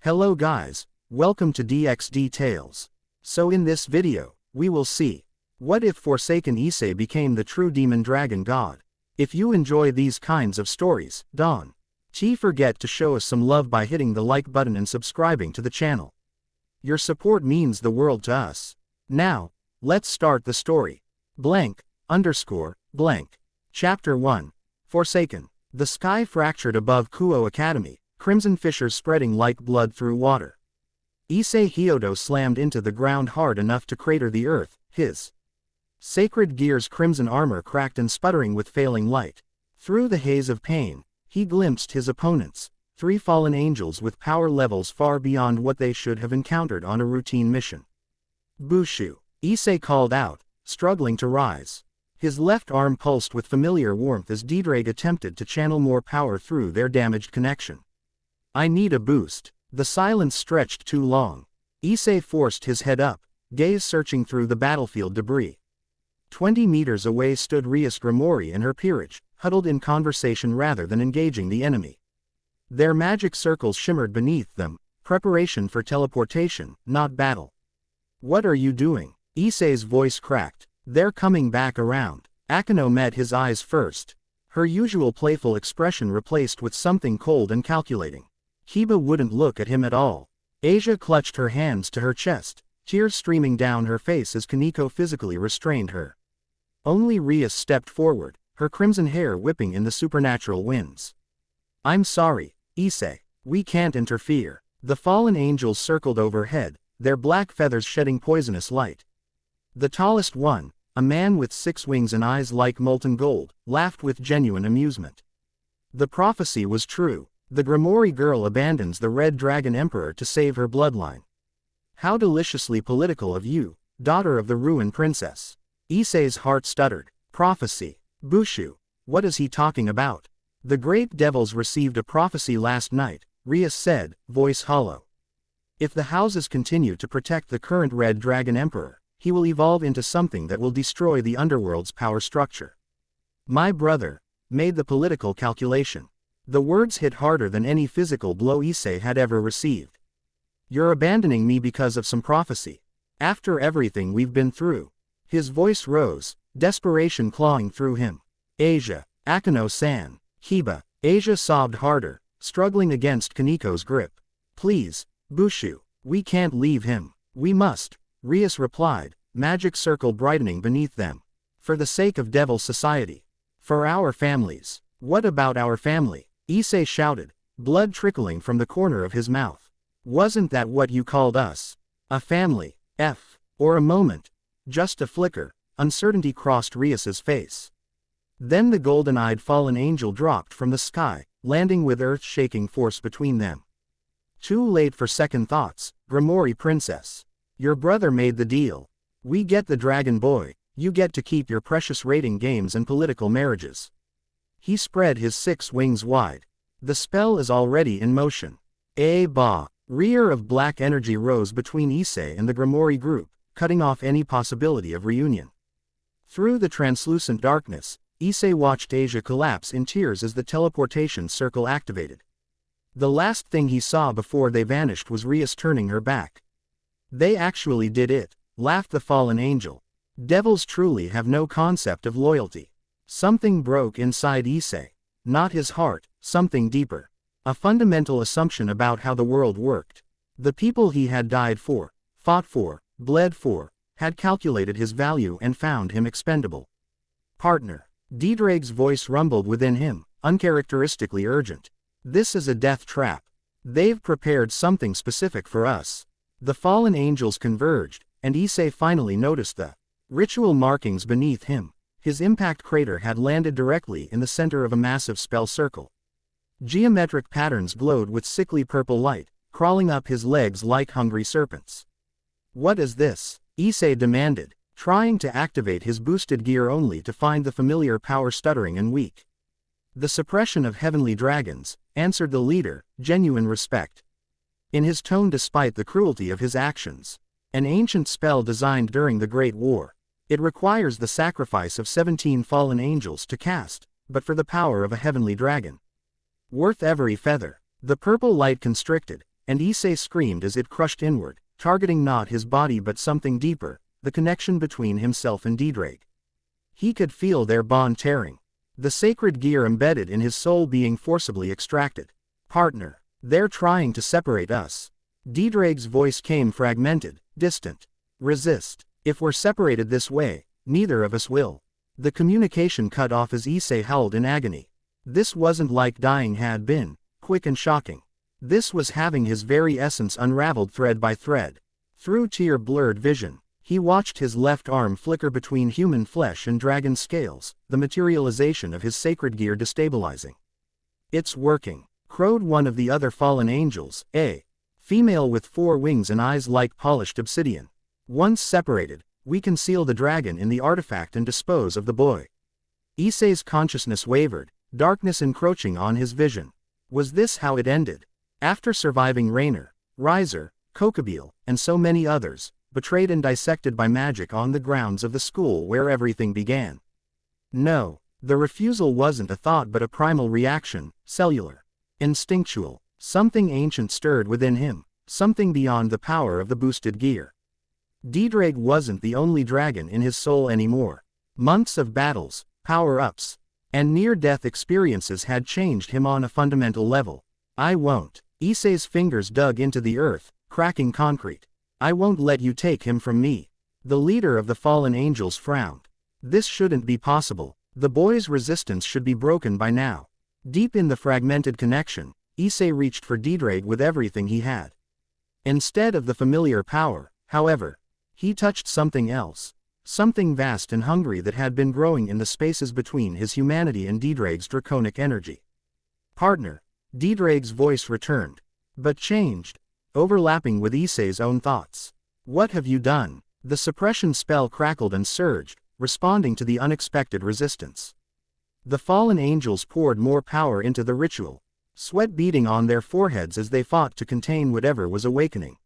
Hello guys, welcome to DXD Tales. So in this video, we will see, what if Forsaken Issei became the true demon dragon god? If you enjoy these kinds of stories, don't forget to show us some love by hitting the like button and subscribing to the channel. Your support means the world to us. Now, let's start the story. Chapter 1. Forsaken. The sky fractured above Kuo Academy, crimson fissures spreading like blood through water. Issei Hyodo slammed into the ground hard enough to crater the earth, his sacred gear's crimson armor cracked and sputtering with failing light. Through the haze of pain, he glimpsed his opponents, 3 fallen angels with power levels far beyond what they should have encountered on a routine mission. Bushu, Issei called out, struggling to rise. His left arm pulsed with familiar warmth as Didrag attempted to channel more power through their damaged connection. I need a boost. The silence stretched too long. Issei forced his head up, gaze searching through the battlefield debris. 20 meters away stood Rias Grimori and her peerage, huddled in conversation rather than engaging the enemy. Their magic circles shimmered beneath them, preparation for teleportation, not battle. What are you doing? Issei's voice cracked. They're coming back around. Akeno met his eyes first. Her usual playful expression replaced with something cold and calculating. Kiba wouldn't look at him at all. Asia clutched her hands to her chest, tears streaming down her face as Kaneko physically restrained her. Only Rias stepped forward, her crimson hair whipping in the supernatural winds. I'm sorry, Issei. We can't interfere. The fallen angels circled overhead, their black feathers shedding poisonous light. The tallest one, a man with 6 wings and eyes like molten gold, laughed with genuine amusement. The prophecy was true. The Grimori girl abandons the Red Dragon Emperor to save her bloodline. How deliciously political of you, daughter of the ruined princess. Issei's heart stuttered. Prophecy. Bushu. What is he talking about? The great devils received a prophecy last night, Rias said, voice hollow. If the houses continue to protect the current Red Dragon Emperor, he will evolve into something that will destroy the underworld's power structure. My brother made the political calculation. The words hit harder than any physical blow Issei had ever received. You're abandoning me because of some prophecy. After everything we've been through. His voice rose, desperation clawing through him. Asia, Akeno-san, Kiba. Asia sobbed harder, struggling against Kaneko's grip. Please, Bushu, we can't leave him. We must. Rias replied, magic circle brightening beneath them. For the sake of Devil Society. For our families. What about our family? Issei shouted, blood trickling from the corner of his mouth. Wasn't that what you called us? A family, or a moment. Just a flicker, uncertainty crossed Rias's face. Then the golden-eyed fallen angel dropped from the sky, landing with earth-shaking force between them. Too late for second thoughts, Grimori princess. Your brother made the deal. We get the dragon boy, you get to keep your precious rating games and political marriages. He spread his 6 wings wide. The spell is already in motion. Ba! Rear of black energy rose between Issei and the Grimori group, cutting off any possibility of reunion. Through the translucent darkness, Issei watched Asia collapse in tears as the teleportation circle activated. The last thing he saw before they vanished was Rias turning her back. They actually did it, laughed the fallen angel. Devils truly have no concept of loyalty. Something broke inside Issei. Not his heart, something deeper. A fundamental assumption about how the world worked. The people he had died for, fought for, bled for, had calculated his value and found him expendable. Partner. Didrag's voice rumbled within him, uncharacteristically urgent. This is a death trap. They've prepared something specific for us. The fallen angels converged, and Issei finally noticed the ritual markings beneath him. His impact crater had landed directly in the center of a massive spell circle. Geometric patterns glowed with sickly purple light, crawling up his legs like hungry serpents. What is this? Issei demanded, trying to activate his boosted gear only to find the familiar power stuttering and weak. The suppression of heavenly dragons, answered the leader, genuine respect. In his tone despite the cruelty of his actions. An ancient spell designed during the Great War. It requires the sacrifice of 17 fallen angels to cast, but for the power of a heavenly dragon. Worth every feather. The purple light constricted, And Issei screamed as it crushed inward, targeting not his body but something deeper, the connection between himself and Diedreg. He could feel their bond tearing. The sacred gear embedded in his soul being forcibly extracted. Partner, they're trying to separate us. Diedreg's voice came fragmented, distant. Resist. If we're separated this way, neither of us will. The communication cut off as Issei howled in agony. This wasn't like dying had been, quick and shocking. This was having his very essence unraveled thread by thread. Through tear-blurred vision, he watched his left arm flicker between human flesh and dragon scales, the materialization of his sacred gear destabilizing. It's working, crowed one of the other fallen angels, a female with 4 wings and eyes like polished obsidian. Once separated, we can seal the dragon in the artifact and dispose of the boy. Issei's consciousness wavered, darkness encroaching on his vision. Was this how it ended? After surviving Rainer, Reiser, Kokabeel, and so many others, betrayed and dissected by magic on the grounds of the school where everything began. No, the refusal wasn't a thought but a primal reaction, cellular. Instinctual. Something ancient stirred within him, something beyond the power of the boosted gear. Diedreg wasn't the only dragon in his soul anymore. Months of battles, power-ups, and near-death experiences had changed him on a fundamental level. I won't. Issei's fingers dug into the earth, cracking concrete. I won't let you take him from me. The leader of the fallen angels frowned. This shouldn't be possible. The boy's resistance should be broken by now. Deep in the fragmented connection, Issei reached for Diedreg with everything he had. Instead of the familiar power, however, he touched something else. Something vast and hungry that had been growing in the spaces between his humanity and Diedreg's draconic energy. Partner. Diedreg's voice returned. But changed, overlapping with Issei's own thoughts. What have you done? The suppression spell crackled and surged, responding to the unexpected resistance. The fallen angels poured more power into the ritual, sweat beading on their foreheads as they fought to contain whatever was awakening.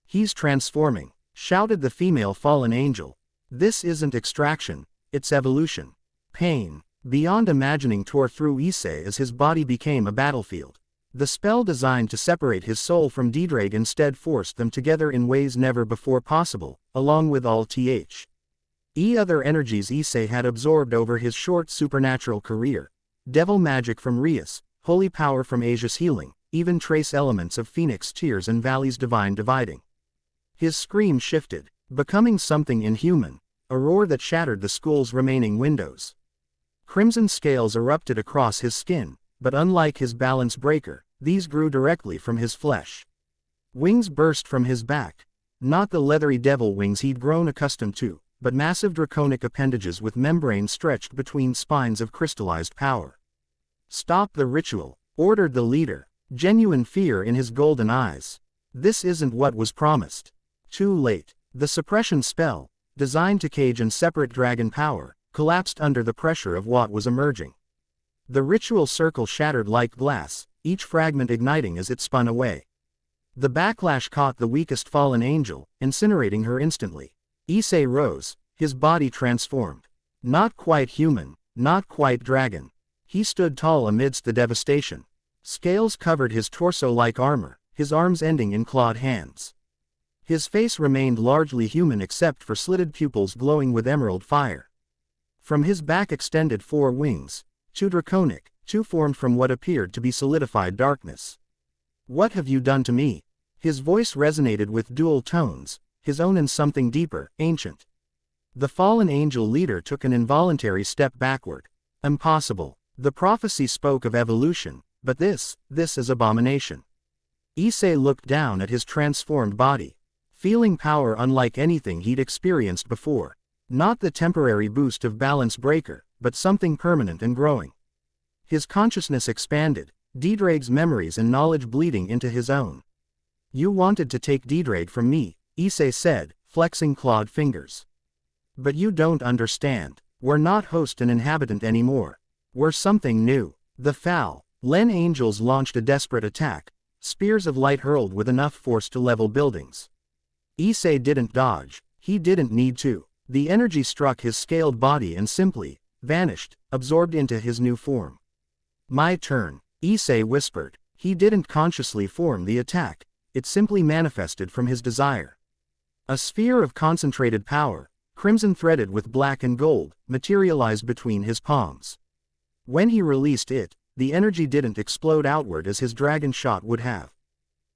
He's transforming, shouted the female fallen angel. This isn't extraction, it's evolution. Pain, beyond imagining, tore through Issei as his body became a battlefield. The spell designed to separate his soul from Diedreg instead forced them together in ways never before possible, along with all other energies Issei had absorbed over his short supernatural career. Devil magic from Rias, holy power from Asia's healing, even trace elements of Phoenix tears and Valley's divine dividing. His scream shifted, becoming something inhuman, a roar that shattered the school's remaining windows. Crimson scales erupted across his skin, but unlike his balance breaker, these grew directly from his flesh. Wings burst from his back, not the leathery devil wings he'd grown accustomed to, but massive draconic appendages with membranes stretched between spines of crystallized power. Stop the ritual, ordered the leader, genuine fear in his golden eyes. This isn't what was promised. Too late. The suppression spell, designed to cage and separate dragon power, collapsed under the pressure of what was emerging. The ritual circle shattered like glass, each fragment igniting as it spun away. The backlash caught the weakest fallen angel, incinerating her instantly. Issei rose, his body transformed. Not quite human, not quite dragon. He stood tall amidst the devastation. Scales covered his torso like armor, his arms ending in clawed hands. His face remained largely human except for slitted pupils glowing with emerald fire. From his back extended 4 wings, 2 draconic, 2 formed from what appeared to be solidified darkness. What have you done to me? His voice resonated with dual tones, his own and something deeper, ancient. The fallen angel leader took an involuntary step backward. Impossible. The prophecy spoke of evolution, but this is abomination. Issei looked down at his transformed body, feeling power unlike anything he'd experienced before. Not the temporary boost of balance breaker, but something permanent and growing. His consciousness expanded, Diedreg's memories and knowledge bleeding into his own. You wanted to take Diedreg from me, Issei said, flexing clawed fingers. But you don't understand. We're not host and inhabitant anymore. We're something new. The Len angels launched a desperate attack, spears of light hurled with enough force to level buildings. Issei didn't dodge, he didn't need to. The energy struck his scaled body and simply vanished, absorbed into his new form. My turn, Issei whispered. He didn't consciously form the attack, it simply manifested from his desire. A sphere of concentrated power, crimson threaded with black and gold, materialized between his palms. When he released it, the energy didn't explode outward as his dragon shot would have.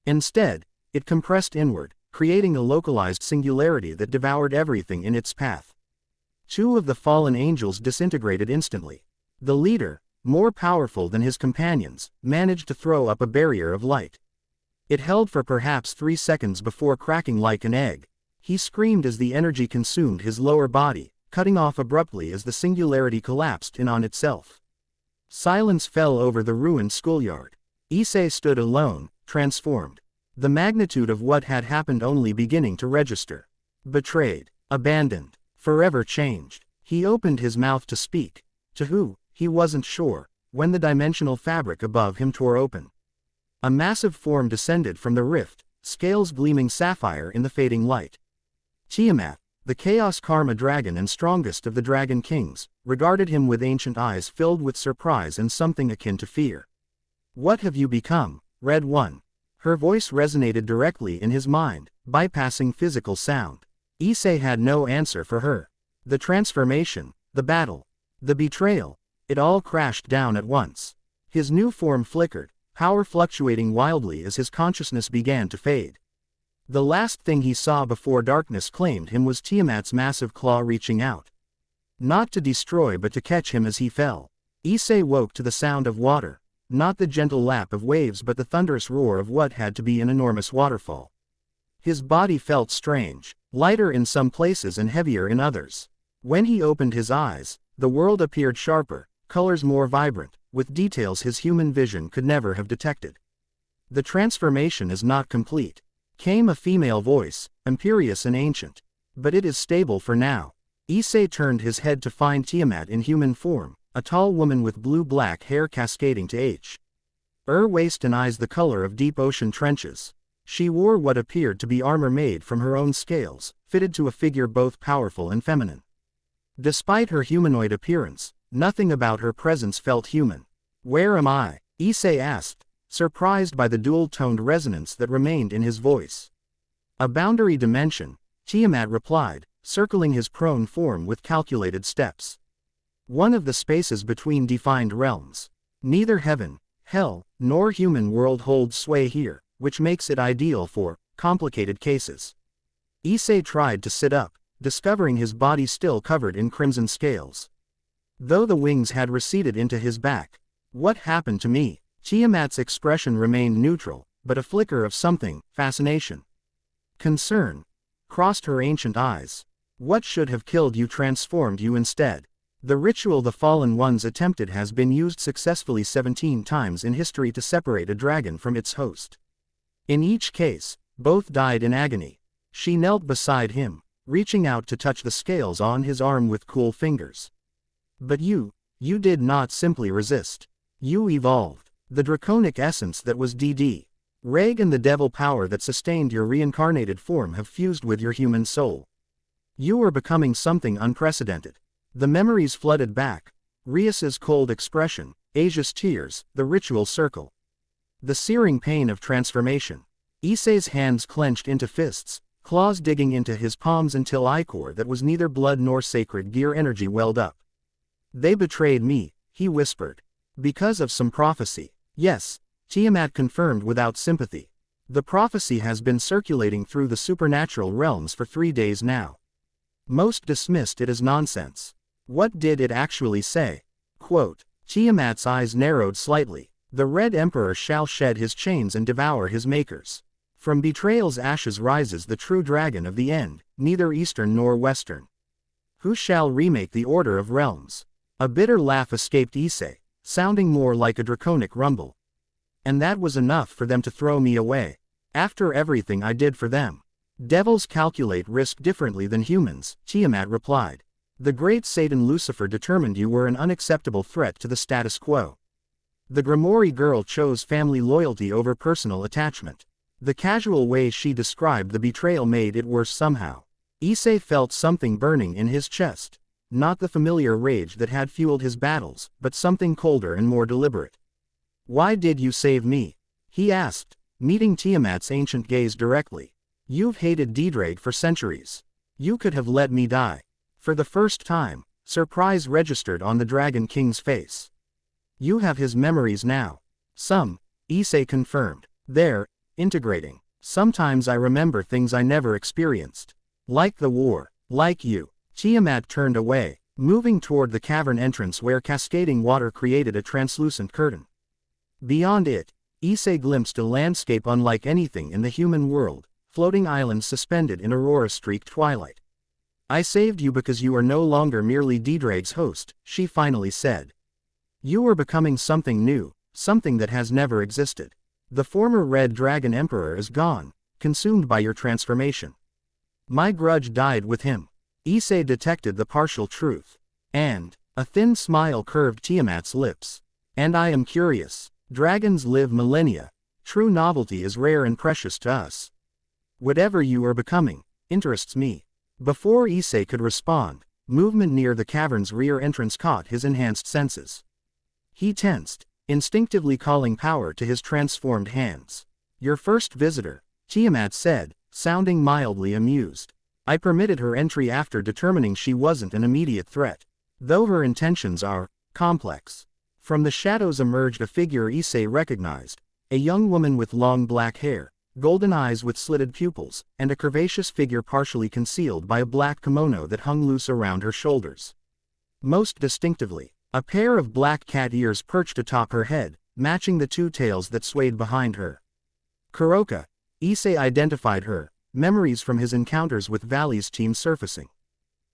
Instead, it compressed inward, creating a localized singularity that devoured everything in its path. Two of the fallen angels disintegrated instantly. The leader, more powerful than his companions, managed to throw up a barrier of light. It held for perhaps 3 seconds before cracking like an egg. He screamed as the energy consumed his lower body, cutting off abruptly as the singularity collapsed in on itself. Silence fell over the ruined schoolyard. Issei stood alone, transformed. The magnitude of what had happened only beginning to register. Betrayed, abandoned, forever changed. He opened his mouth to speak. To who, he wasn't sure, when the dimensional fabric above him tore open. A massive form descended from the rift, scales gleaming sapphire in the fading light. Tiamat, the Chaos Karma dragon and strongest of the dragon kings, regarded him with ancient eyes filled with surprise and something akin to fear. What have you become, Red One? Her voice resonated directly in his mind, bypassing physical sound. Issei had no answer for her. The transformation, the battle, the betrayal, it all crashed down at once. His new form flickered, power fluctuating wildly as his consciousness began to fade. The last thing he saw before darkness claimed him was Tiamat's massive claw reaching out. Not to destroy but to catch him as he fell. Issei woke to the sound of water, not the gentle lap of waves but the thunderous roar of what had to be an enormous waterfall. His body felt strange, lighter in some places and heavier in others. When he opened his eyes, the world appeared sharper, colors more vibrant, with details his human vision could never have detected. The transformation is not complete. Came a female voice, imperious and ancient. But it is stable for now. Issei turned his head to find Tiamat in human form, a tall woman with blue-black hair cascading to her waist and eyes the color of deep ocean trenches. She wore what appeared to be armor made from her own scales, fitted to a figure both powerful and feminine. Despite her humanoid appearance, nothing about her presence felt human. Where am I? Issei asked, surprised by the dual-toned resonance that remained in his voice. A boundary dimension, Tiamat replied, circling his prone form with calculated steps. One of the spaces between defined realms. Neither heaven, hell, nor human world holds sway here, which makes it ideal for complicated cases. Issei tried to sit up, discovering his body still covered in crimson scales. Though the wings had receded into his back. What happened to me? Tiamat's expression remained neutral, but a flicker of something, fascination, concern, crossed her ancient eyes. What should have killed you transformed you instead. The ritual the fallen ones attempted has been used successfully 17 times in history to separate a dragon from its host. In each case, both died in agony. She knelt beside him, reaching out to touch the scales on his arm with cool fingers. But you did not simply resist. You evolved. The draconic essence that was DD. Reg and the devil power that sustained your reincarnated form have fused with your human soul. You are becoming something unprecedented. The memories flooded back. Rias's cold expression, Asia's tears, the ritual circle. The searing pain of transformation. Issei's hands clenched into fists, claws digging into his palms until ichor that was neither blood nor sacred gear energy welled up. They betrayed me, he whispered. Because of some prophecy. Yes, Tiamat confirmed without sympathy. The prophecy has been circulating through the supernatural realms for 3 days now. Most dismissed it as nonsense. What did it actually say? Quote, Tiamat's eyes narrowed slightly. The Red Emperor shall shed his chains and devour his makers. From betrayal's ashes rises the true dragon of the end, neither eastern nor western. Who shall remake the order of realms? A bitter laugh escaped Issei, sounding more like a draconic rumble. And that was enough for them to throw me away. After everything I did for them. Devils calculate risk differently than humans, Tiamat replied. The great Satan Lucifer determined you were an unacceptable threat to the status quo. The Grimoire girl chose family loyalty over personal attachment. The casual way she described the betrayal made it worse somehow. Issei felt something burning in his chest. Not the familiar rage that had fueled his battles, but something colder and more deliberate. Why did you save me? He asked, meeting Tiamat's ancient gaze directly. You've hated Dedrag for centuries. You could have let me die. For the first time, surprise registered on the Dragon King's face. You have his memories now. Some, Issei confirmed. They're integrating. Sometimes I remember things I never experienced. Like the war. Like you. Tiamat turned away, moving toward the cavern entrance where cascading water created a translucent curtain. Beyond it, Issei glimpsed a landscape unlike anything in the human world, floating islands suspended in aurora-streaked twilight. I saved you because you are no longer merely Dedrag's host, she finally said. You are becoming something new, something that has never existed. The former Red Dragon Emperor is gone, consumed by your transformation. My grudge died with him. Issei detected the partial truth. And, a thin smile curved Tiamat's lips. And I am curious. Dragons live millennia. True novelty is rare and precious to us. Whatever you are becoming, interests me. Before Issei could respond, movement near the cavern's rear entrance caught his enhanced senses. He tensed, instinctively calling power to his transformed hands. Your first visitor, Tiamat said, sounding mildly amused. I permitted her entry after determining she wasn't an immediate threat. Though her intentions are complex. From the shadows emerged a figure Issei recognized, a young woman with long black hair, golden eyes with slitted pupils, and a curvaceous figure partially concealed by a black kimono that hung loose around her shoulders. Most distinctively, a pair of black cat ears perched atop her head, matching the two tails that swayed behind her. Kuroka, Issei identified her, memories from his encounters with Valley's team surfacing.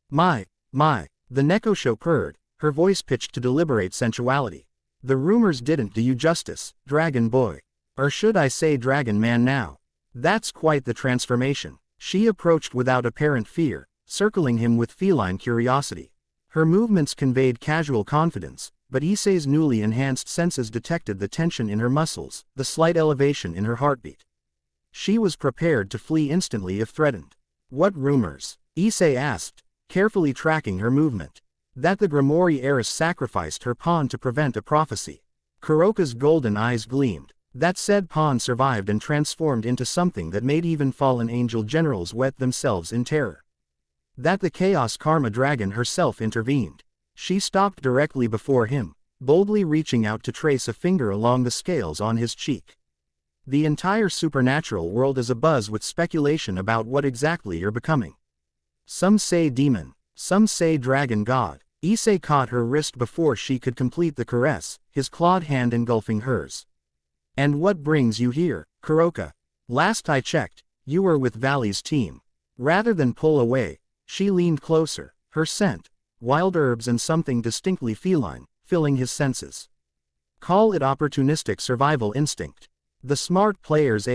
My, the Nekosho purred, her voice pitched to deliberate sensuality. The rumors didn't do you justice, Dragon Boy. Or should I say Dragon Man now? That's quite the transformation. She approached without apparent fear, circling him with feline curiosity. Her movements conveyed casual confidence, but Issei's newly enhanced senses detected the tension in her muscles, the slight elevation in her heartbeat. She was prepared to flee instantly if threatened. What rumors? Issei asked, carefully tracking her movement. That the Grimoire heiress sacrificed her pawn to prevent a prophecy. Kuroka's golden eyes gleamed. That said pawn survived and transformed into something that made even fallen angel generals wet themselves in terror. That the Chaos Karma Dragon herself intervened. She stopped directly before him, boldly reaching out to trace a finger along the scales on his cheek. The entire supernatural world is abuzz with speculation about what exactly you're becoming. Some say demon, some say dragon god. Issei caught her wrist before she could complete the caress, his clawed hand engulfing hers. And what brings you here, Kuroka? Last I checked, you were with Valley's team. Rather than pull away, she leaned closer, her scent, wild herbs and something distinctly feline, filling his senses. Call it opportunistic survival instinct. The smart players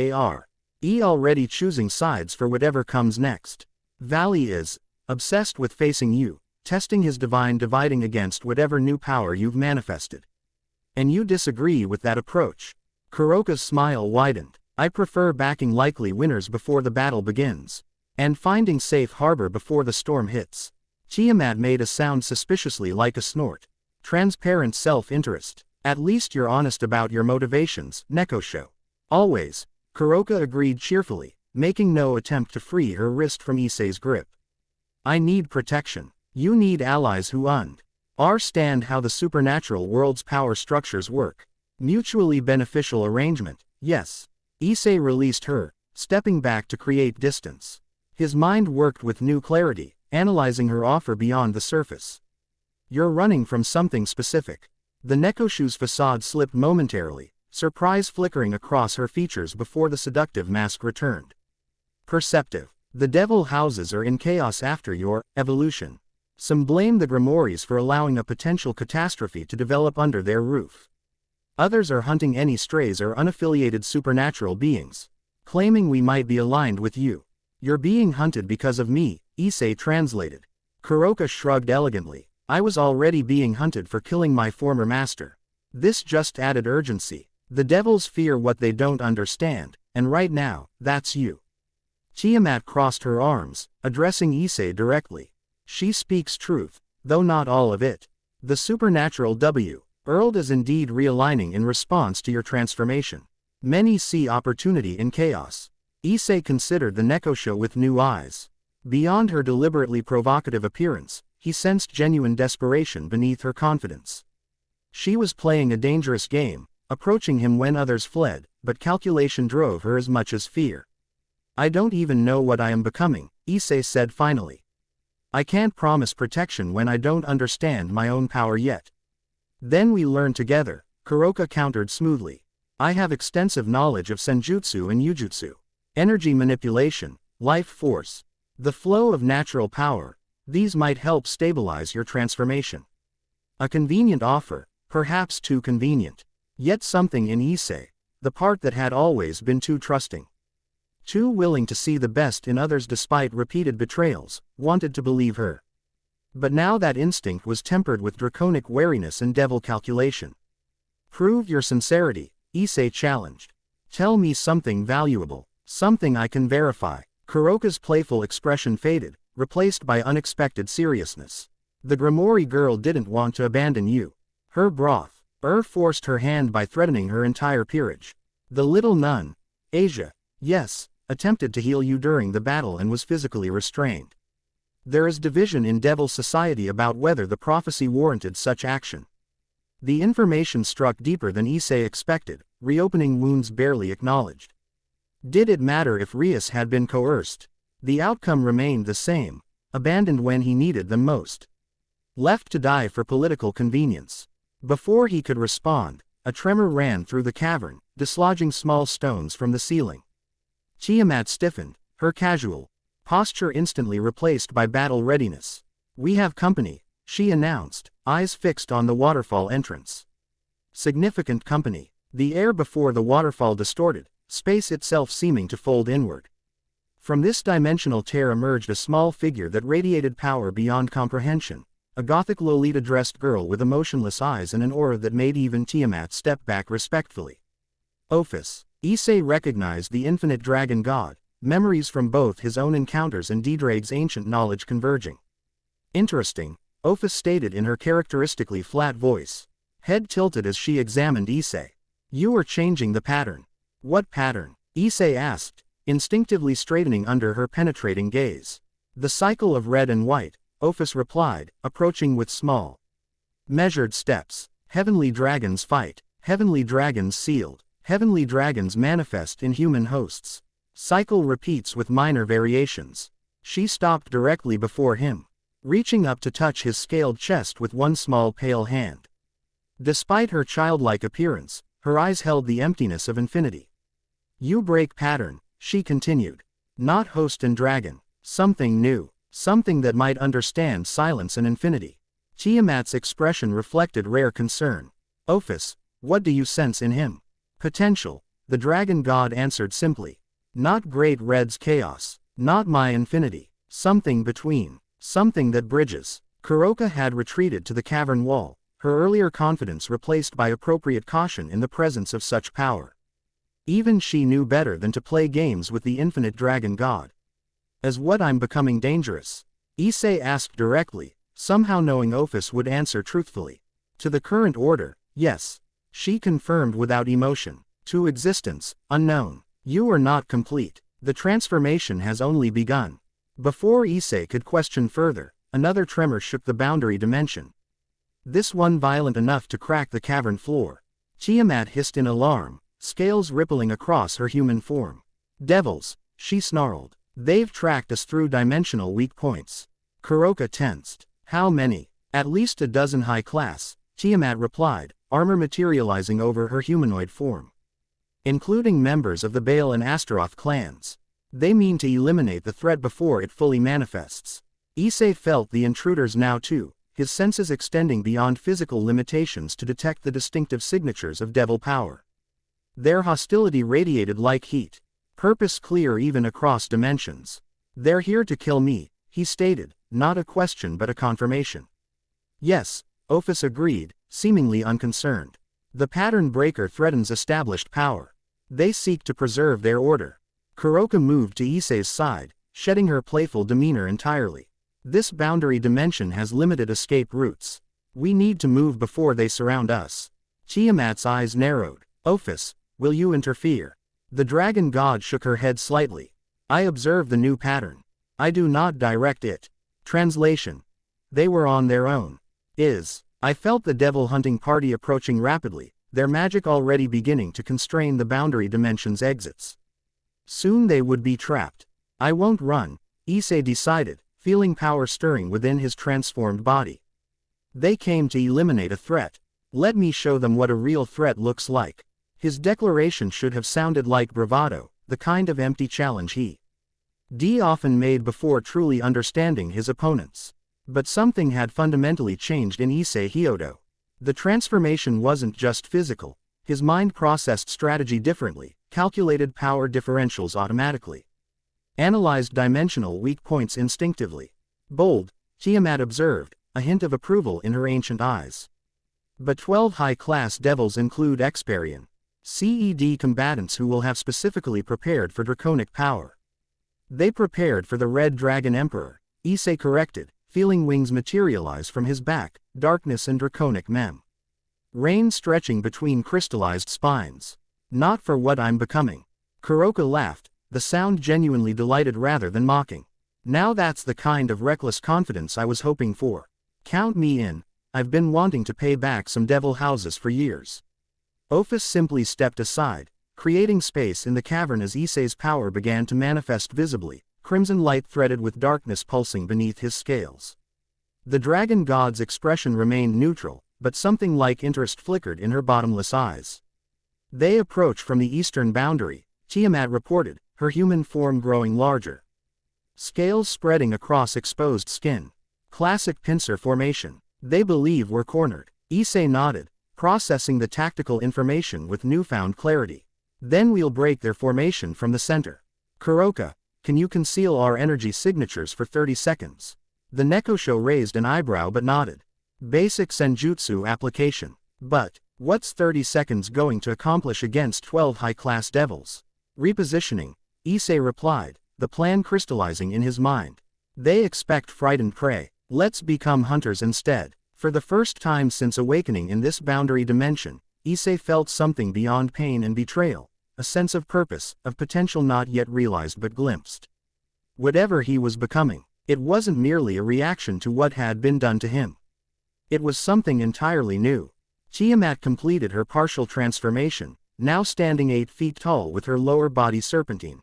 already choosing sides for whatever comes next. Valley is obsessed with facing you, testing his divine dividing against whatever new power you've manifested. And you disagree with that approach. Kuroka's smile widened. I prefer backing likely winners before the battle begins. And finding safe harbor before the storm hits. Tiamat made a sound suspiciously like a snort. Transparent self-interest. At least you're honest about your motivations, Nekosho. Always. Kuroka agreed cheerfully, making no attempt to free her wrist from Issei's grip. I need protection. You need allies who understand how the supernatural world's power structures work. Mutually beneficial arrangement, yes. Issei released her, stepping back to create distance. His mind worked with new clarity, analyzing her offer beyond the surface. You're running from something specific. The Nekoshu's facade slipped momentarily, surprise flickering across her features before the seductive mask returned. Perceptive. The devil houses are in chaos after your evolution. Some blame the Grimoires for allowing a potential catastrophe to develop under their roof. Others are hunting any strays or unaffiliated supernatural beings, claiming we might be aligned with you. You're being hunted because of me, Issei translated. Kuroka shrugged elegantly. I was already being hunted for killing my former master. This just added urgency. The devils fear what they don't understand, and right now, that's you. Tiamat crossed her arms, addressing Issei directly. She speaks truth, though not all of it. The supernatural world is indeed realigning in response to your transformation. Many see opportunity in chaos. Issei considered the Nekosha with new eyes. Beyond her deliberately provocative appearance, he sensed genuine desperation beneath her confidence. She was playing a dangerous game, approaching him when others fled, but calculation drove her as much as fear. I don't even know what I am becoming, Issei said finally. I can't promise protection when I don't understand my own power yet. Then we learn together, Kuroka countered smoothly. I have extensive knowledge of senjutsu and yujutsu. Energy manipulation, life force, the flow of natural power, these might help stabilize your transformation. A convenient offer, perhaps too convenient. Yet something in Issei, the part that had always been too trusting, too willing to see the best in others despite repeated betrayals, wanted to believe her. But now that instinct was tempered with draconic wariness and devil calculation. Prove your sincerity, Issei challenged. Tell me something valuable, something I can verify. Kuroka's playful expression faded, replaced by unexpected seriousness. The Grimoire girl didn't want to abandon you. Her broth, forced her hand by threatening her entire peerage. The little nun, Asia, yes, attempted to heal you during the battle and was physically restrained. There is division in Devil Society about whether the prophecy warranted such action. The information struck deeper than Issei expected, reopening wounds barely acknowledged. Did it matter if Rias had been coerced? The outcome remained the same, abandoned when he needed them most. Left to die for political convenience. Before he could respond, a tremor ran through the cavern, dislodging small stones from the ceiling. Tiamat stiffened, her casual posture instantly replaced by battle readiness. We have company, she announced, eyes fixed on the waterfall entrance. Significant company. The air before the waterfall distorted, space itself seeming to fold inward. From this dimensional tear emerged a small figure that radiated power beyond comprehension. A gothic Lolita-dressed girl with emotionless eyes and an aura that made even Tiamat step back respectfully. Ophis. Issei recognized the infinite dragon god, memories from both his own encounters and Didraig's ancient knowledge converging. Interesting, Ophis stated in her characteristically flat voice. Head tilted as she examined Issei. You are changing the pattern. What pattern? Issei asked, instinctively straightening under her penetrating gaze. The cycle of red and white, Ophis replied, approaching with small, measured steps. Heavenly dragons fight, heavenly dragons sealed, heavenly dragons manifest in human hosts. Cycle repeats with minor variations. She stopped directly before him, reaching up to touch his scaled chest with one small pale hand. Despite her childlike appearance, her eyes held the emptiness of infinity. You break pattern, she continued. Not host and dragon, something new. Something that might understand silence and infinity. Tiamat's expression reflected rare concern. Ophis, what do you sense in him? Potential, the dragon god answered simply. Not Great Red's chaos, not my infinity, something between, something that bridges. Kuroka had retreated to the cavern wall, her earlier confidence replaced by appropriate caution in the presence of such power. Even she knew better than to play games with the infinite dragon god. As what I'm becoming dangerous? Issei asked directly, somehow knowing Ophis would answer truthfully. To the current order, yes. She confirmed without emotion. To existence, unknown. You are not complete. The transformation has only begun. Before Issei could question further, another tremor shook the boundary dimension. This one violent enough to crack the cavern floor. Tiamat hissed in alarm, scales rippling across her human form. Devils, she snarled. They've tracked us through dimensional weak points. Kuroka tensed. How many? At least a dozen high class, Tiamat replied, armor materializing over her humanoid form. Including members of the Baal and Astaroth clans. They mean to eliminate the threat before it fully manifests. Issei felt the intruders now too, his senses extending beyond physical limitations to detect the distinctive signatures of devil power. Their hostility radiated like heat. Purpose clear even across dimensions. They're here to kill me, he stated, not a question but a confirmation. Yes, Ophis agreed, seemingly unconcerned. The pattern breaker threatens established power. They seek to preserve their order. Kuroka moved to Issei's side, shedding her playful demeanor entirely. This boundary dimension has limited escape routes. We need to move before they surround us. Tiamat's eyes narrowed. Ophis, Will you interfere? The dragon god shook her head slightly. I observe the new pattern. I do not direct it. Translation. They were on their own. I felt the devil hunting party approaching rapidly, their magic already beginning to constrain the boundary dimension's exits. Soon they would be trapped. I won't run, Issei decided, feeling power stirring within his transformed body. They came to eliminate a threat. Let me show them what a real threat looks like. His declaration should have sounded like bravado, the kind of empty challenge he often made before truly understanding his opponents. But something had fundamentally changed in Issei Hyodo. The transformation wasn't just physical, his mind processed strategy differently, calculated power differentials automatically, analyzed dimensional weak points instinctively. Bold, Tiamat observed, a hint of approval in her ancient eyes. But 12 high-class devils include Experian, CED combatants who will have specifically prepared for draconic power. They prepared for the Red Dragon Emperor, Issei corrected, feeling wings materialize from his back, darkness and draconic mem. Rain stretching between crystallized spines. Not for what I'm becoming. Kuroka laughed, the sound genuinely delighted rather than mocking. Now that's the kind of reckless confidence I was hoping for. Count me in, I've been wanting to pay back some devil houses for years. Ophis simply stepped aside, creating space in the cavern as Issei's power began to manifest visibly, crimson light threaded with darkness pulsing beneath his scales. The dragon god's expression remained neutral, but something like interest flickered in her bottomless eyes. They approach from the eastern boundary, Tiamat reported, her human form growing larger. Scales spreading across exposed skin. Classic pincer formation. They believe we're cornered. Issei nodded, processing the tactical information with newfound clarity. Then we'll break their formation from the center. Kuroka, can you conceal our energy signatures for 30 seconds? The Nekosho raised an eyebrow but nodded. Basic senjutsu application. But, what's 30 seconds going to accomplish against 12 high-class devils? Repositioning, Issei replied, the plan crystallizing in his mind. They expect frightened prey. Let's become hunters instead. For the first time since awakening in this boundary dimension, Issei felt something beyond pain and betrayal, a sense of purpose, of potential not yet realized but glimpsed. Whatever he was becoming, it wasn't merely a reaction to what had been done to him. It was something entirely new. Tiamat completed her partial transformation, now standing 8 feet tall with her lower body serpentine.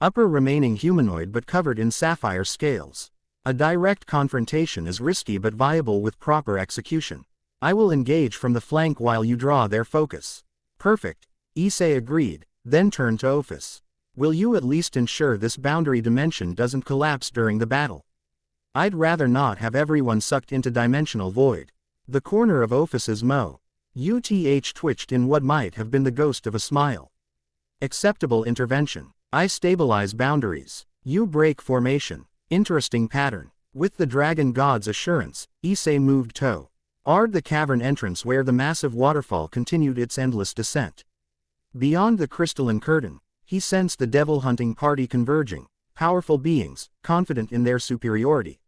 Upper remaining humanoid but covered in sapphire scales. A direct confrontation is risky but viable with proper execution. I will engage from the flank while you draw their focus. Perfect, Issei agreed, then turned to Ophis. Will you at least ensure this boundary dimension doesn't collapse during the battle? I'd rather not have everyone sucked into dimensional void. The corner of Ophis's UTH twitched in what might have been the ghost of a smile. Acceptable intervention. I stabilize boundaries. You break formation. Interesting pattern. With the dragon god's assurance, Issei moved toward the cavern entrance where the massive waterfall continued its endless descent. Beyond the crystalline curtain, he sensed the devil-hunting party converging, powerful beings, confident in their superiority,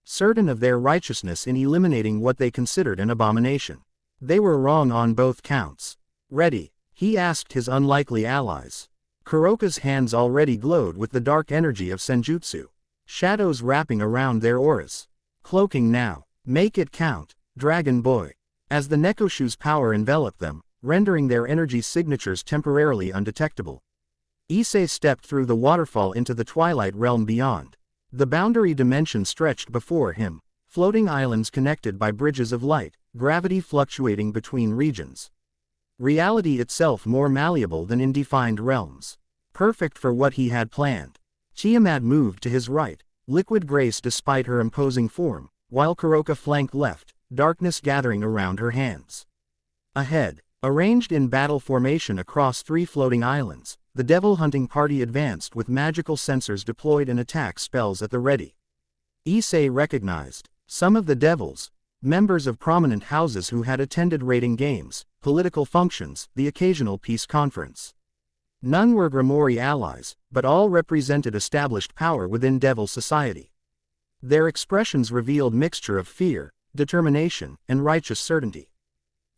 certain of their righteousness in eliminating what they considered an abomination. They were wrong on both counts. Ready? He asked his unlikely allies. Kuroka's hands already glowed with the dark energy of senjutsu, shadows wrapping around their auras. Cloaking now. Make it count, Dragon Boy. As the Nekoshu's power enveloped them, rendering their energy signatures temporarily undetectable, Issei stepped through the waterfall into the twilight realm beyond. The boundary dimension stretched before him, floating islands connected by bridges of light, gravity fluctuating between regions. Reality itself more malleable than in defined realms. Perfect for what he had planned. Tiamat moved to his right, liquid grace despite her imposing form, while Kuroka flanked left, darkness gathering around her hands. Ahead, arranged in battle formation across 3 floating islands, the devil-hunting party advanced with magical sensors deployed and attack spells at the ready. Issei recognized some of the devils, members of prominent houses who had attended raiding games, political functions, the occasional peace conference. None were Grimoire allies, but all represented established power within devil society. Their expressions revealed mixture of fear, determination, and righteous certainty.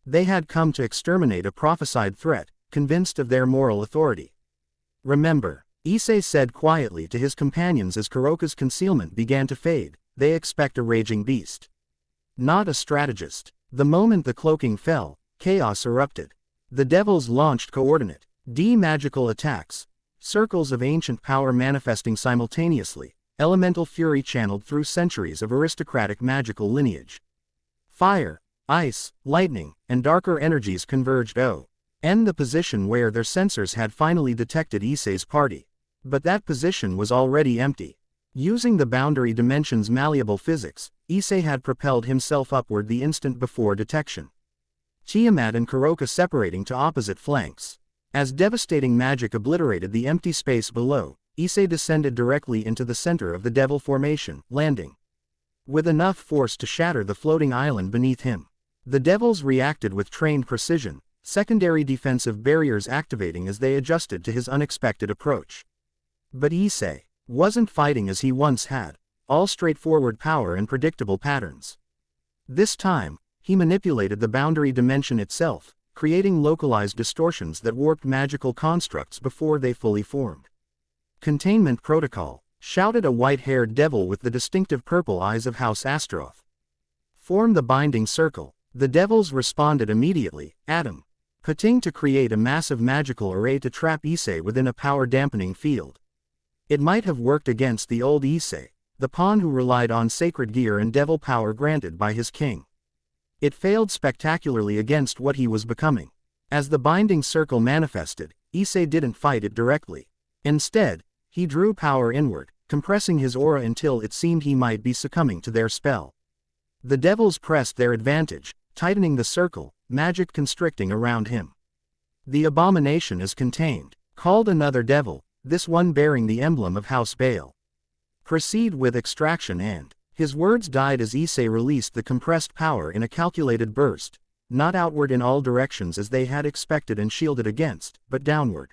They had come to exterminate a prophesied threat, convinced of their moral authority. "Remember," Issei said quietly to his companions as Kuroka's concealment began to fade, "they expect a raging beast, not a strategist." The moment the cloaking fell, chaos erupted. The devils launched coordinate magical attacks, circles of ancient power manifesting simultaneously, elemental fury channeled through centuries of aristocratic magical lineage. Fire, ice, lightning, and darker energies converged in the position where their sensors had finally detected Issei's party. But that position was already empty. Using the boundary dimension's malleable physics, Issei had propelled himself upward the instant before detection. Tiamat and Kuroka separating to opposite flanks. As devastating magic obliterated the empty space below, Issei descended directly into the center of the Devil Formation, landing with enough force to shatter the floating island beneath him. The Devils reacted with trained precision, secondary defensive barriers activating as they adjusted to his unexpected approach. But Issei wasn't fighting as he once had, all straightforward power and predictable patterns. This time, he manipulated the boundary dimension itself, creating localized distortions that warped magical constructs before they fully formed. "Containment protocol," shouted a white-haired devil with the distinctive purple eyes of House Astaroth. "Form the binding circle." The devils responded immediately, Atom Pating to create a massive magical array to trap Issei within a power-dampening field. It might have worked against the old Issei, the pawn who relied on sacred gear and devil power granted by his king. It failed spectacularly against what he was becoming. As the binding circle manifested, Issei didn't fight it directly. Instead, he drew power inward, compressing his aura until it seemed he might be succumbing to their spell. The devils pressed their advantage, tightening the circle, magic constricting around him. "The abomination is contained," called another devil, this one bearing the emblem of House Baal. "Proceed with extraction and..." His words died as Issei released the compressed power in a calculated burst, not outward in all directions as they had expected and shielded against, but downward.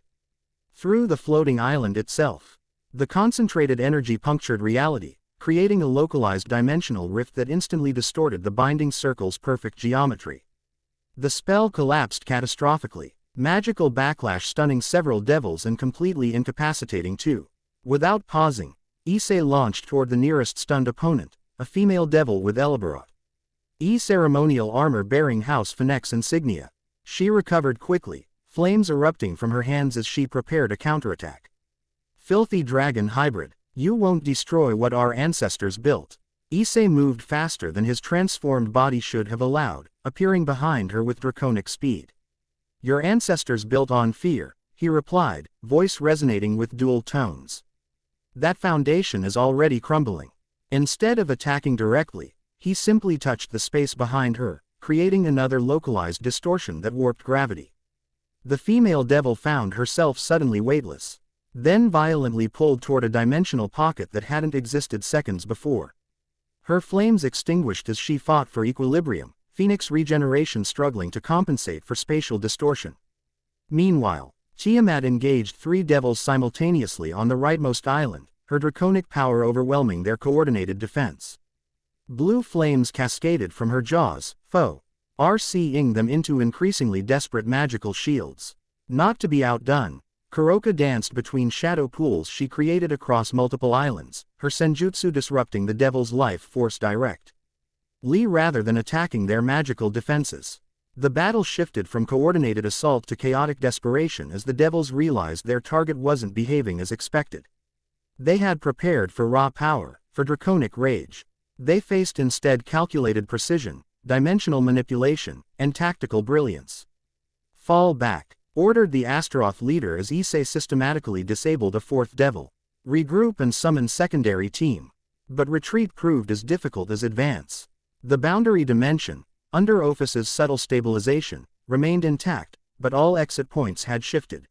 Through the floating island itself. The concentrated energy punctured reality, creating a localized dimensional rift that instantly distorted the binding circle's perfect geometry. The spell collapsed catastrophically, magical backlash stunning several devils and completely incapacitating two. Without pausing, Issei launched toward the nearest stunned opponent, a female devil with Elberot ceremonial armor bearing House Phoenix insignia. She recovered quickly, flames erupting from her hands as she prepared a counterattack. "Filthy dragon hybrid, you won't destroy what our ancestors built." Issei moved faster than his transformed body should have allowed, appearing behind her with draconic speed. "Your ancestors built on fear," he replied, voice resonating with dual tones. "That foundation is already crumbling." Instead of attacking directly, he simply touched the space behind her, creating another localized distortion that warped gravity. The female devil found herself suddenly weightless, then violently pulled toward a dimensional pocket that hadn't existed seconds before. Her flames extinguished as she fought for equilibrium, Phoenix regeneration struggling to compensate for spatial distortion. Meanwhile, Tiamat engaged three devils simultaneously on the rightmost island, her draconic power overwhelming their coordinated defense. Blue flames cascaded from her jaws, RCing them into increasingly desperate magical shields. Not to be outdone, Kuroka danced between shadow pools she created across multiple islands, her senjutsu disrupting the devil's life force direct. Rather than attacking their magical defenses. The battle shifted from coordinated assault to chaotic desperation as the devils realized their target wasn't behaving as expected. They had prepared for raw power, for draconic rage. They faced instead calculated precision, dimensional manipulation, and tactical brilliance. "Fall back," ordered the Astaroth leader as Issei systematically disabled a fourth devil. "Regroup and summon secondary team." But retreat proved as difficult as advance. The boundary dimension, under Ophus's subtle stabilization, remained intact, but all exit points had shifted.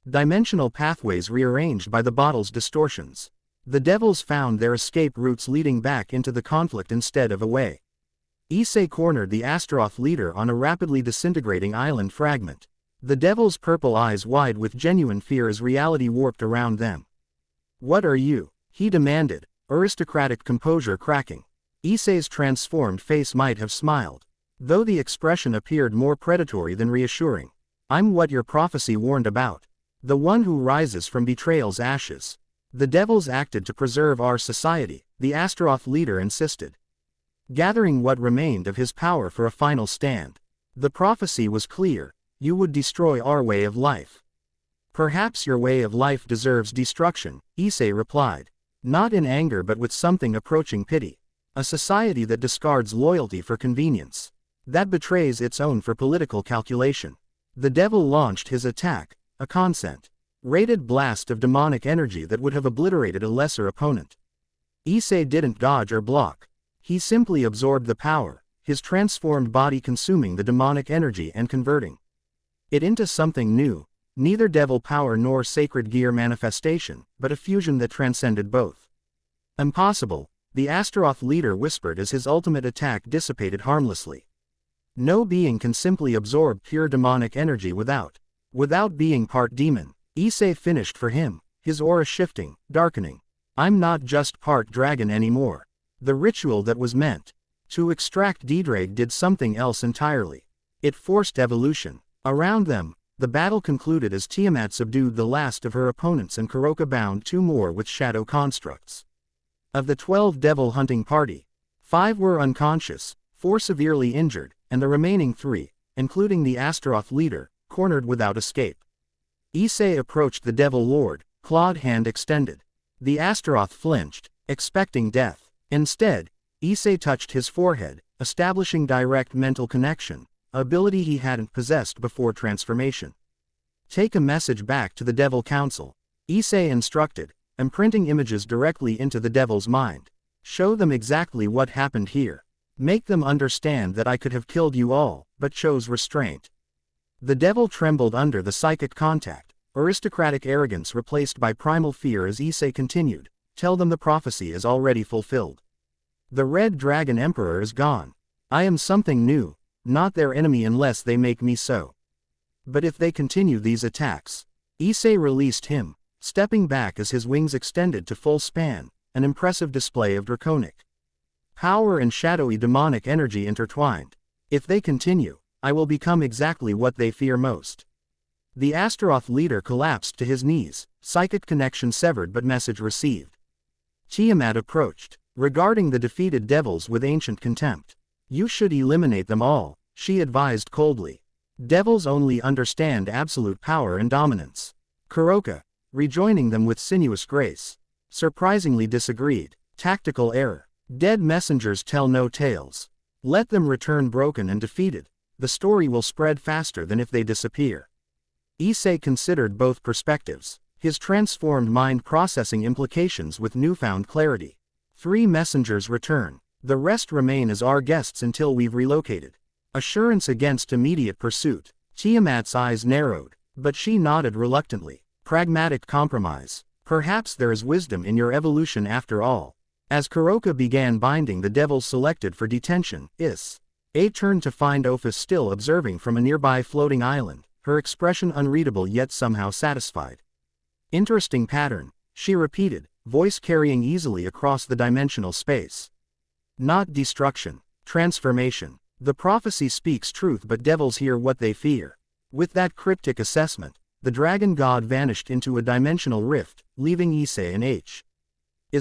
Dimensional pathways rearranged by the bottle's distortions. The devils found their escape routes leading back into the conflict instead of away. Issei cornered the Astaroth leader on a rapidly disintegrating island fragment. The devil's purple eyes wide with genuine fear as reality warped around them. "What are you?" he demanded, aristocratic composure cracking. Issei's transformed face might have smiled, though the expression appeared more predatory than reassuring. I'm what your prophecy warned about. The one who rises from betrayal's ashes. The devils acted to preserve our society, the Astaroth leader insisted. Gathering what remained of his power for a final stand. The prophecy was clear: you would destroy our way of life. Perhaps your way of life deserves destruction, Issei replied. Not in anger but with something approaching pity. A society that discards loyalty for convenience. That betrays its own for political calculation. The devil launched his attack, a concentrated blast of demonic energy that would have obliterated a lesser opponent. Issei didn't dodge or block. He simply absorbed the power, his transformed body consuming the demonic energy and converting it into something new, neither devil power nor sacred gear manifestation, but a fusion that transcended both. Impossible, the Astaroth leader whispered as his ultimate attack dissipated harmlessly. No being can simply absorb pure demonic energy without being part demon. Issei finished for him, his aura shifting, darkening. I'm not just part dragon anymore. The ritual that was meant to extract Didrag did something else entirely. It forced evolution. Around them, the battle concluded as Tiamat subdued the last of her opponents and Kuroka bound 2 more with shadow constructs. Of the 12 devil hunting party, 5 were unconscious, 4 severely injured, and the remaining 3, including the Astaroth leader, cornered without escape. Issei approached the devil lord, clawed hand extended. The Astaroth flinched, expecting death. Instead, Issei touched his forehead, establishing direct mental connection, an ability he hadn't possessed before transformation. Take a message back to the Devil Council, Issei instructed, imprinting images directly into the devil's mind. Show them exactly what happened here. Make them understand that I could have killed you all, but chose restraint. The devil trembled under the psychic contact, aristocratic arrogance replaced by primal fear as Issei continued. Tell them the prophecy is already fulfilled. The Red Dragon Emperor is gone. I am something new, not their enemy unless they make me so. But if they continue these attacks. Issei released him, stepping back as his wings extended to full span, an impressive display of draconic power and shadowy demonic energy intertwined. If they continue, I will become exactly what they fear most. The Astaroth leader collapsed to his knees, psychic connection severed but message received. Tiamat approached, regarding the defeated devils with ancient contempt. You should eliminate them all, she advised coldly. Devils only understand absolute power and dominance. Kuroka, rejoining them with sinuous grace, surprisingly disagreed. Tactical error. Dead messengers tell no tales. Let them return broken and defeated. The story will spread faster than if they disappear. Issei considered both perspectives, his transformed mind processing implications with newfound clarity. 3 messengers return. The rest remain as our guests until we've relocated. Assurance against immediate pursuit. Tiamat's eyes narrowed, but she nodded reluctantly. Pragmatic compromise. Perhaps there is wisdom in your evolution after all. As Kuroka began binding the devils selected for detention, Issei turned to find Ophis still observing from a nearby floating island, her expression unreadable yet somehow satisfied. Interesting pattern, she repeated, voice carrying easily across the dimensional space. Not destruction, transformation. The prophecy speaks truth but devils hear what they fear. With that cryptic assessment, the dragon god vanished into a dimensional rift, leaving Issei and H's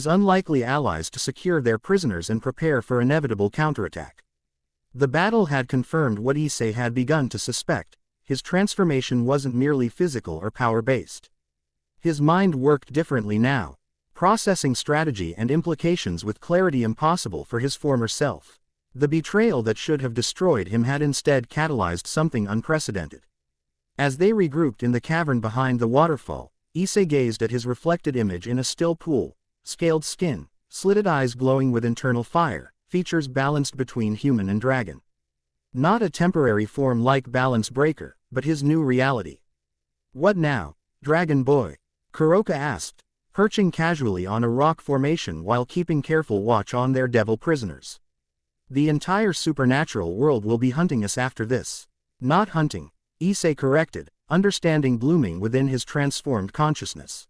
unlikely allies to secure their prisoners and prepare for inevitable counterattack. The battle had confirmed what Issei had begun to suspect: his transformation wasn't merely physical or power-based. His mind worked differently now, processing strategy and implications with clarity impossible for his former self. The betrayal that should have destroyed him had instead catalyzed something unprecedented. As they regrouped in the cavern behind the waterfall, Issei gazed at his reflected image in a still pool, scaled skin, slitted eyes glowing with internal fire, features balanced between human and dragon. Not a temporary form like Balance Breaker, but his new reality. What now, Dragon Boy? Kuroka asked, perching casually on a rock formation while keeping careful watch on their devil prisoners. The entire supernatural world will be hunting us after this. Not hunting, Issei corrected, understanding blooming within his transformed consciousness.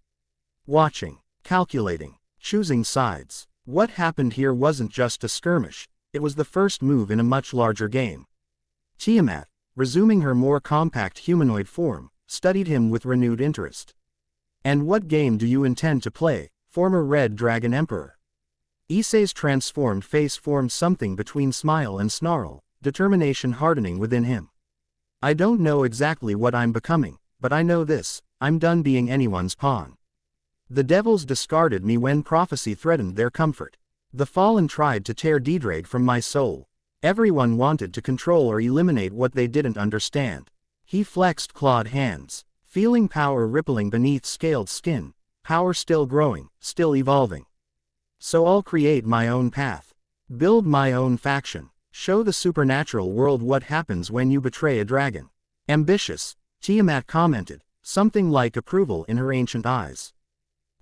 Watching, calculating, choosing sides. What happened here wasn't just a skirmish, it was the first move in a much larger game. Tiamat, resuming her more compact humanoid form, studied him with renewed interest. "And what game do you intend to play, former Red Dragon Emperor?" Issei's transformed face formed something between smile and snarl, determination hardening within him. "I don't know exactly what I'm becoming, but I know this: I'm done being anyone's pawn. The devils discarded me when prophecy threatened their comfort. The fallen tried to tear Didrag from my soul. Everyone wanted to control or eliminate what they didn't understand." He flexed clawed hands, feeling power rippling beneath scaled skin, power still growing, still evolving. "So I'll create my own path. Build my own faction. Show the supernatural world what happens when you betray a dragon." "Ambitious," Tiamat commented, something like approval in her ancient eyes.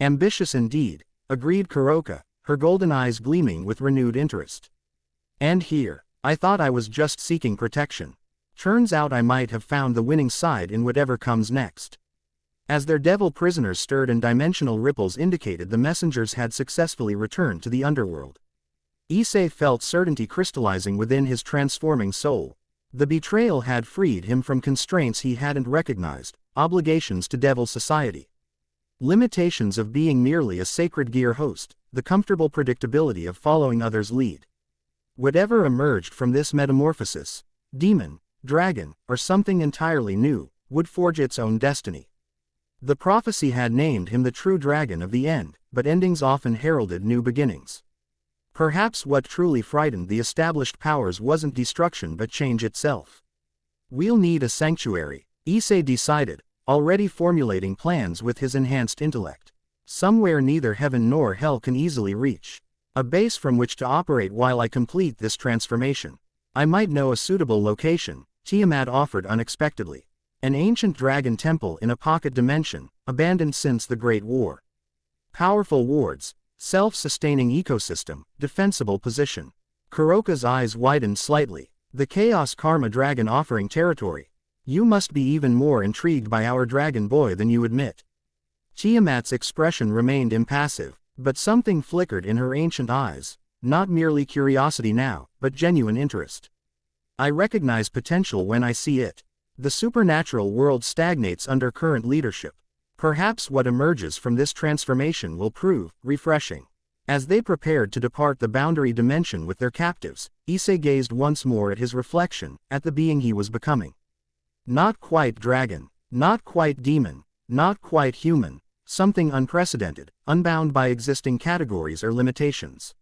"Ambitious indeed," agreed Kuroka, her golden eyes gleaming with renewed interest. "And here, I thought I was just seeking protection. Turns out I might have found the winning side in whatever comes next." As their devil prisoners stirred and dimensional ripples indicated the messengers had successfully returned to the underworld, Issei felt certainty crystallizing within his transforming soul. The betrayal had freed him from constraints he hadn't recognized, obligations to devil society, limitations of being merely a sacred gear host, the comfortable predictability of following others' lead. Whatever emerged from this metamorphosis, demon, dragon, or something entirely new, would forge its own destiny. The prophecy had named him the true dragon of the end, but endings often heralded new beginnings. Perhaps what truly frightened the established powers wasn't destruction but change itself. "We'll need a sanctuary," Issei decided, already formulating plans with his enhanced intellect. "Somewhere neither heaven nor hell can easily reach. A base from which to operate while I complete this transformation. I might know a suitable location," Tiamat offered unexpectedly. "An ancient dragon temple in a pocket dimension, abandoned since the Great War. Powerful wards, self-sustaining ecosystem, defensible position." Kuroka's eyes widened slightly. "The Chaos Karma Dragon offering territory. You must be even more intrigued by our dragon boy than you admit." Tiamat's expression remained impassive, but something flickered in her ancient eyes, not merely curiosity now, but genuine interest. "I recognize potential when I see it. The supernatural world stagnates under current leadership. Perhaps what emerges from this transformation will prove refreshing." As they prepared to depart the boundary dimension with their captives, Issei gazed once more at his reflection, at the being he was becoming. Not quite dragon, not quite demon, not quite human, something unprecedented, unbound by existing categories or limitations.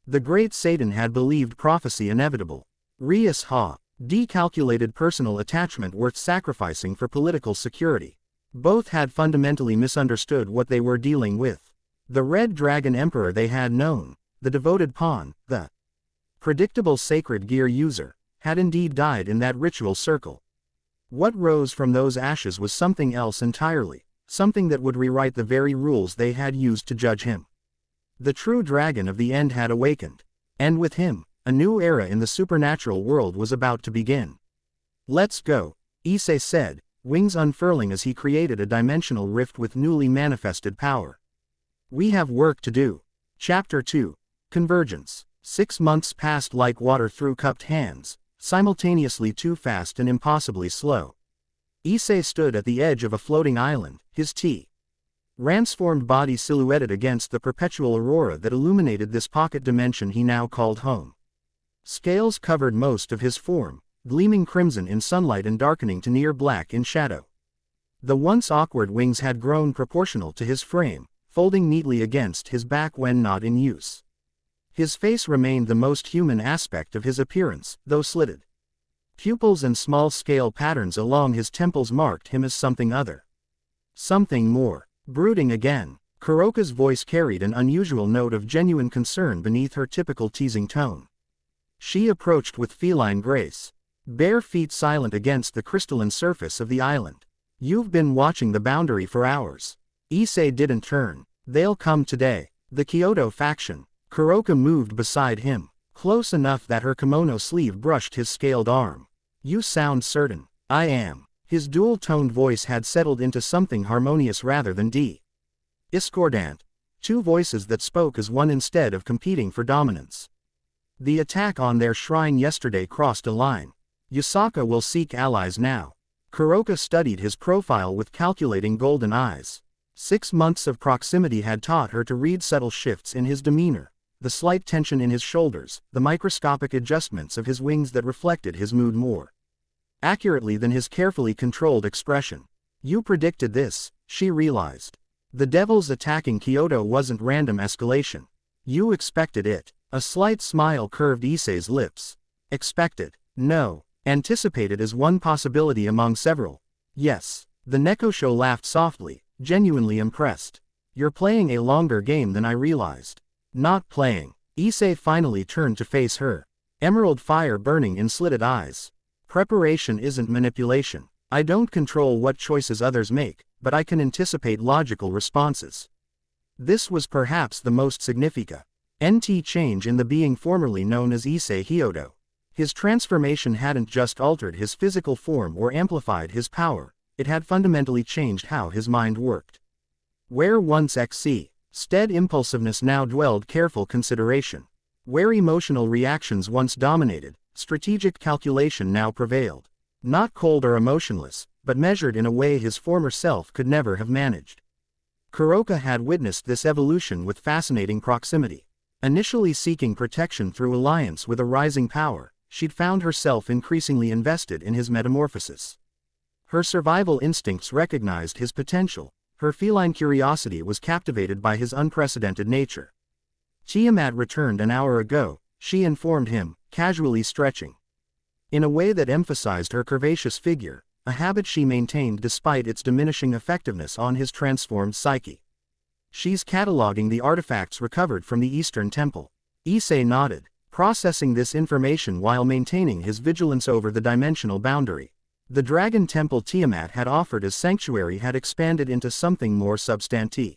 The great Satan had believed prophecy inevitable. Rias Ha, decalculated personal attachment worth sacrificing for political security. Both had fundamentally misunderstood what they were dealing with. The Red Dragon Emperor they had known, the devoted pawn, the predictable sacred gear user, had indeed died in that ritual circle. What rose from those ashes was something else entirely, something that would rewrite the very rules they had used to judge him. The true dragon of the end had awakened, and with him, a new era in the supernatural world was about to begin. "Let's go," Issei said, wings unfurling as he created a dimensional rift with newly manifested power. "We have work to do." Chapter 2. Convergence. 6 months passed like water through cupped hands, simultaneously too fast and impossibly slow. Issei stood at the edge of a floating island, his transformed body silhouetted against the perpetual aurora that illuminated this pocket dimension he now called home. Scales covered most of his form, gleaming crimson in sunlight and darkening to near black in shadow. The once awkward wings had grown proportional to his frame, folding neatly against his back when not in use. His face remained the most human aspect of his appearance, though slitted. Pupils and small-scale patterns along his temples marked him as something other. Something more. Brooding again. Kuroka's voice carried an unusual note of genuine concern beneath her typical teasing tone. She approached with feline grace, bare feet silent against the crystalline surface of the island. "You've been watching the boundary for hours." Issei didn't turn. "They'll come today." The Kyoto faction. Kuroka moved beside him, close enough that her kimono sleeve brushed his scaled arm. "You sound certain." "I am." His dual-toned voice had settled into something harmonious rather than discordant. Two voices that spoke as one instead of competing for dominance. "The attack on their shrine yesterday crossed a line. Yusaka will seek allies now. Kuroka studied his profile with calculating golden eyes. 6 months of proximity had taught her to read subtle shifts in his demeanor, the slight tension in his shoulders, the microscopic adjustments of his wings that reflected his mood more accurately than his carefully controlled expression. You predicted this, she realized. The devils attacking Kyoto wasn't random escalation. You expected it. A slight smile curved Issei's lips. Expected. No. Anticipated as one possibility among several. Yes. The Nekosho laughed softly, genuinely impressed. You're playing a longer game than I realized. Not playing. Issei finally turned to face her. Emerald fire burning in slitted eyes. Preparation isn't manipulation. I don't control what choices others make, but I can anticipate logical responses. This was perhaps the most significant change in the being formerly known as Issei Hyodo. His transformation hadn't just altered his physical form or amplified his power, it had fundamentally changed how his mind worked. Where once stead impulsiveness now dwelled careful consideration. Where emotional reactions once dominated, strategic calculation now prevailed. Not cold or emotionless, but measured in a way his former self could never have managed. Kuroka had witnessed this evolution with fascinating proximity. Initially seeking protection through alliance with a rising power, she'd found herself increasingly invested in his metamorphosis. Her survival instincts recognized his potential, her feline curiosity was captivated by his unprecedented nature. Tiamat returned an hour ago, she informed him, casually stretching. In a way that emphasized her curvaceous figure, a habit she maintained despite its diminishing effectiveness on his transformed psyche. She's cataloging the artifacts recovered from the Eastern Temple. Issei nodded, processing this information while maintaining his vigilance over the dimensional boundary. The Dragon Temple Tiamat had offered as sanctuary had expanded into something more substantive.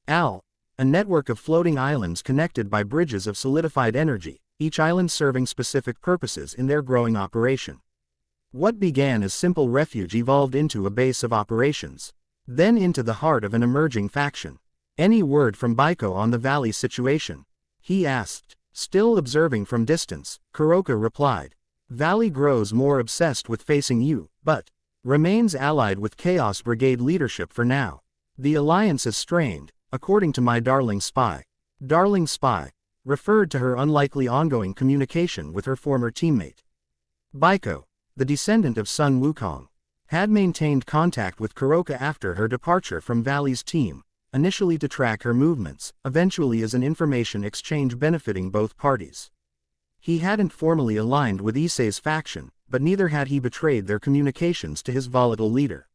A network of floating islands connected by bridges of solidified energy, each island serving specific purposes in their growing operation. What began as simple refuge evolved into a base of operations, then into the heart of an emerging faction. Any word from Baiko on the valley situation? He asked. Still observing from distance, Kuroka replied. Valley grows more obsessed with facing you, but remains allied with Chaos Brigade leadership for now. The alliance is strained, according to my darling spy. Darling spy referred to her unlikely ongoing communication with her former teammate. Baiko, the descendant of Sun Wukong, had maintained contact with Kuroka after her departure from Valley's team, initially to track her movements, eventually as an information exchange benefiting both parties. He hadn't formally aligned with Issei's faction, but neither had he betrayed their communications to his volatile leader.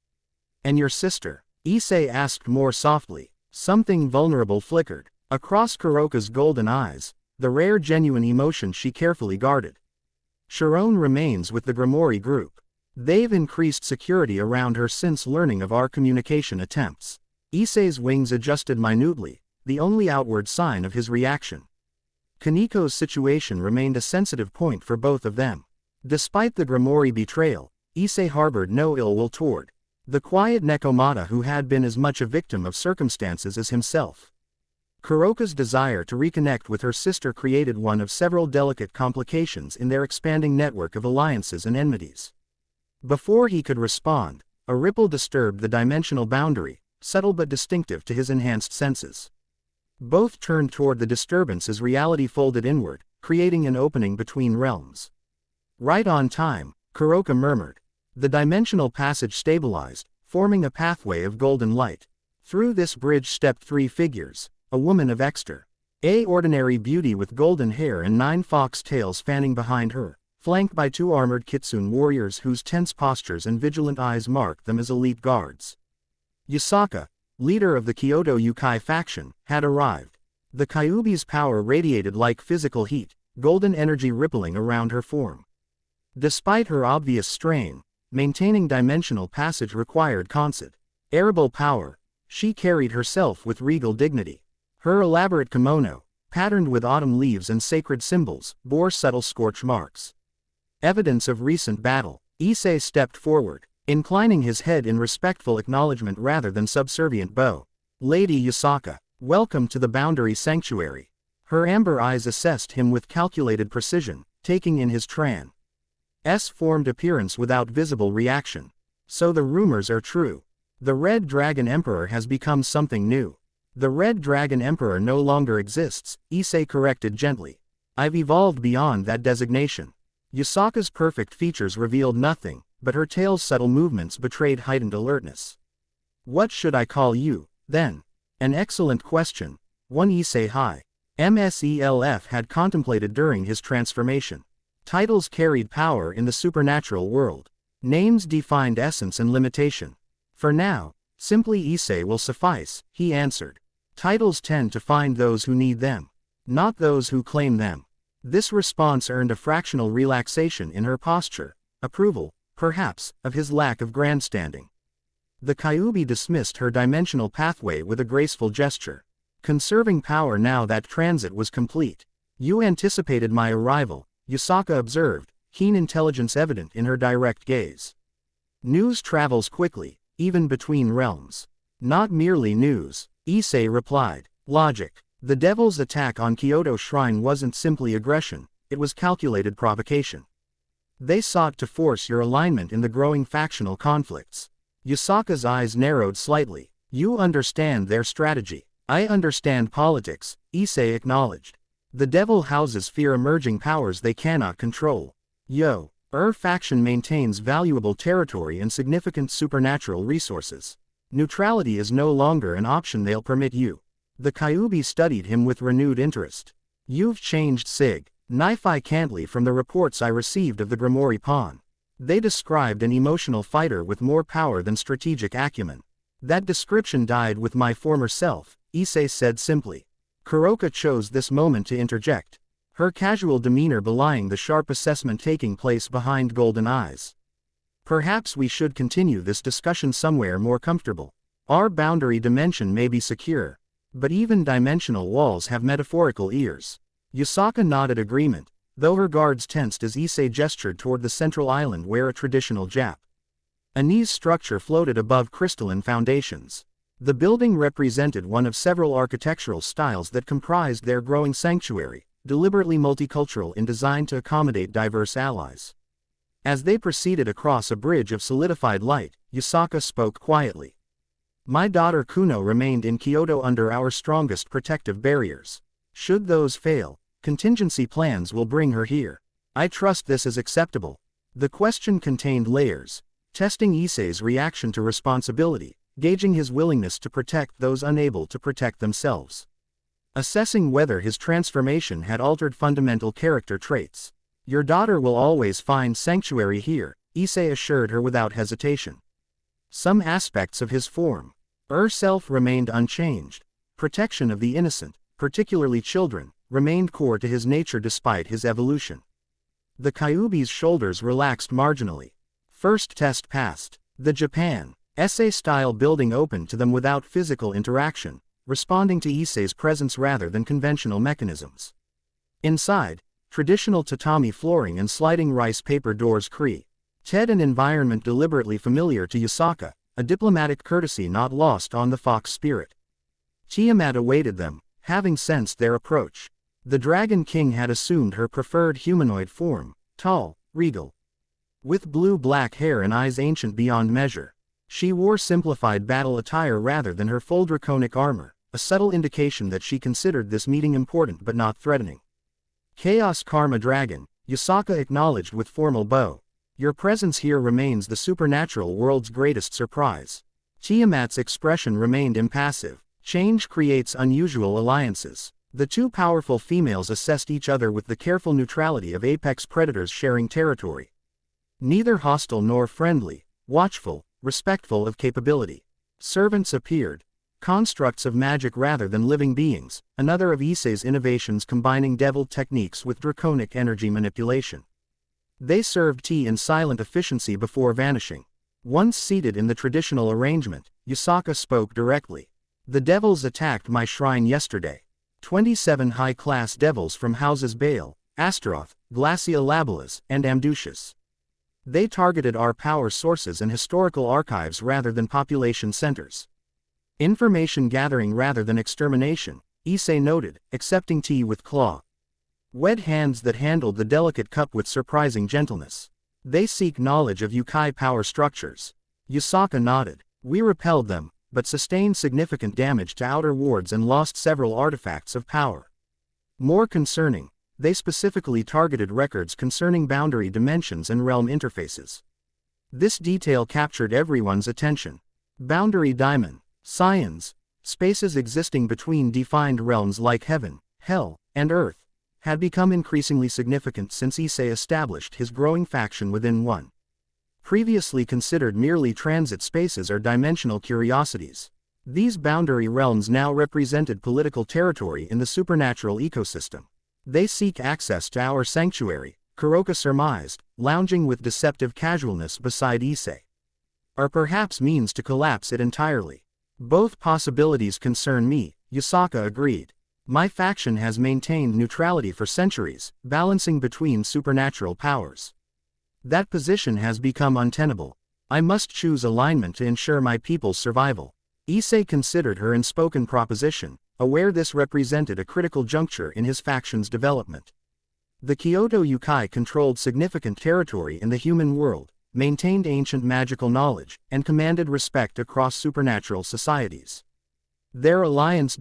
And your sister? Issei asked more softly. Something vulnerable flickered across Kuroka's golden eyes, the rare genuine emotion she carefully guarded. Sharon remains with the Grimoire group. They've increased security around her since learning of our communication attempts. Issei's wings adjusted minutely, the only outward sign of his reaction. Kaniko's situation remained a sensitive point for both of them. Despite the Grimoire betrayal, Issei harbored no ill will toward the quiet Nekomata who had been as much a victim of circumstances as himself. Kuroka's desire to reconnect with her sister created one of several delicate complications in their expanding network of alliances and enmities. Before he could respond, a ripple disturbed the dimensional boundary, subtle but distinctive to his enhanced senses. Both turned toward the disturbance as reality folded inward, creating an opening between realms. Right on time, Kuroka murmured. The dimensional passage stabilized, forming a pathway of golden light. Through this bridge stepped 3 figures, a woman of ordinary beauty with golden hair and 9 fox tails fanning behind her, flanked by 2 armored kitsune warriors whose tense postures and vigilant eyes marked them as elite guards. Yusaka, leader of the Kyoto Yukai faction, had arrived. The Kyuubi's power radiated like physical heat, golden energy rippling around her form. Despite her obvious strain, maintaining dimensional passage required considerable power. She carried herself with regal dignity. Her elaborate kimono, patterned with autumn leaves and sacred symbols, bore subtle scorch marks. Evidence of recent battle. Issei stepped forward, inclining his head in respectful acknowledgement rather than subservient bow. Lady Yusaka, welcome to the Boundary Sanctuary. Her amber eyes assessed him with calculated precision, taking in his formed appearance without visible reaction. So the rumors are true. The Red Dragon Emperor has become something new. The Red Dragon Emperor no longer exists, Issei corrected gently. I've evolved beyond that designation. Yusaka's perfect features revealed nothing, but her tail's subtle movements betrayed heightened alertness. What should I call you, then? An excellent question. One Issei High. MSELF had contemplated during his transformation. Titles carried power in the supernatural world. Names defined essence and limitation. For now, simply Issei will suffice, he answered. Titles tend to find those who need them, not those who claim them. This response earned a fractional relaxation in her posture, approval, perhaps, of his lack of grandstanding. The Kyuubi dismissed her dimensional pathway with a graceful gesture. Conserving power now that transit was complete. You anticipated my arrival, Yusaka observed, keen intelligence evident in her direct gaze. News travels quickly, even between realms. Not merely news, Issei replied. Logic. The devil's attack on Kyoto Shrine wasn't simply aggression, it was calculated provocation. They sought to force your alignment in the growing factional conflicts. Yusaka's eyes narrowed slightly. You understand their strategy. I understand politics, Issei acknowledged. The devil houses fear emerging powers they cannot control. Faction maintains valuable territory and significant supernatural resources. Neutrality is no longer an option they'll permit you. The Kyuubi studied him with renewed interest. You've changed significantly from the reports I received of the Grimoire Pawn. They described an emotional fighter with more power than strategic acumen. That description died with my former self, Issei said simply. Kuroka chose this moment to interject, her casual demeanor belying the sharp assessment taking place behind golden eyes. Perhaps we should continue this discussion somewhere more comfortable. Our boundary dimension may be secure, but even dimensional walls have metaphorical ears. Yusaka nodded agreement, though her guards tensed as Issei gestured toward the central island where a traditional Japanese structure floated above crystalline foundations. The building represented one of several architectural styles that comprised their growing sanctuary, deliberately multicultural in design to accommodate diverse allies. As they proceeded across a bridge of solidified light, Yusaka spoke quietly. My daughter Kuno remained in Kyoto under our strongest protective barriers. Should those fail, contingency plans will bring her here. I trust this is acceptable. The question contained layers, testing Issei's reaction to responsibility, gauging his willingness to protect those unable to protect themselves. Assessing whether his transformation had altered fundamental character traits. Your daughter will always find sanctuary here, Issei assured her without hesitation. Some aspects of his former self remained unchanged. Protection of the innocent, particularly children, remained core to his nature despite his evolution. The Kyuubi's shoulders relaxed marginally. First test passed. The Japan-style building opened to them without physical interaction, responding to Issei's presence rather than conventional mechanisms. Inside, traditional tatami flooring and sliding rice paper doors created an environment deliberately familiar to Yusaka, a diplomatic courtesy not lost on the fox spirit. Tiamat awaited them, having sensed their approach. The Dragon King had assumed her preferred humanoid form, tall, regal, with blue-black hair and eyes ancient beyond measure. She wore simplified battle attire rather than her full draconic armor, a subtle indication that she considered this meeting important but not threatening. Chaos Karma Dragon, Yusaka acknowledged with formal bow. Your presence here remains the supernatural world's greatest surprise. Tiamat's expression remained impassive. Change creates unusual alliances. The two powerful females assessed each other with the careful neutrality of apex predators sharing territory. Neither hostile nor friendly, watchful, respectful of capability. Servants appeared. Constructs of magic rather than living beings, another of Issei's innovations combining devil techniques with draconic energy manipulation. They served tea in silent efficiency before vanishing. Once seated in the traditional arrangement, Yusaka spoke directly. The devils attacked my shrine yesterday. 27 high-class devils from houses Baal, Astaroth, Glacia Labialis, and Amducius. They targeted our power sources and historical archives rather than population centers. Information gathering rather than extermination, Issei noted, accepting tea with claw-wed hands that handled the delicate cup with surprising gentleness. They seek knowledge of Yukai power structures. Yusaka nodded. We repelled them, but sustained significant damage to outer wards and lost several artifacts of power. More concerning, they specifically targeted records concerning boundary dimensions and realm interfaces. This detail captured everyone's attention. Boundary diamond, scions, spaces existing between defined realms like heaven, hell, and earth, had become increasingly significant since Issei established his growing faction within one. Previously considered merely transit spaces or dimensional curiosities, these boundary realms now represented political territory in the supernatural ecosystem. They seek access to our sanctuary, Kuroka surmised, lounging with deceptive casualness beside Issei. Or perhaps means to collapse it entirely. Both possibilities concern me, Yusaka agreed. My faction has maintained neutrality for centuries, balancing between supernatural powers. That position has become untenable. I must choose alignment to ensure my people's survival. Issei considered her unspoken proposition, aware this represented a critical juncture in his faction's development. The Kyoto Yukai controlled significant territory in the human world, maintained ancient magical knowledge, and commanded respect across supernatural societies. Their alliance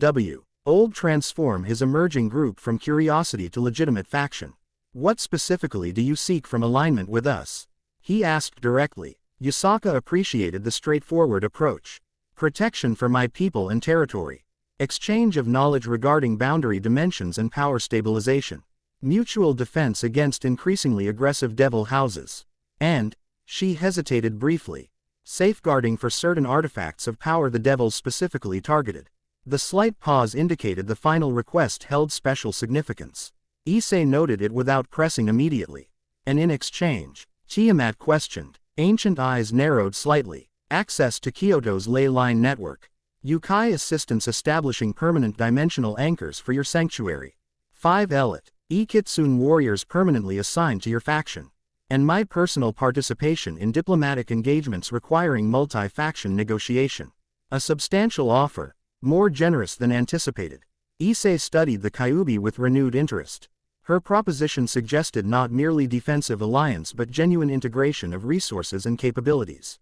would transform his emerging group from curiosity to legitimate faction. What specifically do you seek from alignment with us? He asked directly. Yusaka appreciated the straightforward approach. Protection for my people and territory. Exchange of knowledge regarding boundary dimensions and power stabilization. Mutual defense against increasingly aggressive devil houses. And, she hesitated briefly, safeguarding for certain artifacts of power the devils specifically targeted. The slight pause indicated the final request held special significance. Issei noted it without pressing immediately. And in exchange, Tiamat questioned. Ancient eyes narrowed slightly. Access to Kyoto's ley line network. Yukai assistance establishing permanent dimensional anchors for your sanctuary. 5 Elite, Ikitsune warriors permanently assigned to your faction. And my personal participation in diplomatic engagements requiring multi-faction negotiation. A substantial offer, more generous than anticipated. Issei studied the Kyuubi with renewed interest. Her proposition suggested not merely defensive alliance but genuine integration of resources and capabilities.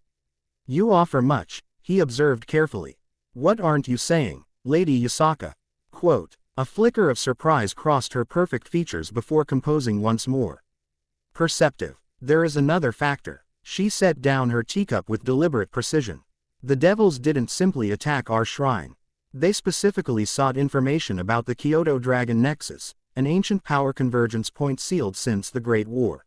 You offer much, he observed carefully. What aren't you saying, Lady Yusaka? Quote. A flicker of surprise crossed her perfect features before composing once more. Perceptive. There is another factor. She set down her teacup with deliberate precision. The devils didn't simply attack our shrine. They specifically sought information about the Kyoto Dragon Nexus, an ancient power convergence point sealed since the Great War.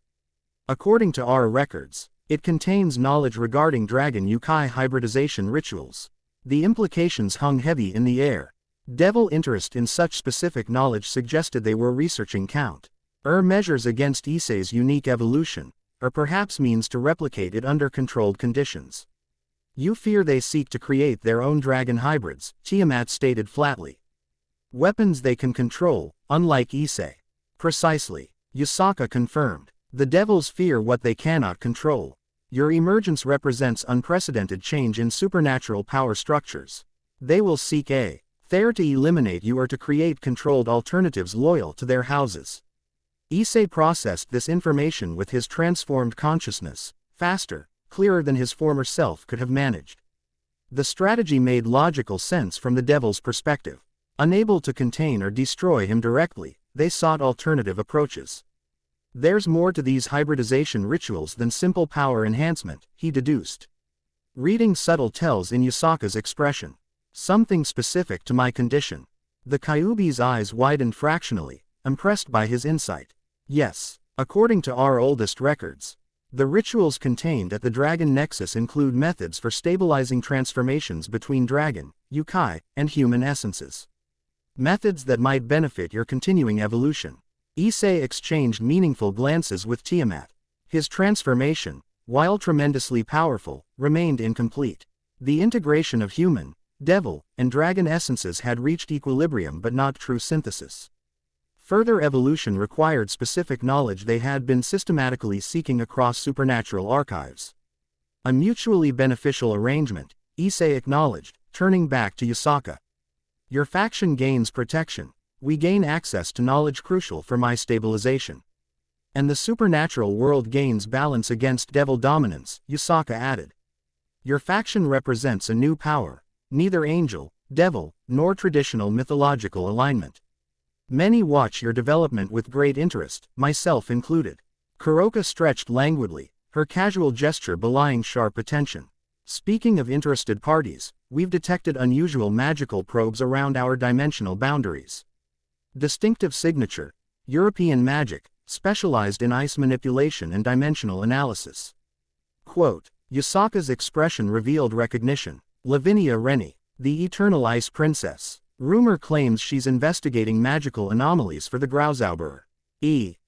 According to our records, it contains knowledge regarding Dragon Yukai hybridization rituals. The implications hung heavy in the air. Devil interest in such specific knowledge suggested they were researching measures against Issei's unique evolution, or perhaps means to replicate it under controlled conditions. You fear they seek to create their own dragon hybrids, Tiamat stated flatly. Weapons they can control, unlike Issei. Precisely, Yusaka confirmed. The devils fear what they cannot control. Your emergence represents unprecedented change in supernatural power structures. They will seek there to eliminate you or to create controlled alternatives loyal to their houses. Issei processed this information with his transformed consciousness, faster, clearer than his former self could have managed. The strategy made logical sense from the devil's perspective. Unable to contain or destroy him directly, they sought alternative approaches. There's more to these hybridization rituals than simple power enhancement, he deduced. Reading subtle tells in Yusaka's expression. Something specific to my condition. The Kyuubi's eyes widened fractionally, impressed by his insight. Yes, according to our oldest records. The rituals contained at the Dragon Nexus include methods for stabilizing transformations between dragon, Yukai, and human essences. Methods that might benefit your continuing evolution. Issei exchanged meaningful glances with Tiamat. His transformation, while tremendously powerful, remained incomplete. The integration of human, devil, and dragon essences had reached equilibrium but not true synthesis. Further evolution required specific knowledge they had been systematically seeking across supernatural archives. A mutually beneficial arrangement, Issei acknowledged, turning back to Yusaka. Your faction gains protection. We gain access to knowledge crucial for my stabilization. And the supernatural world gains balance against devil dominance, Yusaka added. Your faction represents a new power, neither angel, devil, nor traditional mythological alignment. Many watch your development with great interest, myself included. Kuroka stretched languidly, her casual gesture belying sharp attention. Speaking of interested parties, we've detected unusual magical probes around our dimensional boundaries. Distinctive signature, European magic, specialized in ice manipulation and dimensional analysis. Quote, Yusaka's expression revealed recognition. Lavinia Rennie, the Eternal Ice Princess. Rumor claims she's investigating magical anomalies for the Grauzauberer.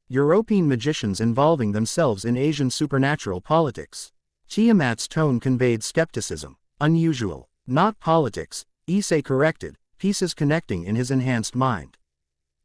European magicians involving themselves in Asian supernatural politics. Tiamat's tone conveyed skepticism. Unusual, not politics, Issei corrected, pieces connecting in his enhanced mind.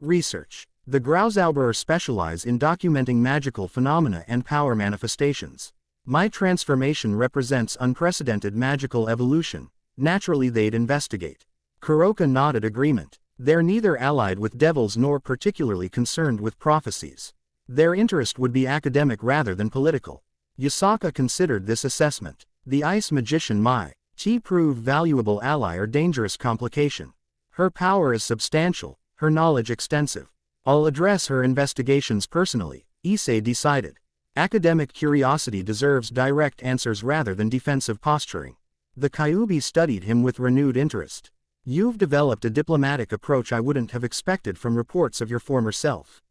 Research. The Grauzauberer specialize in documenting magical phenomena and power manifestations. My transformation represents unprecedented magical evolution. Naturally they'd investigate. Kuroka nodded agreement. They're neither allied with devils nor particularly concerned with prophecies. Their interest would be academic rather than political. Yusaka considered this assessment. The ice magician Mai Chi proved valuable ally or dangerous complication. Her power is substantial, her knowledge extensive. I'll address her investigations personally, Issei decided. Academic curiosity deserves direct answers rather than defensive posturing. The Kyuubi studied him with renewed interest. You've developed a diplomatic approach I wouldn't have expected from reports of your former self.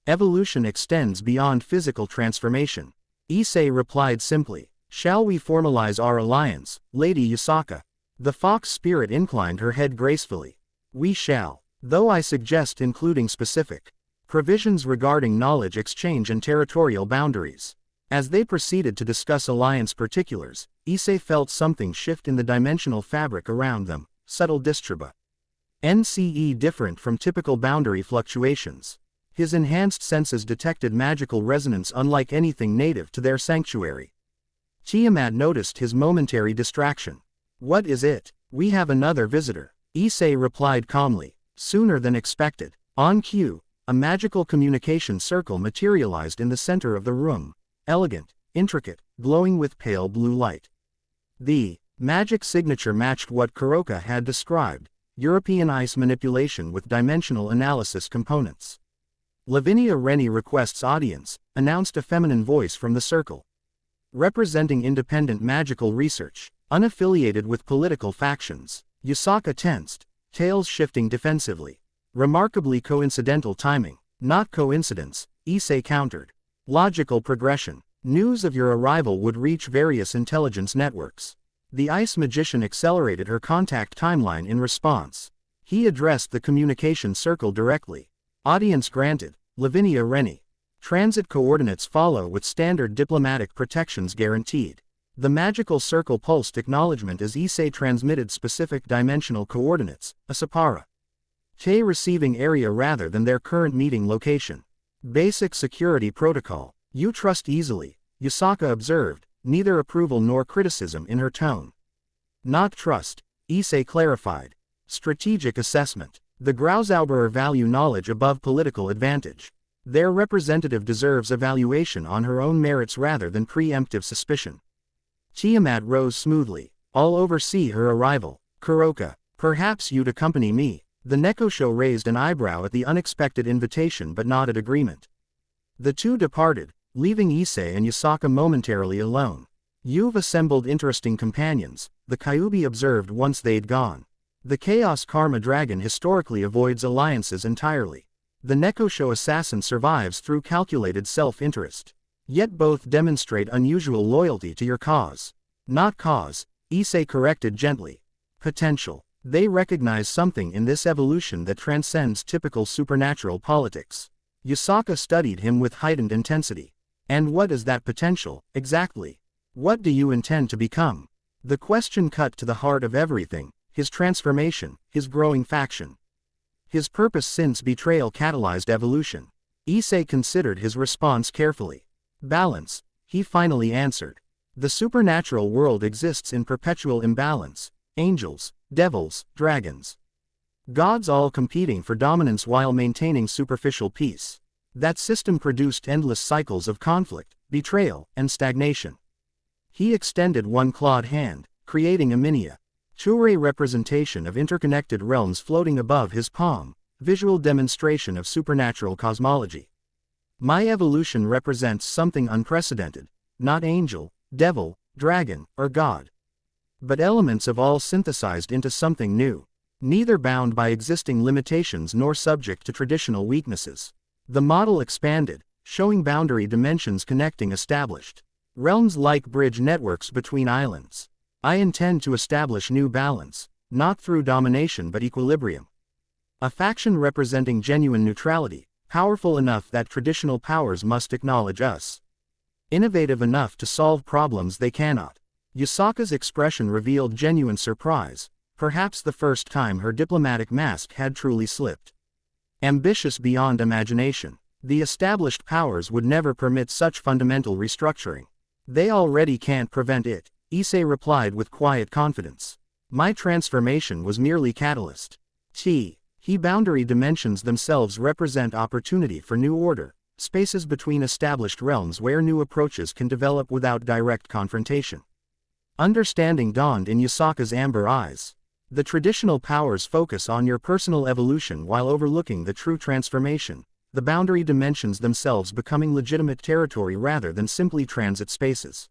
Evolution extends beyond physical transformation. Issei replied simply, Shall we formalize our alliance, Lady Yusaka? The fox spirit inclined her head gracefully. We shall, though I suggest including specific provisions regarding knowledge exchange and territorial boundaries. As they proceeded to discuss alliance particulars, Issei felt something shift in the dimensional fabric around them, subtle disturbance. NCE different from typical boundary fluctuations. His enhanced senses detected magical resonance unlike anything native to their sanctuary. Tiamat noticed his momentary distraction. What is it? We have another visitor, Issei replied calmly. Sooner than expected. On cue, a magical communication circle materialized in the center of the room. Elegant, intricate, glowing with pale blue light. The magic signature matched what Kuroka had described, European ice manipulation with dimensional analysis components. Lavinia Rennie requests audience, announced a feminine voice from the circle. Representing independent magical research, unaffiliated with political factions, Yusaka tensed, tails shifting defensively. Remarkably coincidental timing, not coincidence, Issei countered. Logical progression. News of your arrival would reach various intelligence networks. The ice magician accelerated her contact timeline in response. He addressed the communication circle directly. Audience granted, Lavinia Rennie. Transit coordinates follow with standard diplomatic protections guaranteed. The magical circle pulsed acknowledgement as Issei transmitted specific dimensional coordinates, a Sapara. Te receiving area rather than their current meeting location. Basic security protocol. You trust easily, Yusaka observed, neither approval nor criticism in her tone. Not trust, Issei clarified. Strategic assessment. The Grauzauberer value knowledge above political advantage. Their representative deserves evaluation on her own merits rather than preemptive suspicion. Tiamat rose smoothly. I'll oversee her arrival. Kuroka, perhaps you'd accompany me. The Nekosho raised an eyebrow at the unexpected invitation but nodded agreement. The two departed, leaving Issei and Yusaka momentarily alone. You've assembled interesting companions, the Kyuubi observed once they'd gone. The Chaos Karma Dragon historically avoids alliances entirely. The Nekosho assassin survives through calculated self-interest. Yet both demonstrate unusual loyalty to your cause. Not cause, Issei corrected gently. Potential. They recognize something in this evolution that transcends typical supernatural politics. Yusaka studied him with heightened intensity. And what is that potential, exactly? What do you intend to become? The question cut to the heart of everything, his transformation, his growing faction. His purpose since betrayal catalyzed evolution. Issei considered his response carefully. Balance, he finally answered. The supernatural world exists in perpetual imbalance. Angels, devils, dragons. Gods all competing for dominance while maintaining superficial peace. That system produced endless cycles of conflict, betrayal, and stagnation. He extended one clawed hand, creating a miniature representation of interconnected realms floating above his palm, visual demonstration of supernatural cosmology. My evolution represents something unprecedented, not angel, devil, dragon, or god, but elements of all synthesized into something new, neither bound by existing limitations nor subject to traditional weaknesses. The model expanded, showing boundary dimensions connecting established realms like bridge networks between islands. I intend to establish new balance, not through domination but equilibrium. A faction representing genuine neutrality, powerful enough that traditional powers must acknowledge us. Innovative enough to solve problems they cannot. Yusaka's expression revealed genuine surprise, perhaps the first time her diplomatic mask had truly slipped. Ambitious beyond imagination, the established powers would never permit such fundamental restructuring. They already can't prevent it, Issei replied with quiet confidence. My transformation was merely catalyst. Boundary dimensions themselves represent opportunity for new order, spaces between established realms where new approaches can develop without direct confrontation. Understanding dawned in Yusaka's amber eyes. The traditional powers focus on your personal evolution while overlooking the true transformation, the boundary dimensions themselves becoming legitimate territory rather than simply transit spaces.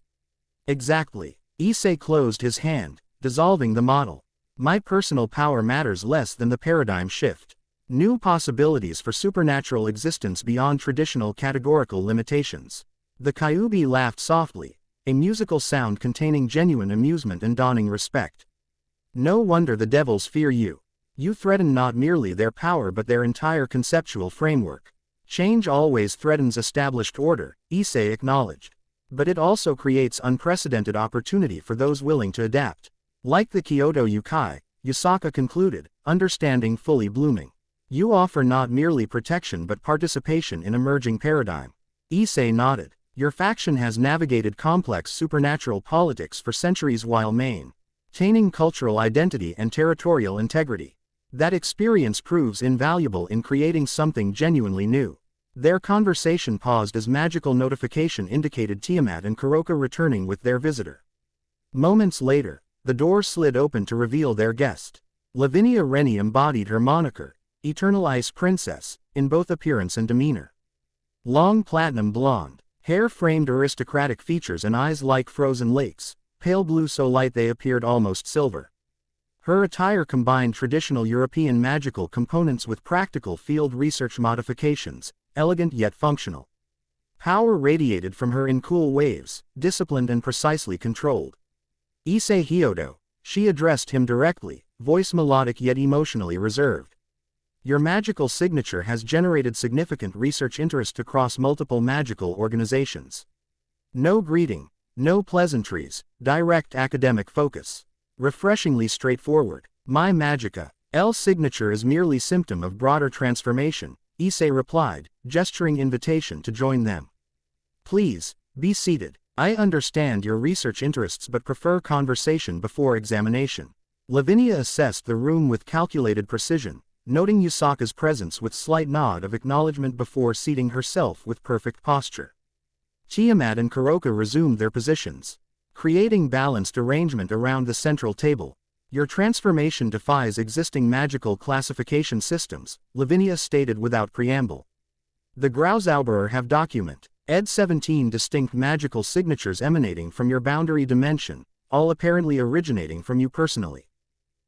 Exactly. Issei closed his hand, dissolving the model. My personal power matters less than the paradigm shift. New possibilities for supernatural existence beyond traditional categorical limitations. The Kyuubi laughed softly, a musical sound containing genuine amusement and dawning respect. No wonder the devils fear you. You threaten not merely their power but their entire conceptual framework. Change always threatens established order, Issei acknowledged. But it also creates unprecedented opportunity for those willing to adapt. Like the Kyoto Yukai, Yusaka concluded, understanding fully blooming. You offer not merely protection but participation in emerging paradigm. Issei nodded. Your faction has navigated complex supernatural politics for centuries while maintaining cultural identity and territorial integrity. That experience proves invaluable in creating something genuinely new. Their conversation paused as magical notification indicated Tiamat and Kuroka returning with their visitor. Moments later, the door slid open to reveal their guest. Lavinia Rennie embodied her moniker, Eternal Ice Princess, in both appearance and demeanor. Long platinum blonde, hair framed aristocratic features and eyes like frozen lakes, pale blue so light they appeared almost silver. Her attire combined traditional European magical components with practical field research modifications, elegant yet functional. Power radiated from her in cool waves, disciplined and precisely controlled. Issei Hyodo, she addressed him directly, voice melodic yet emotionally reserved. Your magical signature has generated significant research interest across multiple magical organizations. No greeting, no pleasantries, direct academic focus. Refreshingly straightforward. My Magica, L signature is merely symptom of broader transformation, Issei replied, gesturing invitation to join them. Please, be seated. I understand your research interests but prefer conversation before examination. Lavinia assessed the room with calculated precision, noting Yusaka's presence with slight nod of acknowledgement before seating herself with perfect posture. Tiamat and Kuroka resumed their positions, creating balanced arrangement around the central table. Your transformation defies existing magical classification systems, Lavinia stated without preamble. The Grauzauberer have document. Ed 17 distinct magical signatures emanating from your boundary dimension, all apparently originating from you personally.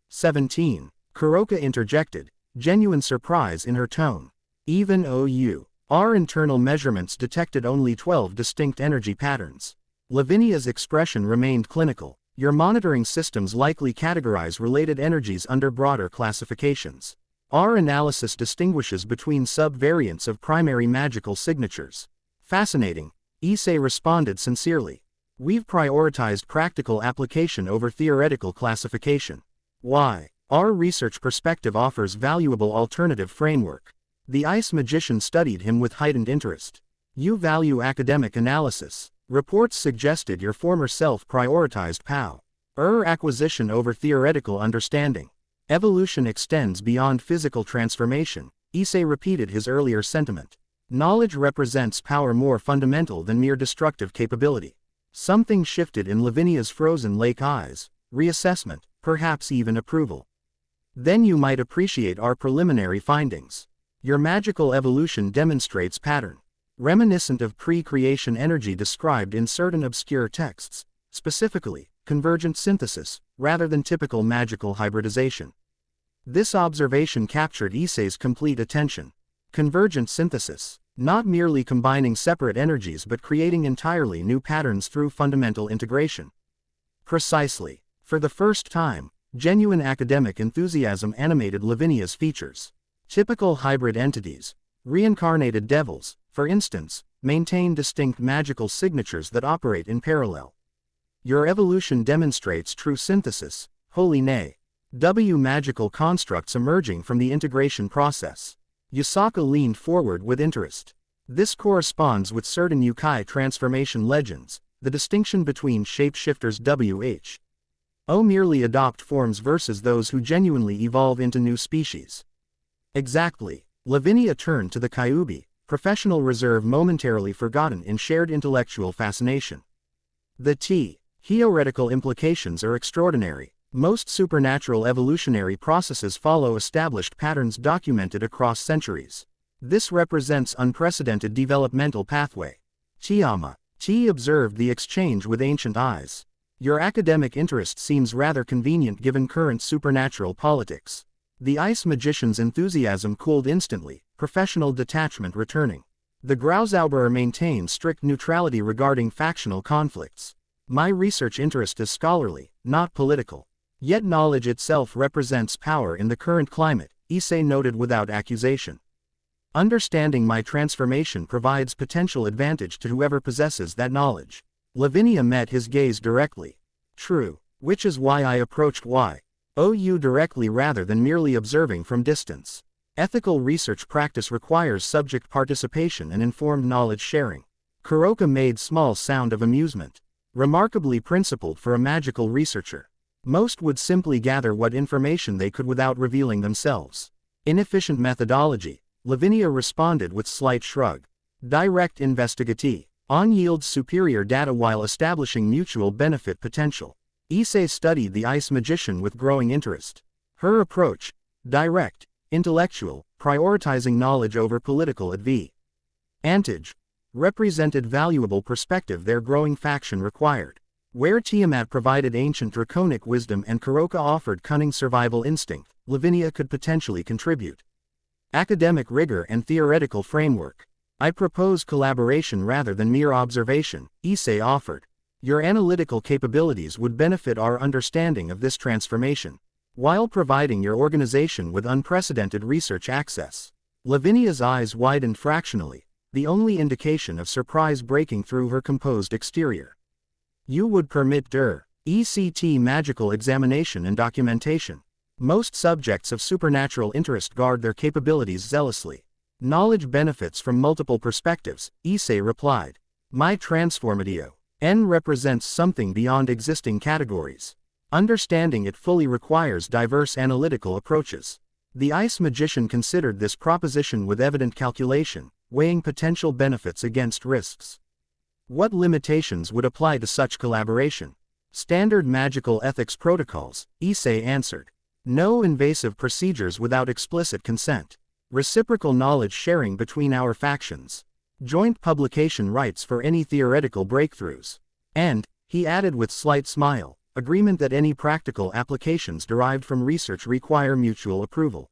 17. Kuroka interjected, genuine surprise in her tone. Even our internal measurements detected only 12 distinct energy patterns. Lavinia's expression remained clinical. Your monitoring systems likely categorize related energies under broader classifications. Our analysis distinguishes between sub-variants of primary magical signatures. Fascinating, Issei responded sincerely. We've prioritized practical application over theoretical classification. Why? Our research perspective offers valuable alternative framework. The ice magician studied him with heightened interest. You value academic analysis. Reports suggested your former self prioritized power acquisition over theoretical understanding. Evolution extends beyond physical transformation, Issei repeated his earlier sentiment. Knowledge represents power more fundamental than mere destructive capability. Something shifted in Lavinia's frozen lake eyes, reassessment, perhaps even approval. Then you might appreciate our preliminary findings. Your magical evolution demonstrates pattern, reminiscent of pre-creation energy described in certain obscure texts, specifically, convergent synthesis, rather than typical magical hybridization. This observation captured Issei's complete attention. Convergent synthesis, not merely combining separate energies but creating entirely new patterns through fundamental integration. Precisely. For the first time, genuine academic enthusiasm animated Lavinia's features. Typical hybrid entities, reincarnated devils, for instance, maintain distinct magical signatures that operate in parallel. Your evolution demonstrates true synthesis, holy nay. Magical constructs emerging from the integration process. Yusaka leaned forward with interest. This corresponds with certain Yukai transformation legends, the distinction between shapeshifters who merely adopt forms versus those who genuinely evolve into new species. Exactly. Lavinia turned to the Kyuubi, professional reserve momentarily forgotten in shared intellectual fascination. The theoretical implications are extraordinary. Most supernatural evolutionary processes follow established patterns documented across centuries. This represents unprecedented developmental pathway. Tiama. T observed the exchange with ancient eyes. Your academic interest seems rather convenient given current supernatural politics. The ice magician's enthusiasm cooled instantly, professional detachment returning. The Grauzauberer maintains strict neutrality regarding factional conflicts. My research interest is scholarly, not political. Yet knowledge itself represents power in the current climate, Issei noted without accusation. Understanding my transformation provides potential advantage to whoever possesses that knowledge. Lavinia met his gaze directly. True, which is why I approached you directly rather than merely observing from distance. Ethical research practice requires subject participation and informed knowledge sharing. Kuroka made small sound of amusement. Remarkably principled for a magical researcher. Most would simply gather what information they could without revealing themselves. Inefficient methodology, Lavinia responded with slight shrug. Direct investigatee. Yields superior data while establishing mutual benefit potential. Issei studied the ice magician with growing interest. Her approach, direct, intellectual, prioritizing knowledge over political advantage, represented valuable perspective their growing faction required. Where Tiamat provided ancient draconic wisdom and Kuroka offered cunning survival instinct, Lavinia could potentially contribute. Academic rigor and theoretical framework. I propose collaboration rather than mere observation, Issei offered. Your analytical capabilities would benefit our understanding of this transformation, while providing your organization with unprecedented research access. Lavinia's eyes widened fractionally, the only indication of surprise breaking through her composed exterior. You would permit ECT magical examination and documentation. Most subjects of supernatural interest guard their capabilities zealously. Knowledge benefits from multiple perspectives, Issei replied. My transformatio N represents something beyond existing categories. Understanding it fully requires diverse analytical approaches. The ice magician considered this proposition with evident calculation, weighing potential benefits against risks. What limitations would apply to such collaboration? Standard magical ethics protocols, Issei answered. No invasive procedures without explicit consent. Reciprocal knowledge sharing between our factions. Joint publication rights for any theoretical breakthroughs. And, he added with slight smile, agreement that any practical applications derived from research require mutual approval.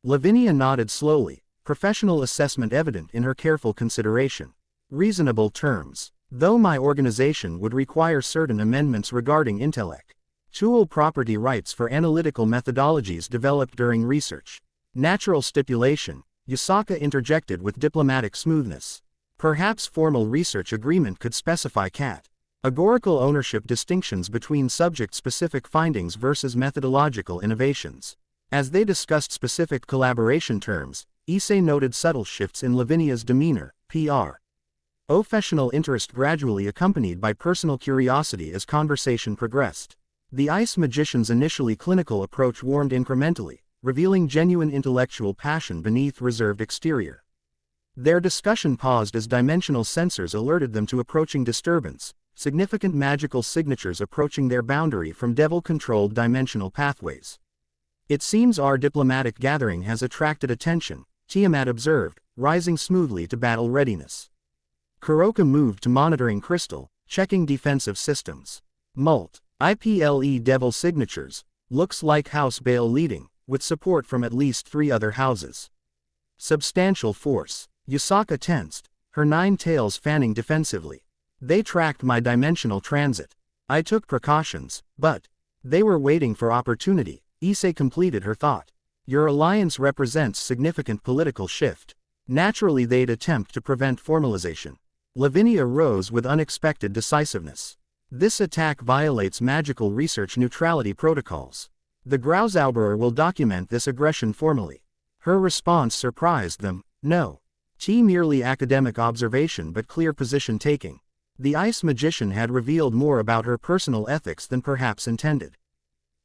Lavinia nodded slowly, professional assessment evident in her careful consideration. Reasonable terms. Though my organization would require certain amendments regarding intellectual property rights for analytical methodologies developed during research. Natural stipulation, Yusaka interjected with diplomatic smoothness. Perhaps formal research agreement could specify categorical ownership distinctions between subject-specific findings versus methodological innovations. As they discussed specific collaboration terms, Issei noted subtle shifts in Lavinia's demeanor, professional interest gradually accompanied by personal curiosity as conversation progressed. The ice magician's initially clinical approach warmed incrementally, revealing genuine intellectual passion beneath reserved exterior. Their discussion paused as dimensional sensors alerted them to approaching disturbance, significant magical signatures approaching their boundary from devil-controlled dimensional pathways. It seems our diplomatic gathering has attracted attention, Tiamat observed, rising smoothly to battle readiness. Kuroka moved to monitoring crystal, checking defensive systems. Mult. IPLE devil signatures, looks like House Baal leading, with support from at least 3 other houses. Substantial force. Yusaka tensed, her 9 tails fanning defensively. They tracked my dimensional transit. I took precautions, but they were waiting for opportunity. Issei completed her thought. Your alliance represents significant political shift. Naturally they'd attempt to prevent formalization. Lavinia rose with unexpected decisiveness. This attack violates magical research neutrality protocols. The Grauzauberer will document this aggression formally. Her response surprised them. No. Merely academic observation but clear position taking. The ice magician had revealed more about her personal ethics than perhaps intended.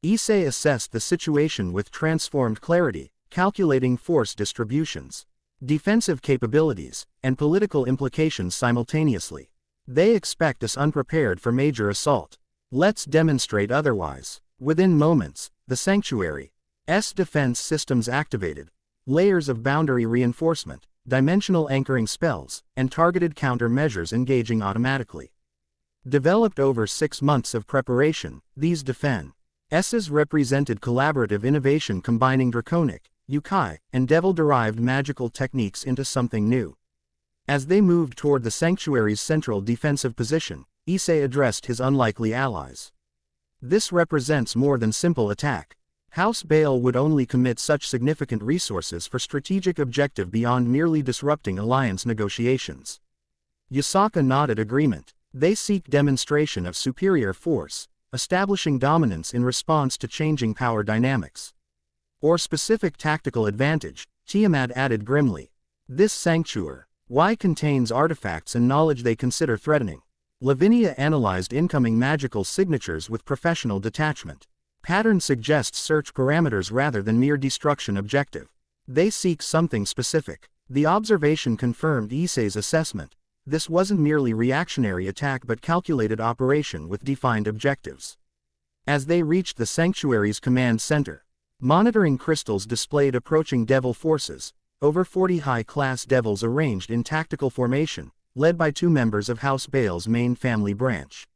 Issei assessed the situation with transformed clarity, calculating force distributions, defensive capabilities, and political implications simultaneously. They expect us unprepared for major assault. Let's demonstrate otherwise. Within moments, the Sanctuary's defense systems activated. Layers of boundary reinforcement, dimensional anchoring spells, and targeted countermeasures engaging automatically. Developed over 6 months of preparation, these defenses represented collaborative innovation combining draconic, yokai, and devil-derived magical techniques into something new. As they moved toward the Sanctuary's central defensive position, Issei addressed his unlikely allies. This represents more than simple attack. House Baal would only commit such significant resources for strategic objective beyond merely disrupting alliance negotiations. Yusaka nodded agreement. They seek demonstration of superior force, establishing dominance in response to changing power dynamics. Or specific tactical advantage, Tiamat added grimly. This sanctuary contains artifacts and knowledge they consider threatening. Lavinia analyzed incoming magical signatures with professional detachment. Pattern suggests search parameters rather than mere destruction objective. They seek something specific. The observation confirmed Issei's assessment. This wasn't merely reactionary attack but calculated operation with defined objectives. As they reached the Sanctuary's command center, monitoring crystals displayed approaching devil forces, over 40 high-class devils arranged in tactical formation, led by 2 members of House Baal's main family branch.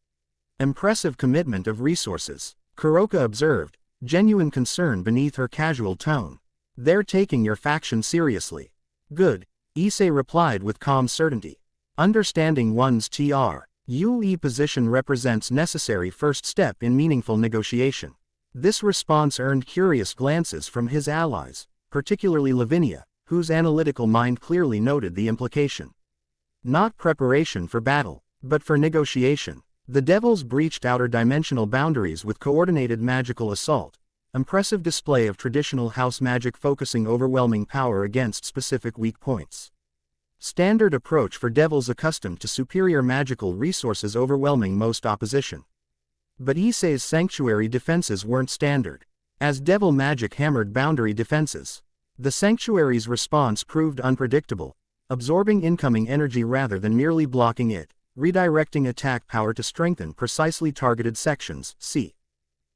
Impressive commitment of resources, Kuroka observed, genuine concern beneath her casual tone. They're taking your faction seriously. Good, Issei replied with calm certainty. Understanding one's UE position represents necessary first step in meaningful negotiation. This response earned curious glances from his allies, particularly Lavinia, whose analytical mind clearly noted the implication. Not preparation for battle, but for negotiation. The devils breached outer dimensional boundaries with coordinated magical assault, impressive display of traditional house magic focusing overwhelming power against specific weak points. Standard approach for devils accustomed to superior magical resources overwhelming most opposition. But Issei's sanctuary defenses weren't standard. As devil magic hammered boundary defenses, the sanctuary's response proved unpredictable, absorbing incoming energy rather than merely blocking it, redirecting attack power to strengthen precisely targeted sections.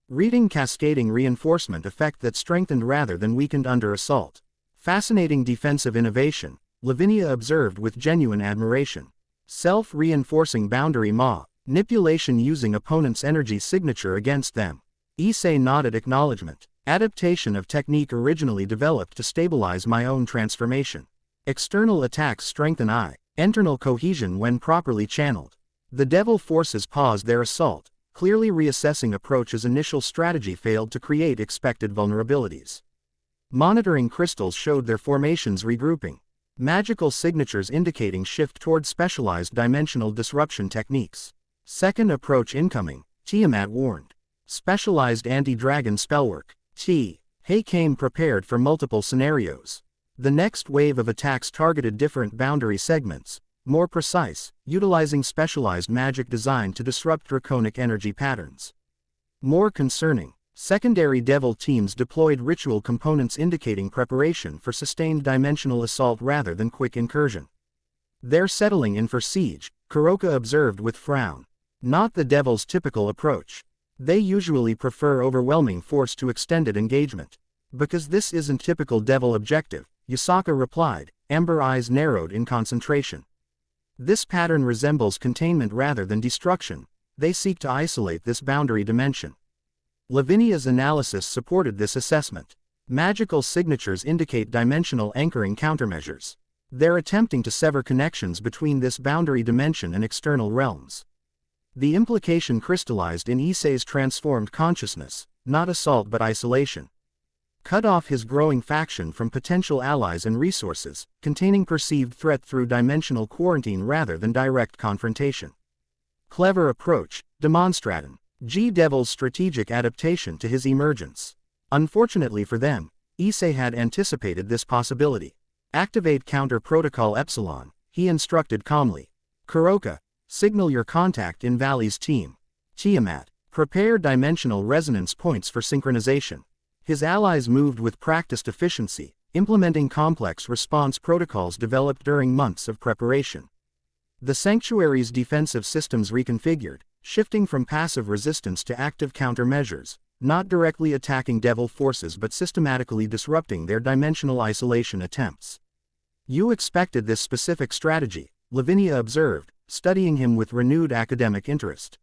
Reading cascading reinforcement effect that strengthened rather than weakened under assault. Fascinating defensive innovation, Lavinia observed with genuine admiration. Self-reinforcing boundary manipulation using opponent's energy signature against them. Issei nodded acknowledgement. Adaptation of technique originally developed to stabilize my own transformation. External attacks strengthen internal cohesion when properly channeled. The devil forces paused their assault, clearly reassessing approach as initial strategy failed to create expected vulnerabilities. Monitoring crystals showed their formations regrouping. Magical signatures indicating shift toward specialized dimensional disruption techniques. Second approach incoming, Tiamat warned. Specialized anti-dragon spellwork. He came prepared for multiple scenarios. The next wave of attacks targeted different boundary segments, more precise, utilizing specialized magic designed to disrupt draconic energy patterns. More concerning, Secondary Devil teams deployed ritual components indicating preparation for sustained dimensional assault rather than quick incursion. "They're settling in for siege," Kuroka observed with frown. "Not the Devil's typical approach. They usually prefer overwhelming force to extended engagement." "Because this isn't typical Devil objective," Yusaka replied, amber eyes narrowed in concentration. "This pattern resembles containment rather than destruction. They seek to isolate this boundary dimension." Lavinia's analysis supported this assessment. Magical signatures indicate dimensional anchoring countermeasures. They're attempting to sever connections between this boundary dimension and external realms. The implication crystallized in Issei's transformed consciousness, not assault but isolation. Cut off his growing faction from potential allies and resources, containing perceived threat through dimensional quarantine rather than direct confrontation. Clever approach, demonstratin. G-Devil's strategic adaptation to his emergence. Unfortunately for them, Issei had anticipated this possibility. "Activate counter protocol Epsilon," he instructed calmly. "Kuroka, signal your contact in Valley's team. Tiamat, prepare dimensional resonance points for synchronization." His allies moved with practiced efficiency, implementing complex response protocols developed during months of preparation. The sanctuary's defensive systems reconfigured, shifting from passive resistance to active countermeasures, not directly attacking Devil forces but systematically disrupting their dimensional isolation attempts. "You expected this specific strategy," Lavinia observed, studying him with renewed academic interest.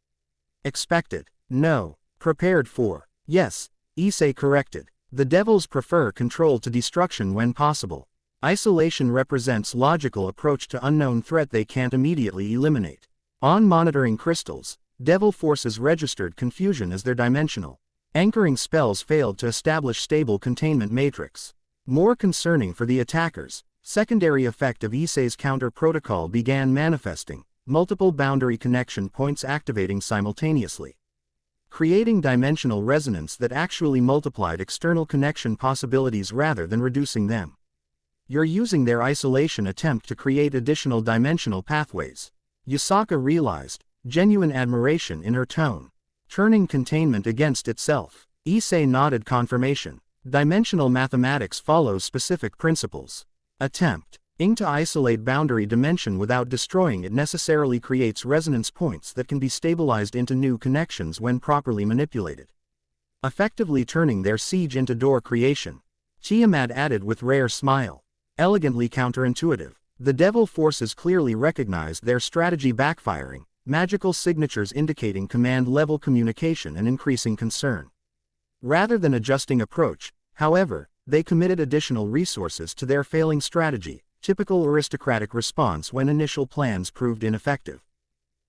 "Expected? No. Prepared for. Yes," Issei corrected. "The Devils prefer control to destruction when possible. Isolation represents logical approach to unknown threat they can't immediately eliminate. On monitoring crystals, Devil forces registered confusion as their dimensional anchoring spells failed to establish stable containment matrix. More concerning for the attackers, secondary effect of Issei's counter protocol began manifesting, multiple boundary connection points activating simultaneously, creating dimensional resonance that actually multiplied external connection possibilities rather than reducing them. "You're using their isolation attempt to create additional dimensional pathways," Yusaka realized, genuine admiration in her tone. "Turning containment against itself." Issei nodded confirmation. "Dimensional mathematics follows specific principles. Attempting to isolate boundary dimension without destroying it necessarily creates resonance points that can be stabilized into new connections when properly manipulated, effectively turning their siege into door creation." Tiamat added with rare smile. "Elegantly counterintuitive. The Devil forces clearly recognized their strategy backfiring, magical signatures indicating command-level communication and increasing concern. Rather than adjusting approach, however, they committed additional resources to their failing strategy, typical aristocratic response when initial plans proved ineffective.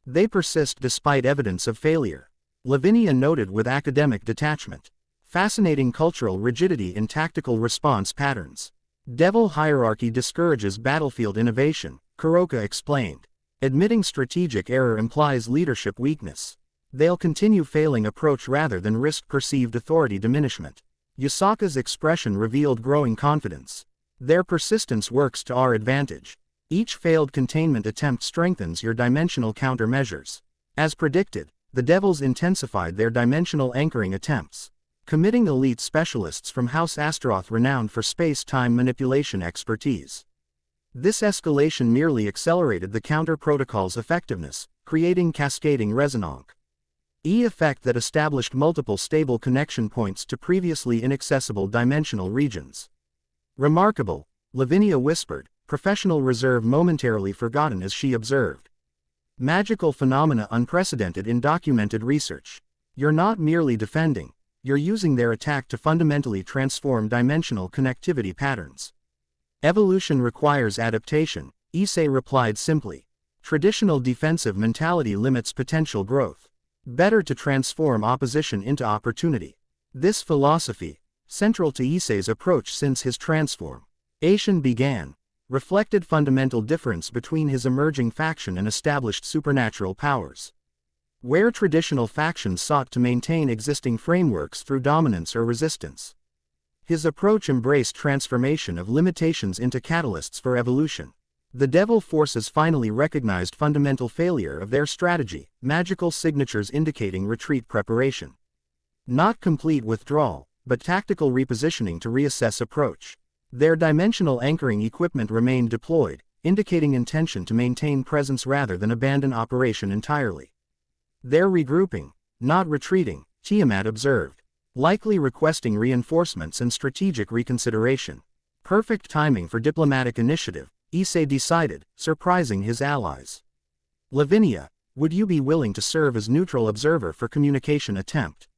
They persist despite evidence of failure," Lavinia noted with academic detachment. "Fascinating cultural rigidity in tactical response patterns. Devil hierarchy discourages battlefield innovation," Kuroka explained. "Admitting strategic error implies leadership weakness. They'll continue failing approach rather than risk perceived authority diminishment." Yusaka's expression revealed growing confidence. "Their persistence works to our advantage. Each failed containment attempt strengthens your dimensional countermeasures." As predicted, the Devils intensified their dimensional anchoring attempts, committing elite specialists from House Astaroth renowned for space-time manipulation expertise. This escalation merely accelerated the counter-protocol's effectiveness, creating cascading resonance effect that established multiple stable connection points to previously inaccessible dimensional regions. "Remarkable," Lavinia whispered, professional reserve momentarily forgotten as she observed. "Magical phenomena unprecedented in documented research. You're not merely defending, you're using their attack to fundamentally transform dimensional connectivity patterns." "Evolution requires adaptation," Issei replied simply. "Traditional defensive mentality limits potential growth. Better to transform opposition into opportunity." This philosophy, central to Issei's approach since his transformation began, reflected fundamental difference between his emerging faction and established supernatural powers. Where traditional factions sought to maintain existing frameworks through dominance or resistance, his approach embraced transformation of limitations into catalysts for evolution. The Devil forces finally recognized fundamental failure of their strategy, magical signatures indicating retreat preparation. Not complete withdrawal, but tactical repositioning to reassess approach. Their dimensional anchoring equipment remained deployed, indicating intention to maintain presence rather than abandon operation entirely. They're regrouping, not retreating, Tiamat observed. Likely requesting reinforcements and strategic reconsideration. Perfect timing for diplomatic initiative, Issei decided, surprising his allies. Lavinia, would you be willing to serve as neutral observer for communication attempt?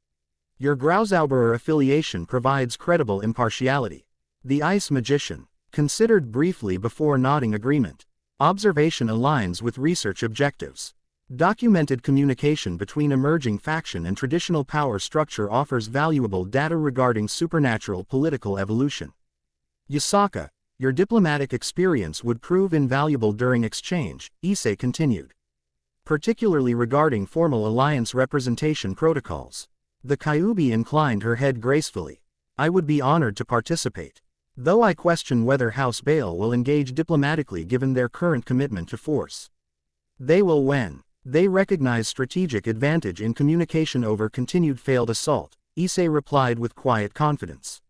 Your Grauzauberer affiliation provides credible impartiality. The ice magician considered briefly before nodding agreement. Observation aligns with research objectives. Documented communication between emerging faction and traditional power structure offers valuable data regarding supernatural political evolution. Yusaka, your diplomatic experience would prove invaluable during exchange, Issei continued. Particularly regarding formal alliance representation protocols. The Kyuubi inclined her head gracefully. I would be honored to participate. Though I question whether House Bail will engage diplomatically given their current commitment to force. They will when they recognize strategic advantage in communication over continued failed assault, Issei replied with quiet confidence.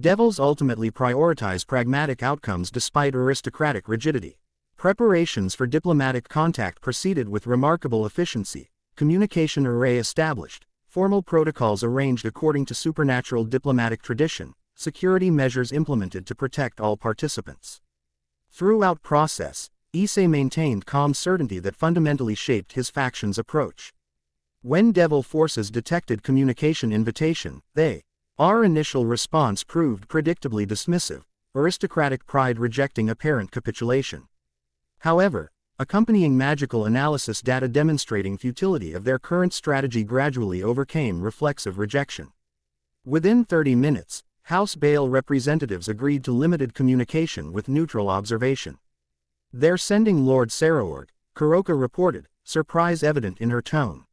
Devils ultimately prioritize pragmatic outcomes despite aristocratic rigidity. Preparations for diplomatic contact proceeded with remarkable efficiency, communication array established, formal protocols arranged according to supernatural diplomatic tradition, security measures implemented to protect all participants. Throughout process, Issei maintained calm certainty that fundamentally shaped his faction's approach. When Devil forces detected communication invitation, our initial response proved predictably dismissive, aristocratic pride rejecting apparent capitulation. However, accompanying magical analysis data demonstrating futility of their current strategy gradually overcame reflexive rejection. Within 30 minutes, House Bail representatives agreed to limited communication with neutral observation. They're sending Lord Saraorg, Kuroka reported, surprise evident in her tone.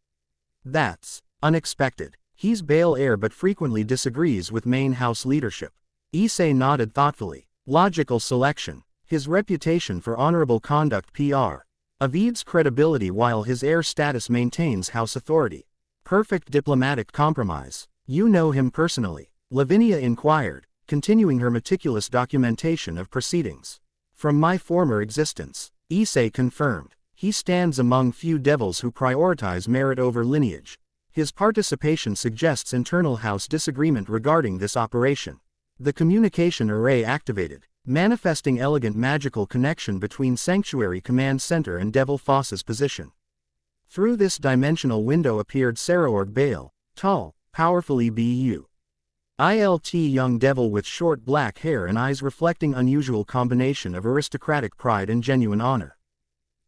That's unexpected. He's Bail heir but frequently disagrees with main house leadership. Issei nodded thoughtfully. Logical selection. His reputation for honorable conduct PR. Avid's credibility while his heir status maintains house authority. Perfect diplomatic compromise. You know him personally? Lavinia inquired, continuing her meticulous documentation of proceedings. From my former existence, Issei confirmed. He stands among few devils who prioritize merit over lineage. His participation suggests internal house disagreement regarding this operation. The communication array activated, manifesting elegant magical connection between Sanctuary Command Center and Devil Foss's position. Through this dimensional window appeared Saraorg Bail, tall, powerfully Bu. Ilt young devil with short black hair and eyes reflecting unusual combination of aristocratic pride and genuine honor.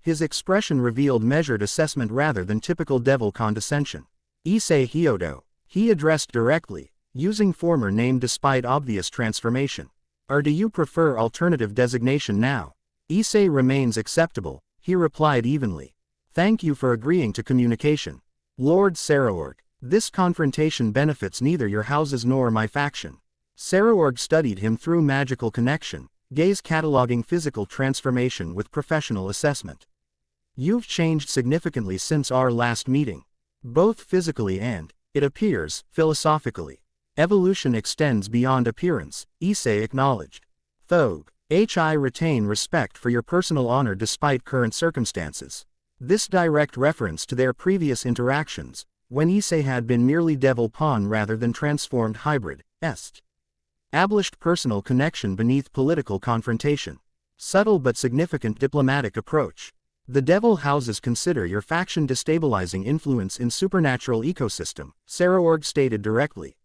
His expression revealed measured assessment rather than typical devil condescension. Issei Hyodo, he addressed directly, using former name despite obvious transformation. Or do you prefer alternative designation now? Issei remains acceptable, he replied evenly. Thank you for agreeing to communication. Lord Saraorg, this confrontation benefits neither your houses nor my faction. Saraorg studied him through magical connection, gaze cataloging physical transformation with professional assessment. You've changed significantly since our last meeting. Both physically and, it appears, philosophically. Evolution extends beyond appearance, Issei acknowledged. Thog, I retain respect for your personal honor despite current circumstances. This direct reference to their previous interactions, when Issei had been merely devil pawn rather than transformed hybrid, established personal connection beneath political confrontation. Subtle but significant diplomatic approach. The devil houses consider your faction destabilizing influence in supernatural ecosystem, Saraorg stated directly.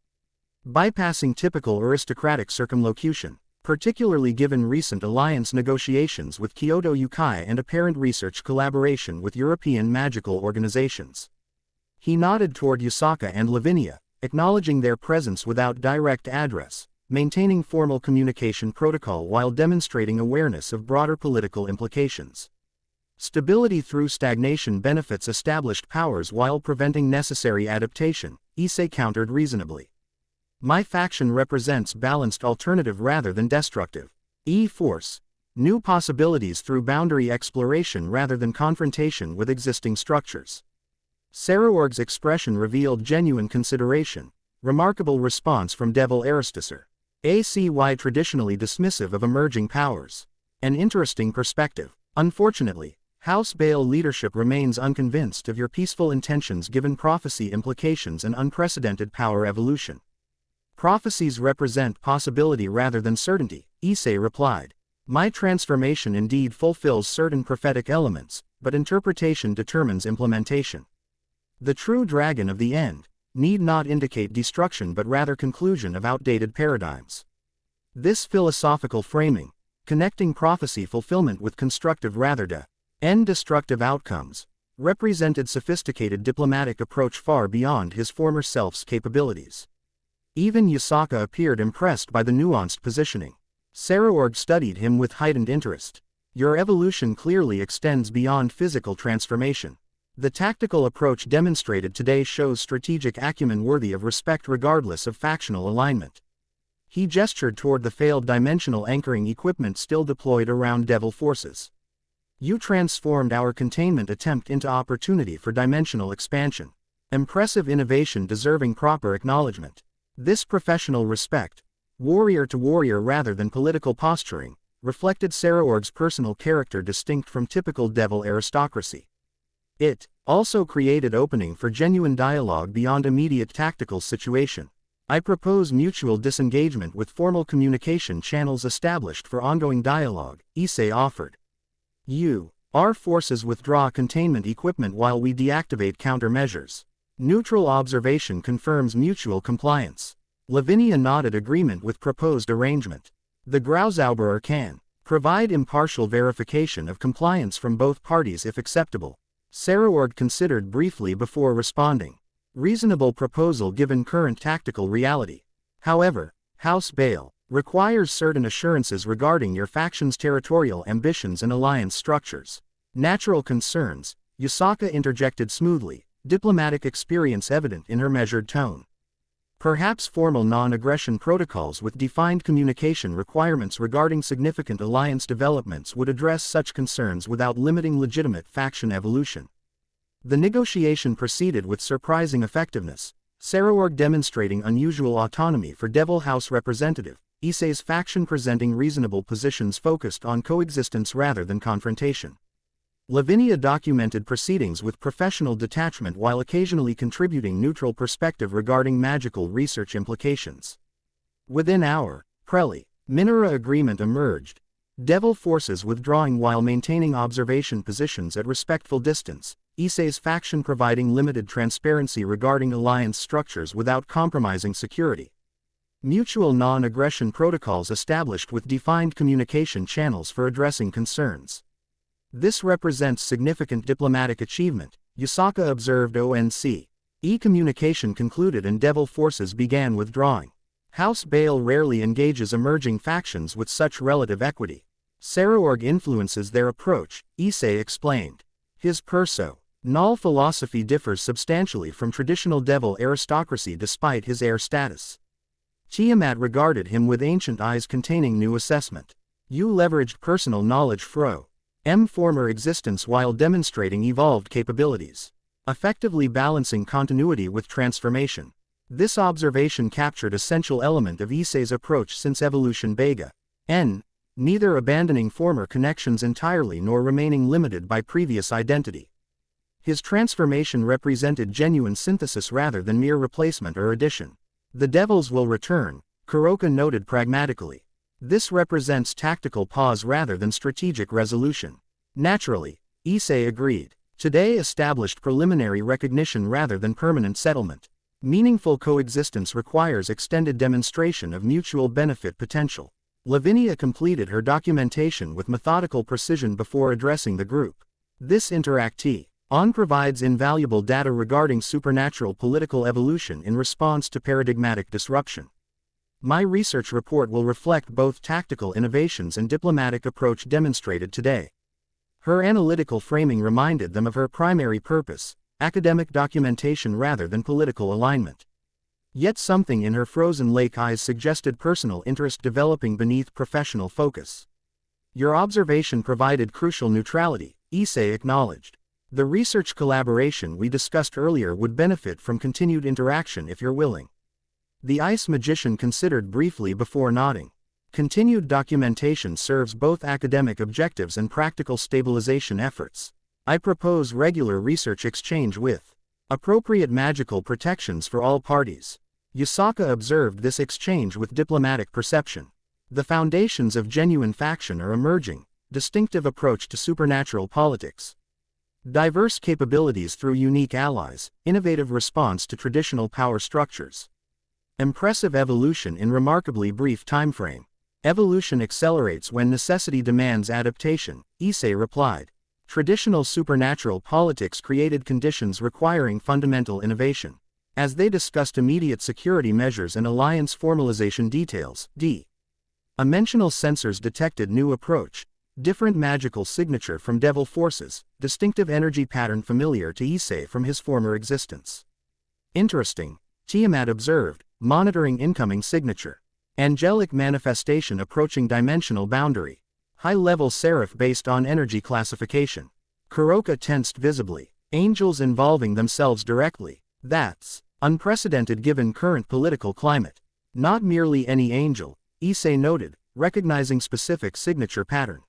Bypassing typical aristocratic circumlocution, particularly given recent alliance negotiations with Kyoto Yukai and apparent research collaboration with European magical organizations. He nodded toward Yusaka and Lavinia, acknowledging their presence without direct address, maintaining formal communication protocol while demonstrating awareness of broader political implications. Stability through stagnation benefits established powers while preventing necessary adaptation, Issei countered reasonably. My faction represents balanced alternative rather than destructive. E-Force. New possibilities through boundary exploration rather than confrontation with existing structures. Saruorg's expression revealed genuine consideration. Remarkable response from Devil Aristocer. ACY traditionally dismissive of emerging powers. An interesting perspective. Unfortunately, House Bail leadership remains unconvinced of your peaceful intentions given prophecy implications and unprecedented power evolution. Prophecies represent possibility rather than certainty, Issei replied. My transformation indeed fulfills certain prophetic elements, but interpretation determines implementation. The true dragon of the end need not indicate destruction but rather conclusion of outdated paradigms. This philosophical framing, connecting prophecy fulfillment with constructive rather than destructive outcomes, represented sophisticated diplomatic approach far beyond his former self's capabilities. Even Yasaka appeared impressed by the nuanced positioning. Saruorg studied him with heightened interest. Your evolution clearly extends beyond physical transformation. The tactical approach demonstrated today shows strategic acumen worthy of respect regardless of factional alignment. He gestured toward the failed dimensional anchoring equipment still deployed around Devil forces. You transformed our containment attempt into opportunity for dimensional expansion. Impressive innovation deserving proper acknowledgement. This professional respect, warrior to warrior rather than political posturing, reflected Saruorg's personal character distinct from typical Devil aristocracy. It also created opening for genuine dialogue beyond immediate tactical situation. I propose mutual disengagement with formal communication channels established for ongoing dialogue, Issei offered. Our forces withdraw containment equipment while we deactivate countermeasures. Neutral observation confirms mutual compliance. Lavinia nodded agreement with proposed arrangement. The Grauzauberer can provide impartial verification of compliance from both parties if acceptable. Saruorg considered briefly before responding. Reasonable proposal given current tactical reality. However, House Bail requires certain assurances regarding your faction's territorial ambitions and alliance structures. Natural concerns, Yasaka interjected smoothly, diplomatic experience evident in her measured tone. Perhaps formal non-aggression protocols with defined communication requirements regarding significant alliance developments would address such concerns without limiting legitimate faction evolution. The negotiation proceeded with surprising effectiveness, Saruorg demonstrating unusual autonomy for Devil House representative, Issei's faction presenting reasonable positions focused on coexistence rather than confrontation. Lavinia documented proceedings with professional detachment while occasionally contributing neutral perspective regarding magical research implications. Within hour, Minera agreement emerged. Devil forces withdrawing while maintaining observation positions at respectful distance, Issei's faction providing limited transparency regarding alliance structures without compromising security. Mutual non-aggression protocols established with defined communication channels for addressing concerns. This represents significant diplomatic achievement, Yasaka observed. E-communication concluded and Devil forces began withdrawing. House Bail rarely engages emerging factions with such relative equity. Saruorg influences their approach, Issei explained. His personal philosophy differs substantially from traditional Devil aristocracy despite his heir status. Tiamat regarded him with ancient eyes containing new assessment. You leveraged personal knowledge from former existence while demonstrating evolved capabilities, effectively balancing continuity with transformation. This observation captured essential element of Issei's approach since evolution Bega. Neither abandoning former connections entirely nor remaining limited by previous identity. His transformation represented genuine synthesis rather than mere replacement or addition. The Devils will return, Kuroka noted pragmatically. This represents tactical pause rather than strategic resolution. Naturally, Issei agreed. Today established preliminary recognition rather than permanent settlement. Meaningful coexistence requires extended demonstration of mutual benefit potential. Lavinia completed her documentation with methodical precision before addressing the group. This interactee-on provides invaluable data regarding supernatural political evolution in response to paradigmatic disruption. My research report will reflect both tactical innovations and diplomatic approach demonstrated today. Her analytical framing reminded them of her primary purpose, academic documentation rather than political alignment. Yet something in her frozen lake eyes suggested personal interest developing beneath professional focus. Your observation provided crucial neutrality, Issei acknowledged. The research collaboration we discussed earlier would benefit from continued interaction if you're willing. The ice magician considered briefly before nodding. Continued documentation serves both academic objectives and practical stabilization efforts. I propose regular research exchange with appropriate magical protections for all parties. Yusaka observed this exchange with diplomatic perception. The foundations of genuine faction are emerging, distinctive approach to supernatural politics. Diverse capabilities through unique allies, innovative response to traditional power structures. Impressive evolution in remarkably brief timeframe. Evolution accelerates when necessity demands adaptation, Issei replied. Traditional supernatural politics created conditions requiring fundamental innovation. As they discussed immediate security measures and alliance formalization details, dimensional sensors detected new approach, different magical signature from devil forces, distinctive energy pattern familiar to Issei from his former existence. Interesting, Tiamat observed, monitoring incoming signature. Angelic manifestation approaching dimensional boundary. High-level seraph based on energy classification. Kuroka tensed visibly. Angels involving themselves directly. That's unprecedented given current political climate. Not merely any angel, Issei noted, recognizing specific signature pattern.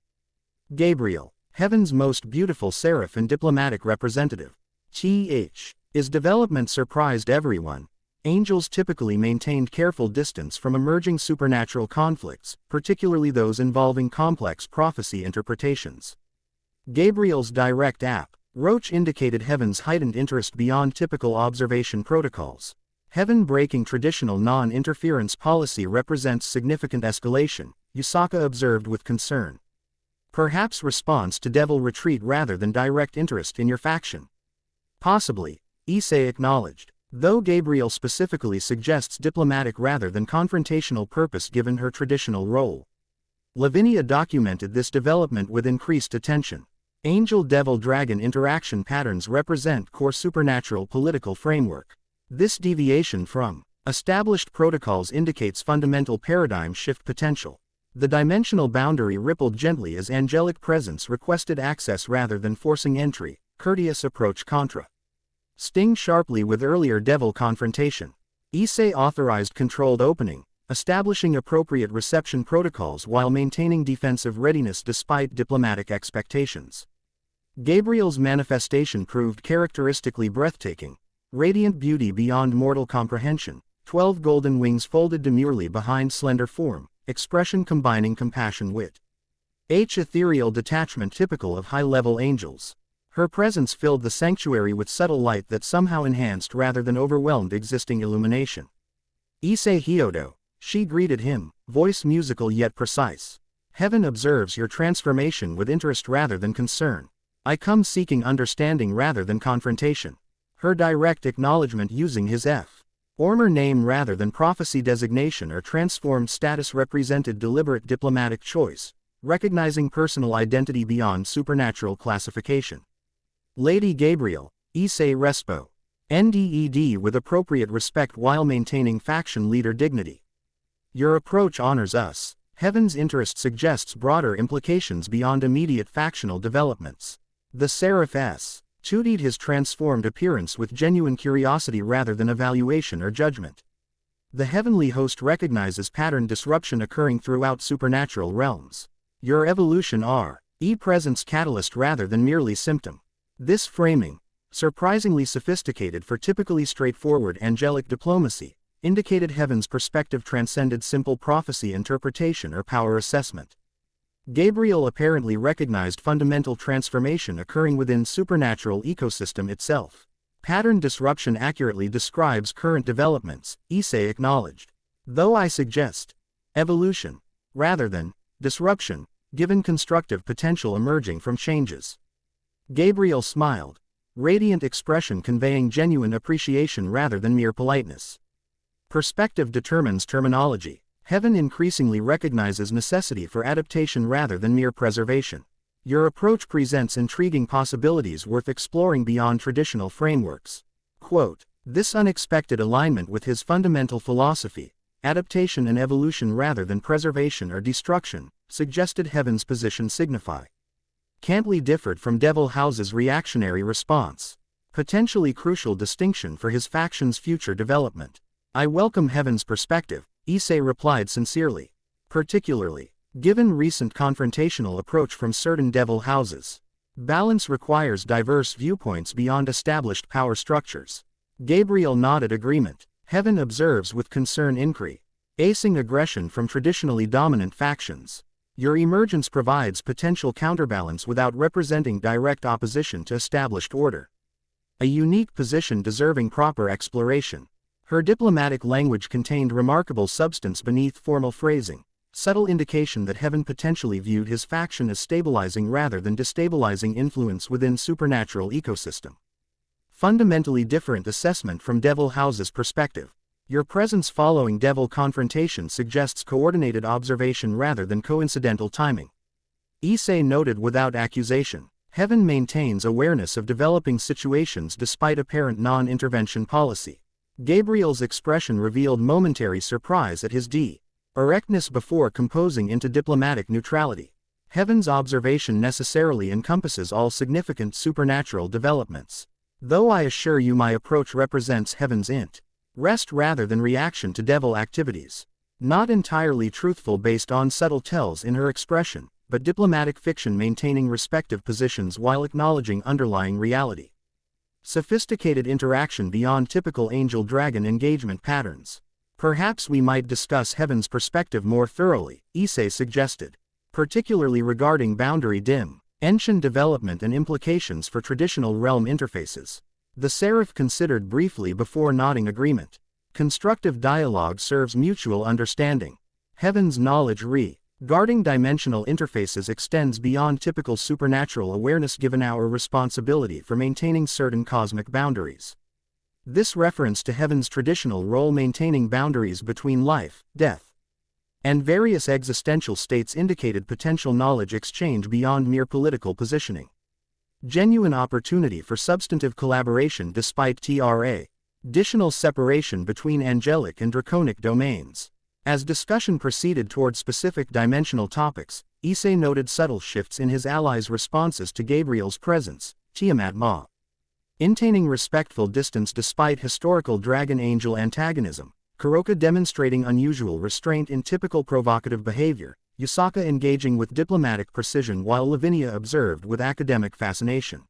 Gabriel, heaven's most beautiful seraph and diplomatic representative. His development surprised everyone. Angels typically maintained careful distance from emerging supernatural conflicts, particularly those involving complex prophecy interpretations. Gabriel's direct approach indicated heaven's heightened interest beyond typical observation protocols. Heaven breaking traditional non-interference policy represents significant escalation, Yusaka observed with concern. Perhaps response to devil retreat rather than direct interest in your faction. Possibly, Issei acknowledged. Though Gabriel specifically suggests diplomatic rather than confrontational purpose given her traditional role. Lavinia documented this development with increased attention. Angel-devil-dragon interaction patterns represent core supernatural political framework. This deviation from established protocols indicates fundamental paradigm shift potential. The dimensional boundary rippled gently as angelic presence requested access rather than forcing entry, courteous approach contra. Sting sharply with earlier devil confrontation. Issei authorized controlled opening, establishing appropriate reception protocols while maintaining defensive readiness despite diplomatic expectations. Gabriel's manifestation proved characteristically breathtaking. Radiant beauty beyond mortal comprehension, 12 golden wings folded demurely behind slender form, expression combining compassion with ethereal detachment typical of high-level angels. Her presence filled the sanctuary with subtle light that somehow enhanced rather than overwhelmed existing illumination. Issei Hyodo, she greeted him, voice musical yet precise. Heaven observes your transformation with interest rather than concern. I come seeking understanding rather than confrontation. Her direct acknowledgement using his former name rather than prophecy designation or transformed status represented deliberate diplomatic choice, recognizing personal identity beyond supernatural classification. Lady Gabriel, Issei Respo. NDED with appropriate respect while maintaining faction leader dignity. Your approach honors us. Heaven's interest suggests broader implications beyond immediate factional developments. The Seraph studied his transformed appearance with genuine curiosity rather than evaluation or judgment. The heavenly host recognizes pattern disruption occurring throughout supernatural realms. Your evolution presents catalyst rather than merely symptom. This framing, surprisingly sophisticated for typically straightforward angelic diplomacy, indicated heaven's perspective transcended simple prophecy interpretation or power assessment. Gabriel apparently recognized fundamental transformation occurring within supernatural ecosystem itself. Pattern disruption accurately describes current developments, Issei acknowledged. Though I suggest evolution, rather than disruption, given constructive potential emerging from changes. Gabriel smiled, radiant expression conveying genuine appreciation rather than mere politeness. Perspective determines terminology. Heaven increasingly recognizes necessity for adaptation rather than mere preservation. Your approach presents intriguing possibilities worth exploring beyond traditional frameworks. Quote, this unexpected alignment with his fundamental philosophy, adaptation and evolution rather than preservation or destruction, suggested heaven's position signify Cantly differed from Devil House's reactionary response. Potentially crucial distinction for his faction's future development. I welcome Heaven's perspective, Issei replied sincerely. Particularly, given recent confrontational approach from certain Devil Houses. Balance requires diverse viewpoints beyond established power structures. Gabriel nodded agreement. Heaven observes with concern inquiry. Acing aggression from traditionally dominant factions. Your emergence provides potential counterbalance without representing direct opposition to established order. A unique position deserving proper exploration. Her diplomatic language contained remarkable substance beneath formal phrasing, subtle indication that Heaven potentially viewed his faction as stabilizing rather than destabilizing influence within supernatural ecosystem. Fundamentally different assessment from Devil House's perspective. Your presence following Devil confrontation suggests coordinated observation rather than coincidental timing. Issei noted without accusation. Heaven maintains awareness of developing situations despite apparent non-intervention policy. Gabriel's expression revealed momentary surprise at his directness before composing into diplomatic neutrality. Heaven's observation necessarily encompasses all significant supernatural developments. Though I assure you my approach represents Heaven's rest rather than reaction to Devil activities. Not entirely truthful based on subtle tells in her expression, but diplomatic fiction maintaining respective positions while acknowledging underlying reality. Sophisticated interaction beyond typical angel-dragon engagement patterns. Perhaps we might discuss Heaven's perspective more thoroughly, Issei suggested. Particularly regarding boundary dimension development and implications for traditional realm interfaces. The Seraph considered briefly before nodding agreement. Constructive dialogue serves mutual understanding. Heaven's knowledge regarding dimensional interfaces extends beyond typical supernatural awareness given our responsibility for maintaining certain cosmic boundaries. This reference to Heaven's traditional role maintaining boundaries between life, death, and various existential states indicated potential knowledge exchange beyond mere political positioning. Genuine opportunity for substantive collaboration despite additional separation between angelic and draconic domains. As discussion proceeded toward specific dimensional topics, Issei noted subtle shifts in his allies' responses to Gabriel's presence, Tiamat maintaining respectful distance despite historical dragon angel antagonism, Kuroka demonstrating unusual restraint in typical provocative behavior, Yusaka engaging with diplomatic precision while Lavinia observed with academic fascination.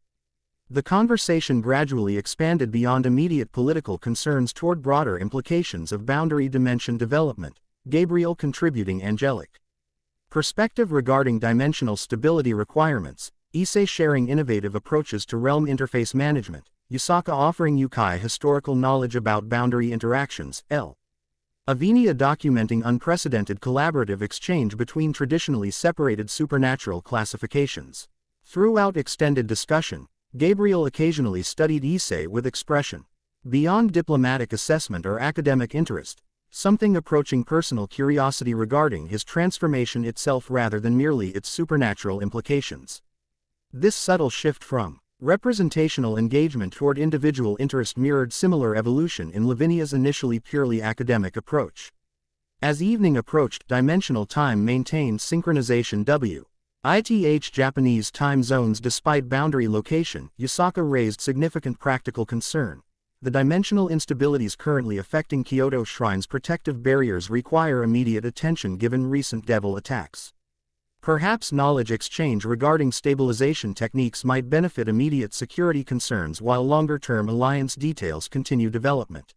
The conversation gradually expanded beyond immediate political concerns toward broader implications of boundary dimension development, Gabriel contributing angelic perspective regarding dimensional stability requirements, Issei sharing innovative approaches to realm interface management, Yusaka offering Yukai historical knowledge about boundary interactions, Lavinia documenting unprecedented collaborative exchange between traditionally separated supernatural classifications. Throughout extended discussion, Gabriel occasionally studied Issei with expression. Beyond diplomatic assessment or academic interest, something approaching personal curiosity regarding his transformation itself rather than merely its supernatural implications. This subtle shift from representational engagement toward individual interest mirrored similar evolution in Lavinia's initially purely academic approach. As evening approached, dimensional time maintained synchronization WITH Japanese time zones despite boundary location. Yusaka raised significant practical concern. The dimensional instabilities currently affecting Kyoto Shrine's protective barriers require immediate attention given recent devil attacks. Perhaps knowledge exchange regarding stabilization techniques might benefit immediate security concerns while longer-term alliance details continue development.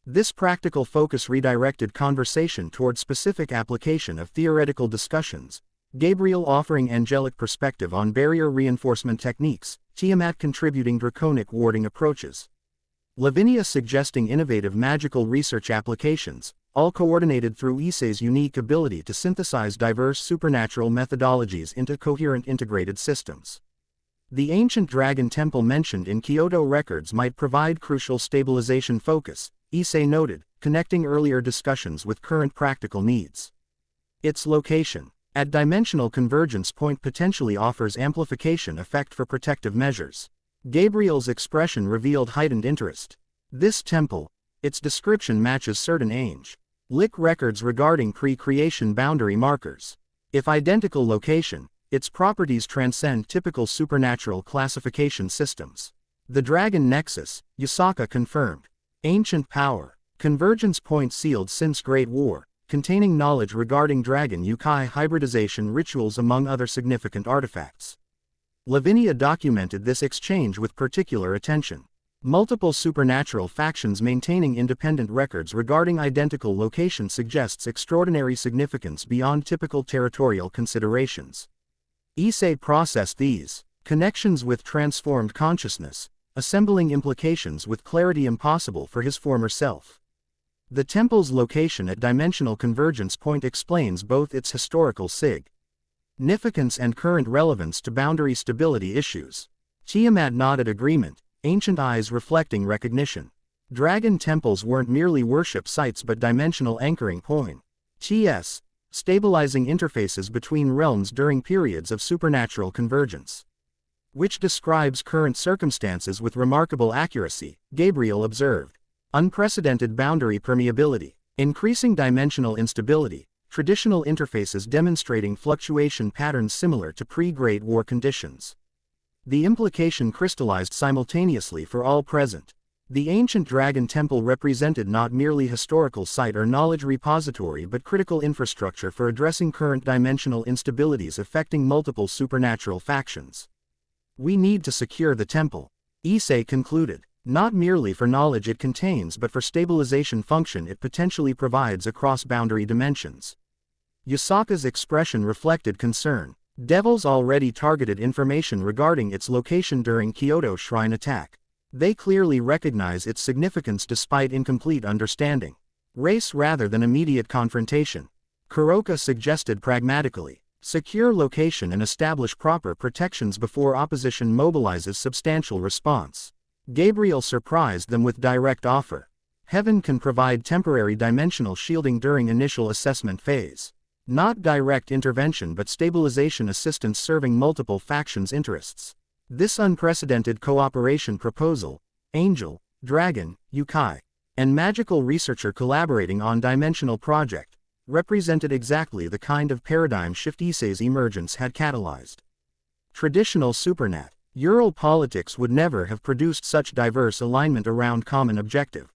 This practical focus redirected conversation toward specific application of theoretical discussions, Gabriel offering angelic perspective on barrier reinforcement techniques, Tiamat contributing draconic warding approaches, Lavinia suggesting innovative magical research applications, all coordinated through Issei's unique ability to synthesize diverse supernatural methodologies into coherent integrated systems. The ancient dragon temple mentioned in Kyoto records might provide crucial stabilization focus, Issei noted, connecting earlier discussions with current practical needs. Its location at dimensional convergence point potentially offers amplification effect for protective measures. Gabriel's expression revealed heightened interest. This temple, its description matches certain angelic records regarding pre-creation boundary markers. If identical location, Its properties transcend typical supernatural classification systems. The Dragon Nexus, Yasaka confirmed. Ancient power. Convergence point sealed since Great War, containing knowledge regarding dragon yokai hybridization rituals among other significant artifacts. Lavinia documented this exchange with particular attention. Multiple supernatural factions maintaining independent records regarding identical locations suggests extraordinary significance beyond typical territorial considerations. Issei processed these connections with transformed consciousness, assembling implications with clarity impossible for his former self. The temple's location at dimensional convergence point explains both its historical significance and current relevance to boundary stability issues. Tiamat nodded agreement, ancient eyes reflecting recognition. Dragon temples weren't merely worship sites but dimensional anchoring points, stabilizing interfaces between realms during periods of supernatural convergence. Which describes current circumstances with remarkable accuracy, Gabriel observed. Unprecedented boundary permeability, increasing dimensional instability, traditional interfaces demonstrating fluctuation patterns similar to pre-Great War conditions. The implication crystallized simultaneously for all present. The ancient dragon temple represented not merely historical site or knowledge repository but critical infrastructure for addressing current dimensional instabilities affecting multiple supernatural factions. We need to secure the temple, Issei concluded, not merely for knowledge it contains but for stabilization function it potentially provides across boundary dimensions. Yasaka's expression reflected concern. Devils already targeted information regarding its location during Kyoto Shrine attack. They clearly recognize its significance despite incomplete understanding. Race rather than immediate confrontation. Kuroka suggested pragmatically. Secure location and establish proper protections before opposition mobilizes substantial response. Gabriel surprised them with direct offer. Heaven can provide temporary dimensional shielding during initial assessment phase. Not direct intervention but stabilization assistance serving multiple factions' interests. This unprecedented cooperation proposal, angel, dragon, yokai, and magical researcher collaborating on dimensional project, represented exactly the kind of paradigm shift Issei's emergence had catalyzed. Traditional supernatural politics would never have produced such diverse alignment around common objective.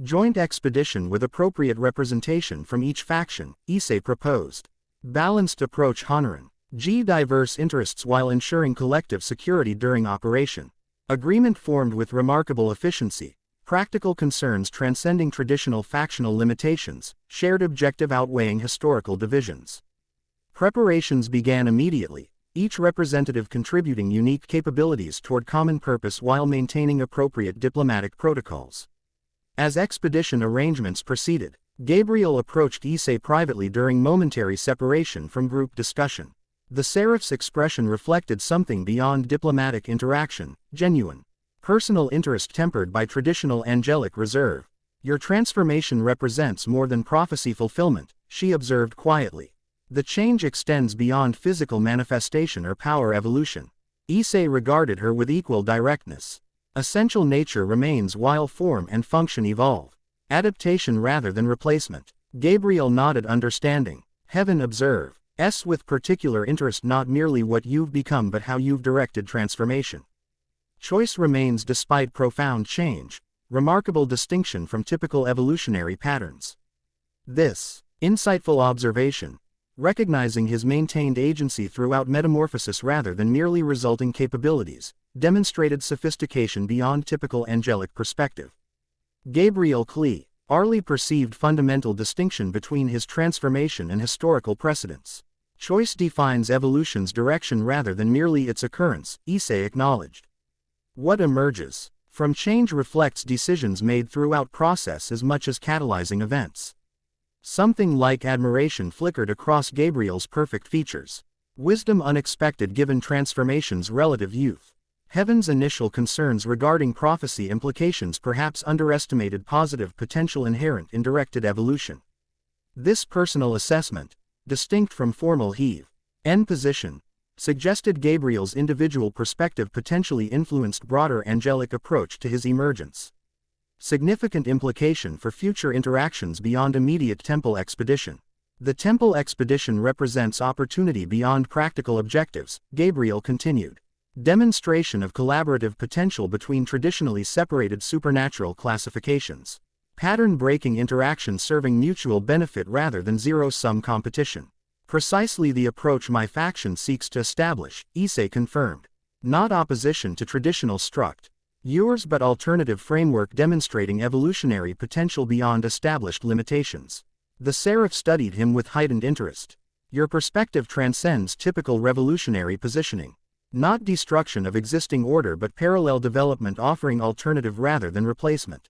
Joint expedition with appropriate representation from each faction, Issei proposed. Balanced approach Honorin. Diverse interests while ensuring collective security during operation. Agreement formed with remarkable efficiency. Practical concerns transcending traditional factional limitations, shared objective outweighing historical divisions. Preparations began immediately, each representative contributing unique capabilities toward common purpose while maintaining appropriate diplomatic protocols. As expedition arrangements proceeded, Gabriel approached Issei privately during momentary separation from group discussion. The Seraph's expression reflected something beyond diplomatic interaction, genuine. Personal interest tempered by traditional angelic reserve. Your transformation represents more than prophecy fulfillment, she observed quietly. The change extends beyond physical manifestation or power evolution. Issei regarded her with equal directness. Essential nature remains while form and function evolve. Adaptation rather than replacement. Gabriel nodded understanding. Heaven observe. With particular interest not merely what you've become but how you've directed transformation. Choice remains despite profound change, remarkable distinction from typical evolutionary patterns. This insightful observation, recognizing his maintained agency throughout metamorphosis rather than merely resulting capabilities, demonstrated sophistication beyond typical angelic perspective. Gabriel clearly perceived fundamental distinction between his transformation and historical precedents. Choice defines evolution's direction rather than merely its occurrence, Issei acknowledged. What emerges from change reflects decisions made throughout process as much as catalyzing events. Something like admiration flickered across Gabriel's perfect features. Wisdom unexpected given transformation's relative youth. Heaven's initial concerns regarding prophecy implications perhaps underestimated positive potential inherent in directed evolution. This personal assessment, distinct from formal heave-end position, suggested Gabriel's individual perspective potentially influenced broader angelic approach to his emergence. Significant implication for future interactions beyond immediate temple expedition. The temple expedition represents opportunity beyond practical objectives, Gabriel continued. Demonstration of collaborative potential between traditionally separated supernatural classifications. Pattern-breaking interaction serving mutual benefit rather than zero-sum competition. Precisely the approach my faction seeks to establish, Issei confirmed. Not opposition to traditional struct. Yours but alternative framework demonstrating evolutionary potential beyond established limitations. The Seraph studied him with heightened interest. Your perspective transcends typical revolutionary positioning. Not destruction of existing order but parallel development offering alternative rather than replacement.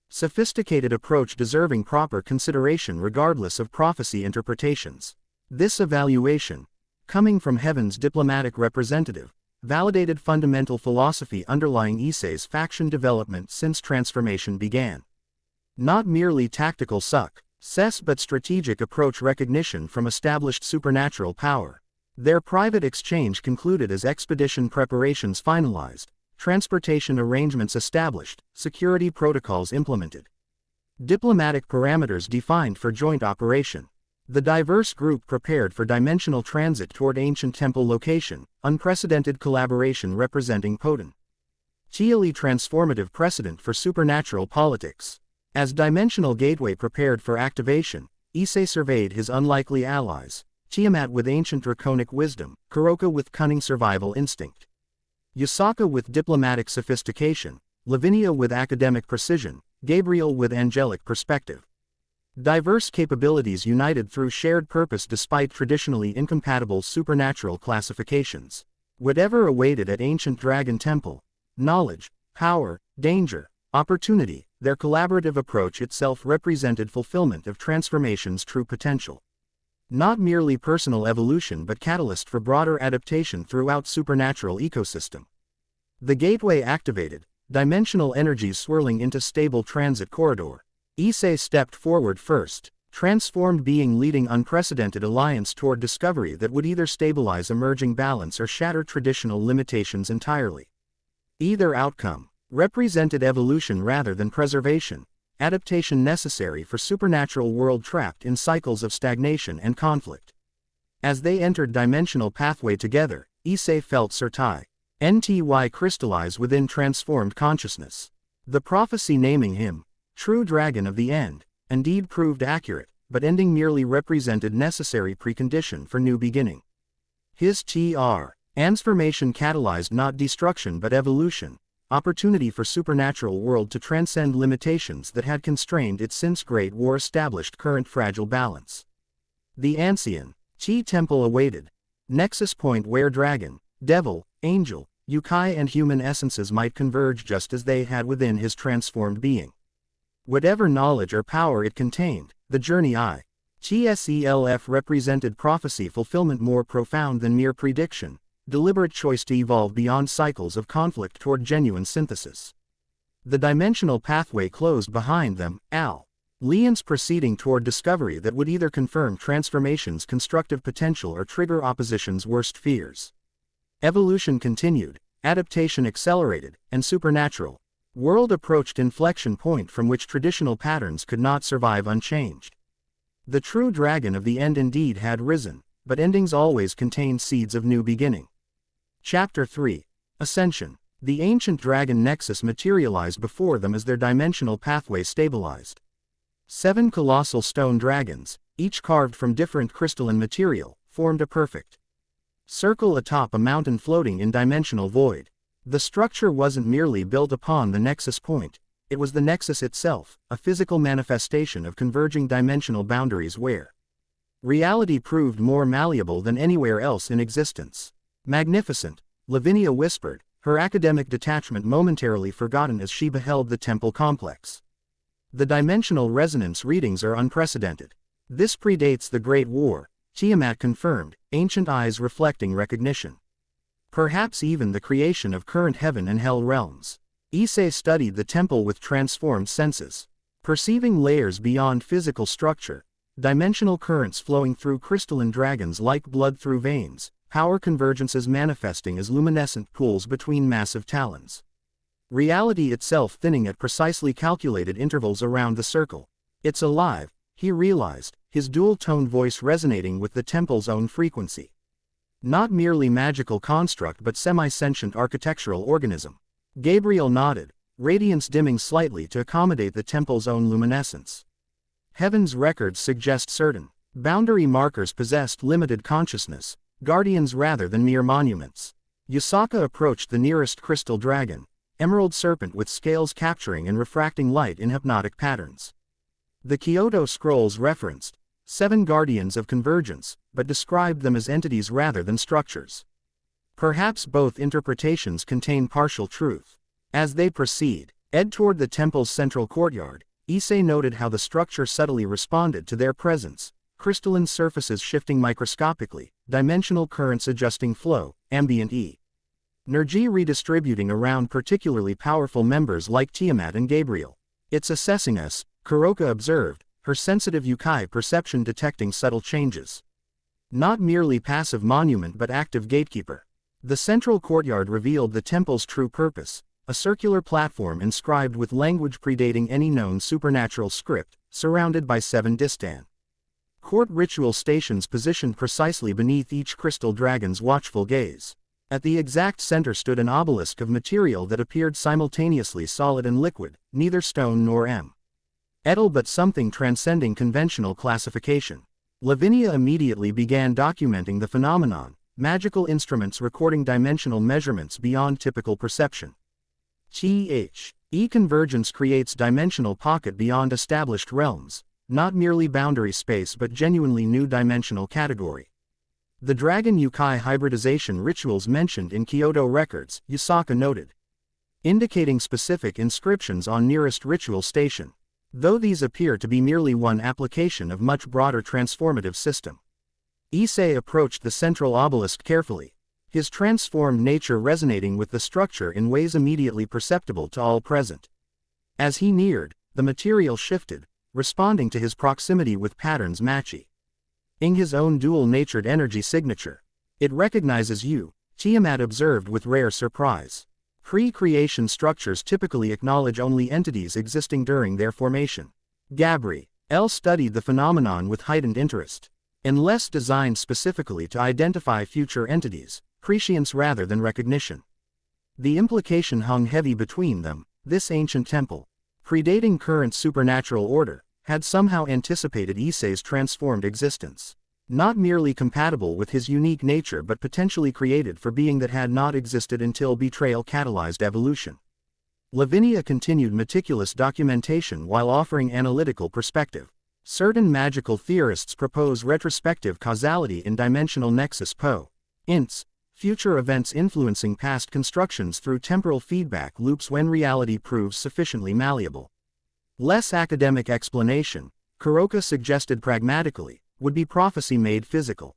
Sophisticated approach deserving proper consideration regardless of prophecy interpretations. This evaluation, coming from Heaven's diplomatic representative, validated fundamental philosophy underlying Issei's faction development since transformation began. Not merely tactical success but strategic approach recognition from established supernatural power. Their private exchange concluded as expedition preparations finalized, transportation arrangements established, security protocols implemented. Diplomatic parameters defined for joint operation. The diverse group prepared for dimensional transit toward ancient temple location, unprecedented collaboration representing potent, chiefly transformative precedent for supernatural politics. As dimensional gateway prepared for activation, Issei surveyed his unlikely allies, Tiamat with ancient draconic wisdom, Kuroka with cunning survival instinct, Yasaka with diplomatic sophistication, Lavinia with academic precision, Gabriel with angelic perspective. Diverse capabilities united through shared purpose despite traditionally incompatible supernatural classifications. Whatever awaited at ancient dragon temple, knowledge, power, danger, opportunity, their collaborative approach itself represented fulfillment of transformation's true potential. Not merely personal evolution but catalyst for broader adaptation throughout supernatural ecosystem. The gateway activated, dimensional energies swirling into stable transit corridor. Issei stepped forward first, transformed being leading unprecedented alliance toward discovery that would either stabilize emerging balance or shatter traditional limitations entirely. Either outcome represented evolution rather than preservation, adaptation necessary for supernatural world trapped in cycles of stagnation and conflict. As they entered dimensional pathway together, Issei felt Sertai NTY crystallize within transformed consciousness. The prophecy naming him true dragon of the end, indeed proved accurate, but ending merely represented necessary precondition for new beginning. His transformation catalyzed not destruction but evolution, opportunity for supernatural world to transcend limitations that had constrained it since Great War established current fragile balance. The ancient Chi temple awaited, nexus point where dragon, devil, angel, yokai and human essences might converge just as they had within his transformed being. Whatever knowledge or power it contained, the journey Chi-self represented prophecy fulfillment more profound than mere prediction, deliberate choice to evolve beyond cycles of conflict toward genuine synthesis. The dimensional pathway closed behind them, Lians proceeding toward discovery that would either confirm transformation's constructive potential or trigger opposition's worst fears. Evolution continued, adaptation accelerated, and supernatural world approached inflection point from which traditional patterns could not survive unchanged. The true dragon of the end indeed had risen, but endings always contain seeds of new beginning. Chapter 3. Ascension. The ancient dragon nexus materialized before them as their dimensional pathway stabilized. 7 colossal stone dragons, each carved from different crystalline material, formed a perfect circle atop a mountain floating in dimensional void. The structure wasn't merely built upon the nexus point, it was the nexus itself, a physical manifestation of converging dimensional boundaries where reality proved more malleable than anywhere else in existence. Magnificent, Lavinia whispered, her academic detachment momentarily forgotten as she beheld the temple complex. The dimensional resonance readings are unprecedented. This predates the Great War, Tiamat confirmed, ancient eyes reflecting recognition. Perhaps even the creation of current heaven and hell realms. Issei studied the temple with transformed senses. Perceiving layers beyond physical structure, dimensional currents flowing through crystalline dragons like blood through veins, power convergences manifesting as luminescent pools between massive talons. Reality itself thinning at precisely calculated intervals around the circle. It's alive, he realized, his dual-tone voice resonating with the temple's own frequency. Not merely magical construct but semi-sentient architectural organism. Gabriel nodded, radiance dimming slightly to accommodate the temple's own luminescence. Heaven's records suggest certain boundary markers possessed limited consciousness, guardians rather than mere monuments. Yusaka approached the nearest crystal dragon, emerald serpent with scales capturing and refracting light in hypnotic patterns. The Kyoto scrolls referenced 7 guardians of convergence, but described them as entities rather than structures. Perhaps both interpretations contain partial truth. As they proceed, toward the temple's central courtyard, Issei noted how the structure subtly responded to their presence, crystalline surfaces shifting microscopically, dimensional currents adjusting flow, ambient energy redistributing around particularly powerful members like Tiamat and Gabriel. It's assessing us, Kuroka observed, her sensitive Yukai perception detecting subtle changes. Not merely passive monument but active gatekeeper. The central courtyard revealed the temple's true purpose, a circular platform inscribed with language predating any known supernatural script, surrounded by 7 distant court ritual stations positioned precisely beneath each crystal dragon's watchful gaze. At the exact center stood an obelisk of material that appeared simultaneously solid and liquid, neither stone nor metal but something transcending conventional classification. Lavinia immediately began documenting the phenomenon, magical instruments recording dimensional measurements beyond typical perception. Convergence creates dimensional pocket beyond established realms, not merely boundary space but genuinely new dimensional category. The Dragon Yukai hybridization rituals mentioned in Kyoto records, Yusaka noted, indicating specific inscriptions on nearest ritual station, though these appear to be merely one application of much broader transformative system. Issei approached the central obelisk carefully, his transformed nature resonating with the structure in ways immediately perceptible to all present. As he neared, the material shifted, responding to his proximity with patterns matching his own dual-natured energy signature. It recognizes you, Tiamat observed with rare surprise. Pre-creation structures typically acknowledge only entities existing during their formation. Gabriel studied the phenomenon with heightened interest. Unless designed specifically to identify future entities, prescience rather than recognition. The implication hung heavy between them. This ancient temple, predating current supernatural order, had somehow anticipated Issei's transformed existence. Not merely compatible with his unique nature but potentially created for being that had not existed until betrayal catalyzed evolution. Lavinia continued meticulous documentation while offering analytical perspective. Certain magical theorists propose retrospective causality in dimensional nexus (PO)ints, future events influencing past constructions through temporal feedback loops when reality proves sufficiently malleable. Less academic explanation, Kuroka suggested pragmatically, would be prophecy made physical.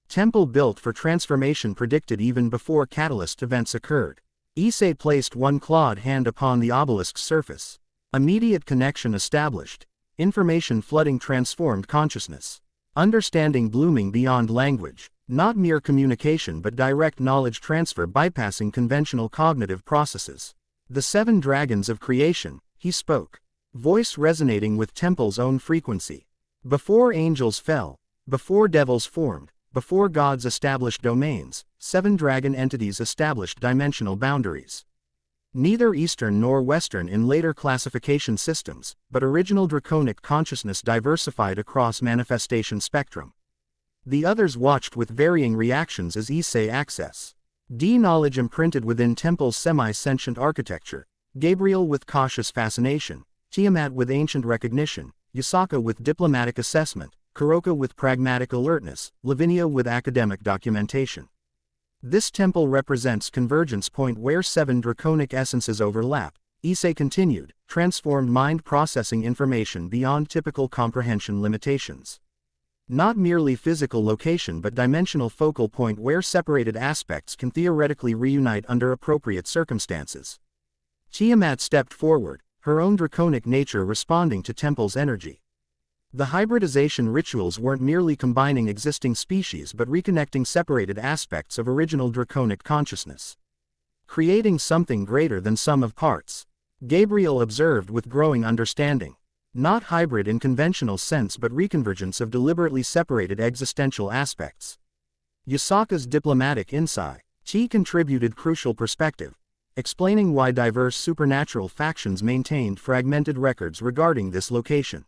Temple built for transformation predicted even before catalyst events occurred. Issei placed one clawed hand upon the obelisk's surface. Immediate connection established. Information flooding transformed consciousness. Understanding blooming beyond language. Not mere communication but direct knowledge transfer bypassing conventional cognitive processes. The 7 dragons of creation, he spoke. Voice resonating with Temple's own frequency. Before angels fell, before devils formed, before gods established domains, 7 dragon entities established dimensional boundaries. Neither Eastern nor Western in later classification systems, but original draconic consciousness diversified across manifestation spectrum. The others watched with varying reactions as Issei access. Knowledge imprinted within Temple's semi-sentient architecture, Gabriel with cautious fascination, Tiamat with ancient recognition, Yusaka with diplomatic assessment, Kuroka with pragmatic alertness, Lavinia with academic documentation. This temple represents convergence point where 7 draconic essences overlap, Issei continued, transformed mind processing information beyond typical comprehension limitations. Not merely physical location but dimensional focal point where separated aspects can theoretically reunite under appropriate circumstances. Tiamat stepped forward, her own draconic nature responding to Temple's energy. The hybridization rituals weren't merely combining existing species but reconnecting separated aspects of original draconic consciousness. Creating something greater than sum of parts. Gabriel observed with growing understanding. Not hybrid in conventional sense but reconvergence of deliberately separated existential aspects. Yasaka's diplomatic insight. He contributed crucial perspective, explaining why diverse supernatural factions maintained fragmented records regarding this location.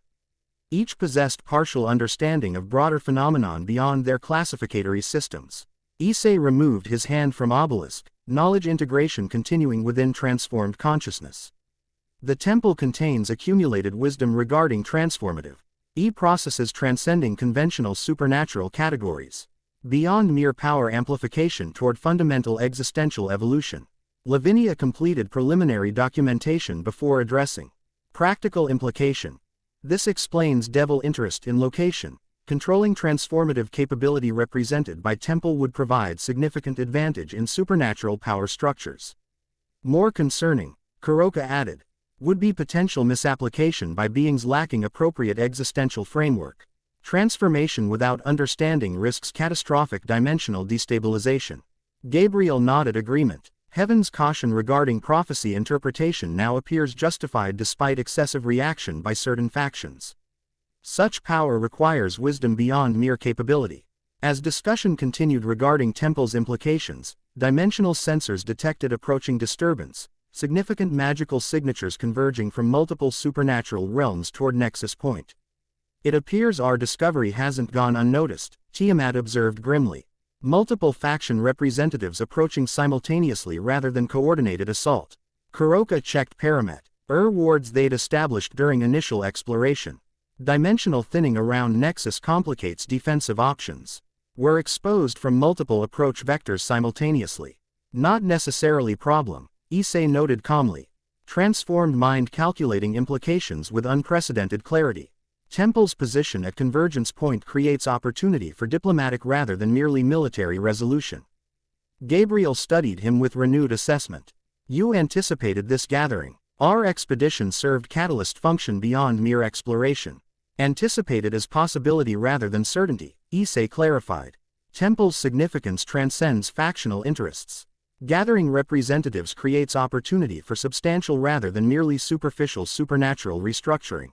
Each possessed partial understanding of broader phenomenon beyond their classificatory systems. Issei removed his hand from obelisk, knowledge integration continuing within transformed consciousness. The temple contains accumulated wisdom regarding transformative processes transcending conventional supernatural categories, beyond mere power amplification toward fundamental existential evolution. Lavinia completed preliminary documentation before addressing practical implication. This explains devil interest in location. Controlling transformative capability represented by temple would provide significant advantage in supernatural power structures. More concerning, Kuroka added, would be potential misapplication by beings lacking appropriate existential framework. Transformation without understanding risks catastrophic dimensional destabilization. Gabriel nodded agreement. Heaven's caution regarding prophecy interpretation now appears justified despite excessive reaction by certain factions. Such power requires wisdom beyond mere capability. As discussion continued regarding temple's implications, dimensional sensors detected approaching disturbance, significant magical signatures converging from multiple supernatural realms toward Nexus Point. It appears our discovery hasn't gone unnoticed, Tiamat observed grimly. Multiple faction representatives approaching simultaneously rather than coordinated assault. Kuroka checked paramet wards they'd established during initial exploration. Dimensional thinning around Nexus complicates defensive options. Were exposed from multiple approach vectors simultaneously. Not necessarily problem, Issei noted calmly. Transformed mind calculating implications with unprecedented clarity. Temple's position at convergence point creates opportunity for diplomatic rather than merely military resolution. Gabriel studied him with renewed assessment. You anticipated this gathering. Our expedition served catalyst function beyond mere exploration. Anticipated as possibility rather than certainty, Issei clarified. Temple's significance transcends factional interests. Gathering representatives creates opportunity for substantial rather than merely superficial supernatural restructuring.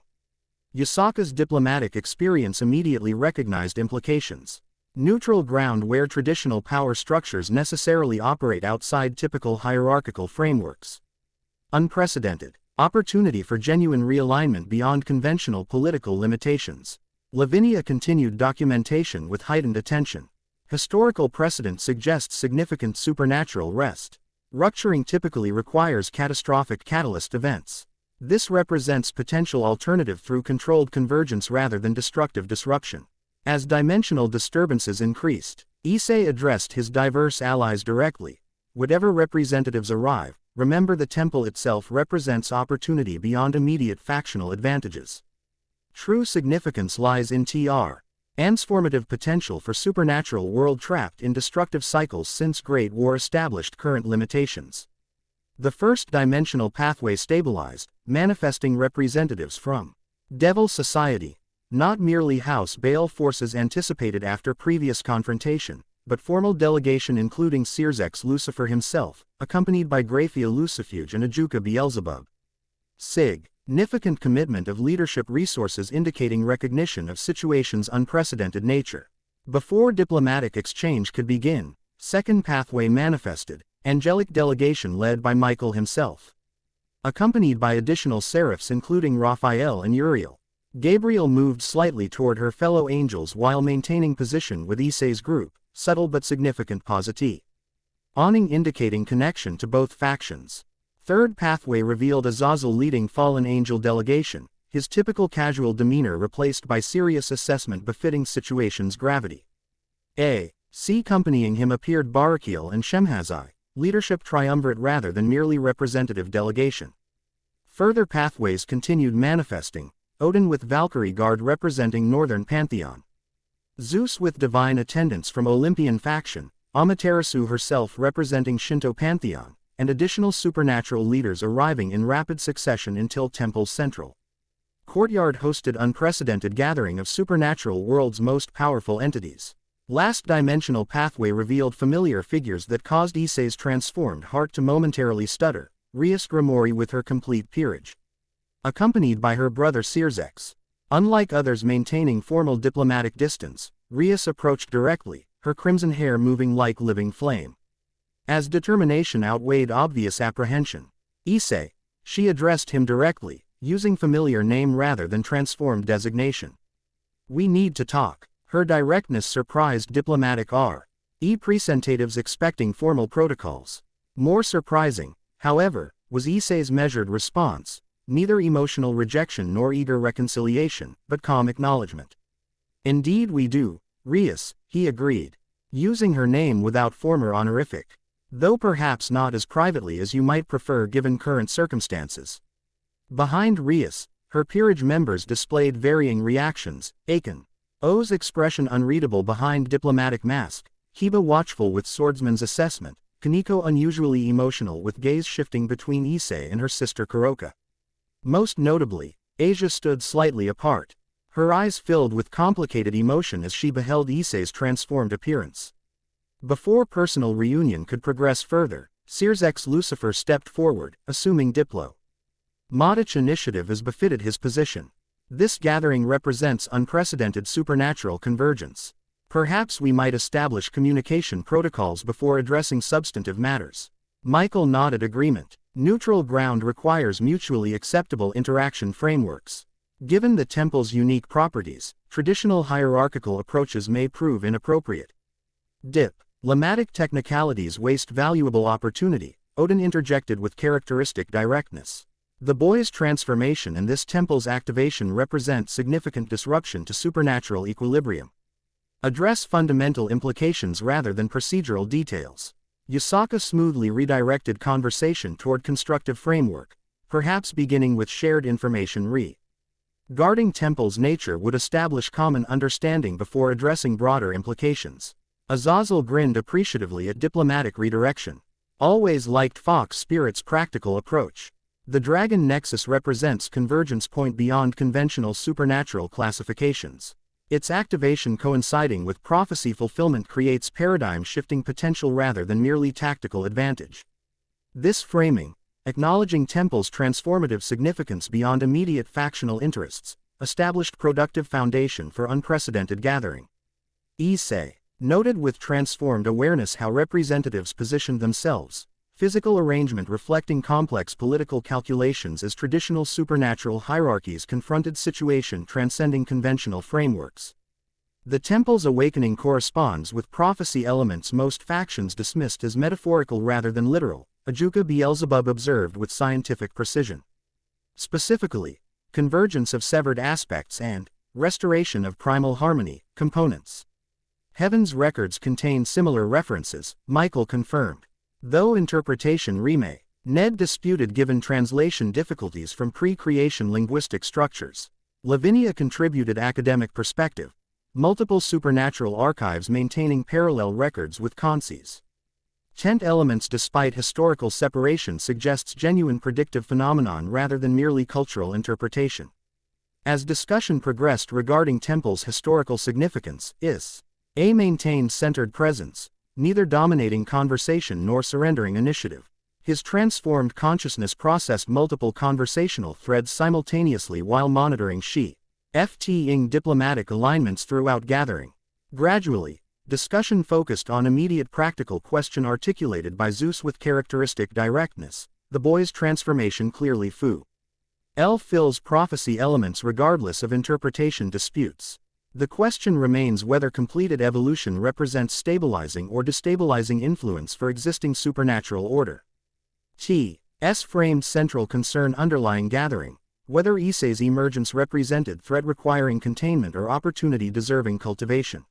Yasaka's diplomatic experience immediately recognized implications. Neutral ground where traditional power structures necessarily operate outside typical hierarchical frameworks. Unprecedented. Opportunity for genuine realignment beyond conventional political limitations. Lavinia continued documentation with heightened attention. Historical precedent suggests significant supernatural rest. Rupturing typically requires catastrophic catalyst events. This represents potential alternative through controlled convergence rather than destructive disruption. As dimensional disturbances increased, Issei addressed his diverse allies directly. Whatever representatives arrive, remember the temple itself represents opportunity beyond immediate factional advantages. True significance lies in transformative potential for supernatural world trapped in destructive cycles since Great War established current limitations. The first dimensional pathway stabilized, manifesting representatives from Devil Society, not merely House Baal forces anticipated after previous confrontation, but formal delegation including Searsex Lucifer himself, accompanied by Graphia Lucifuge and Ajuka Beelzebub. Significant commitment of leadership resources indicating recognition of situation's unprecedented nature. Before diplomatic exchange could begin, second pathway manifested, angelic delegation led by Michael himself. Accompanied by additional seraphs including Raphael and Uriel. Gabriel moved slightly toward her fellow angels while maintaining position with Issei's group, subtle but significant paucity. Awning indicating connection to both factions. Third pathway revealed Azazel leading fallen angel delegation, his typical casual demeanor replaced by serious assessment befitting situation's gravity. Accompanying him appeared Barakiel and Shemhazai, leadership triumvirate rather than merely representative delegation. Further pathways continued manifesting, Odin with Valkyrie Guard representing Northern Pantheon. Zeus with divine attendants from Olympian faction, Amaterasu herself representing Shinto Pantheon, and additional supernatural leaders arriving in rapid succession until Temple's central courtyard hosted unprecedented gathering of supernatural world's most powerful entities. Last dimensional pathway revealed familiar figures that caused Issei's transformed heart to momentarily stutter, Rias Grimori with her complete peerage. accompanied by her brother Issei. Unlike others maintaining formal diplomatic distance, Rias approached directly, her crimson hair moving like living flame. As determination outweighed obvious apprehension, Issei, she addressed him directly, using familiar name rather than transformed designation. We need to talk. Her directness surprised diplomatic R.E. representatives expecting formal protocols. More surprising, however, was Issei's measured response, neither emotional rejection nor eager reconciliation, but calm acknowledgement. Indeed we do, Rias, he agreed, using her name without former honorific, though perhaps not as privately as you might prefer given current circumstances. Behind Rias, her peerage members displayed varying reactions, O's expression unreadable behind diplomatic mask, Hiba watchful with swordsman's assessment, Kaneko unusually emotional with gaze shifting between Issei and her sister Kuroka. Most notably, Asia stood slightly apart, her eyes filled with complicated emotion as she beheld Issei's transformed appearance. Before personal reunion could progress further, Issei's Lucifer stepped forward, assuming diplomatic initiative as befitted his position. This gathering represents unprecedented supernatural convergence. Perhaps we might establish communication protocols before addressing substantive matters. Michael nodded agreement. Neutral ground requires mutually acceptable interaction frameworks. Given the temple's unique properties, traditional hierarchical approaches may prove inappropriate. Diplomatic technicalities waste valuable opportunity, Odin interjected with characteristic directness. The boy's transformation and this temple's activation represent significant disruption to supernatural equilibrium. Address fundamental implications rather than procedural details. Yasaka smoothly redirected conversation toward constructive framework, perhaps beginning with shared information regarding temple's nature would establish common understanding before addressing broader implications. Azazel grinned appreciatively at diplomatic redirection. Always liked Fox Spirit's practical approach. The Dragon Nexus represents convergence point beyond conventional supernatural classifications. Its activation coinciding with prophecy fulfillment creates paradigm-shifting potential rather than merely tactical advantage. This framing, acknowledging Temple's transformative significance beyond immediate factional interests, established productive foundation for unprecedented gathering. Issei noted with transformed awareness how representatives positioned themselves, physical arrangement reflecting complex political calculations as traditional supernatural hierarchies confronted situation transcending conventional frameworks. The temple's awakening corresponds with prophecy elements most factions dismissed as metaphorical rather than literal, Ajuka Beelzebub observed with scientific precision. Specifically, convergence of severed aspects and restoration of primal harmony components. Heaven's records contain similar references, Michael confirmed. Though interpretation remain, Ned disputed given translation difficulties from pre-creation linguistic structures. Lavinia contributed academic perspective, multiple supernatural archives maintaining parallel records with Conces. Tent elements despite historical separation suggests genuine predictive phenomenon rather than merely cultural interpretation. As discussion progressed regarding Temple's historical significance, Issei maintained centered presence, neither dominating conversation nor surrendering initiative. His transformed consciousness processed multiple conversational threads simultaneously while monitoring FTing diplomatic alignments throughout gathering. Gradually, discussion focused on immediate practical question articulated by Zeus with characteristic directness. The boy's transformation clearly fulfills prophecy elements regardless of interpretation disputes. The question remains whether completed evolution represents stabilizing or destabilizing influence for existing supernatural order. T.S. framed central concern underlying gathering, whether Issei's emergence represented threat requiring containment or opportunity deserving cultivation.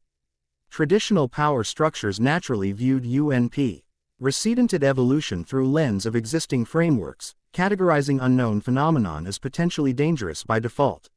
Traditional power structures naturally viewed unprecedented evolution through lens of existing frameworks, categorizing unknown phenomenon as potentially dangerous by default.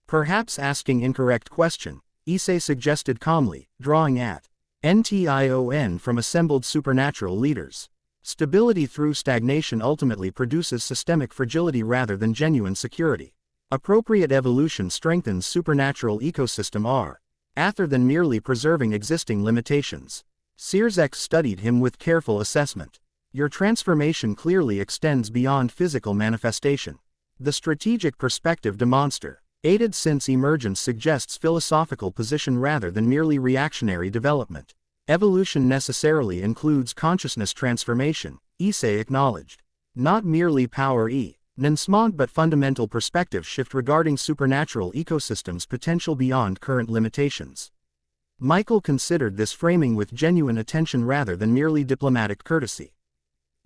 Perhaps asking incorrect question, Issei suggested calmly, drawing at NTION from assembled supernatural leaders. Stability through stagnation ultimately produces systemic fragility rather than genuine security. Appropriate evolution strengthens supernatural ecosystem rather than merely preserving existing limitations. Issei studied him with careful assessment. Your transformation clearly extends beyond physical manifestation. The strategic perspective demonster, aided since emergence suggests philosophical position rather than merely reactionary development. Evolution necessarily includes consciousness transformation, Issei acknowledged. Not merely power Nansmog but fundamental perspective shift regarding supernatural ecosystems' potential beyond current limitations. Michael considered this framing with genuine attention rather than merely diplomatic courtesy.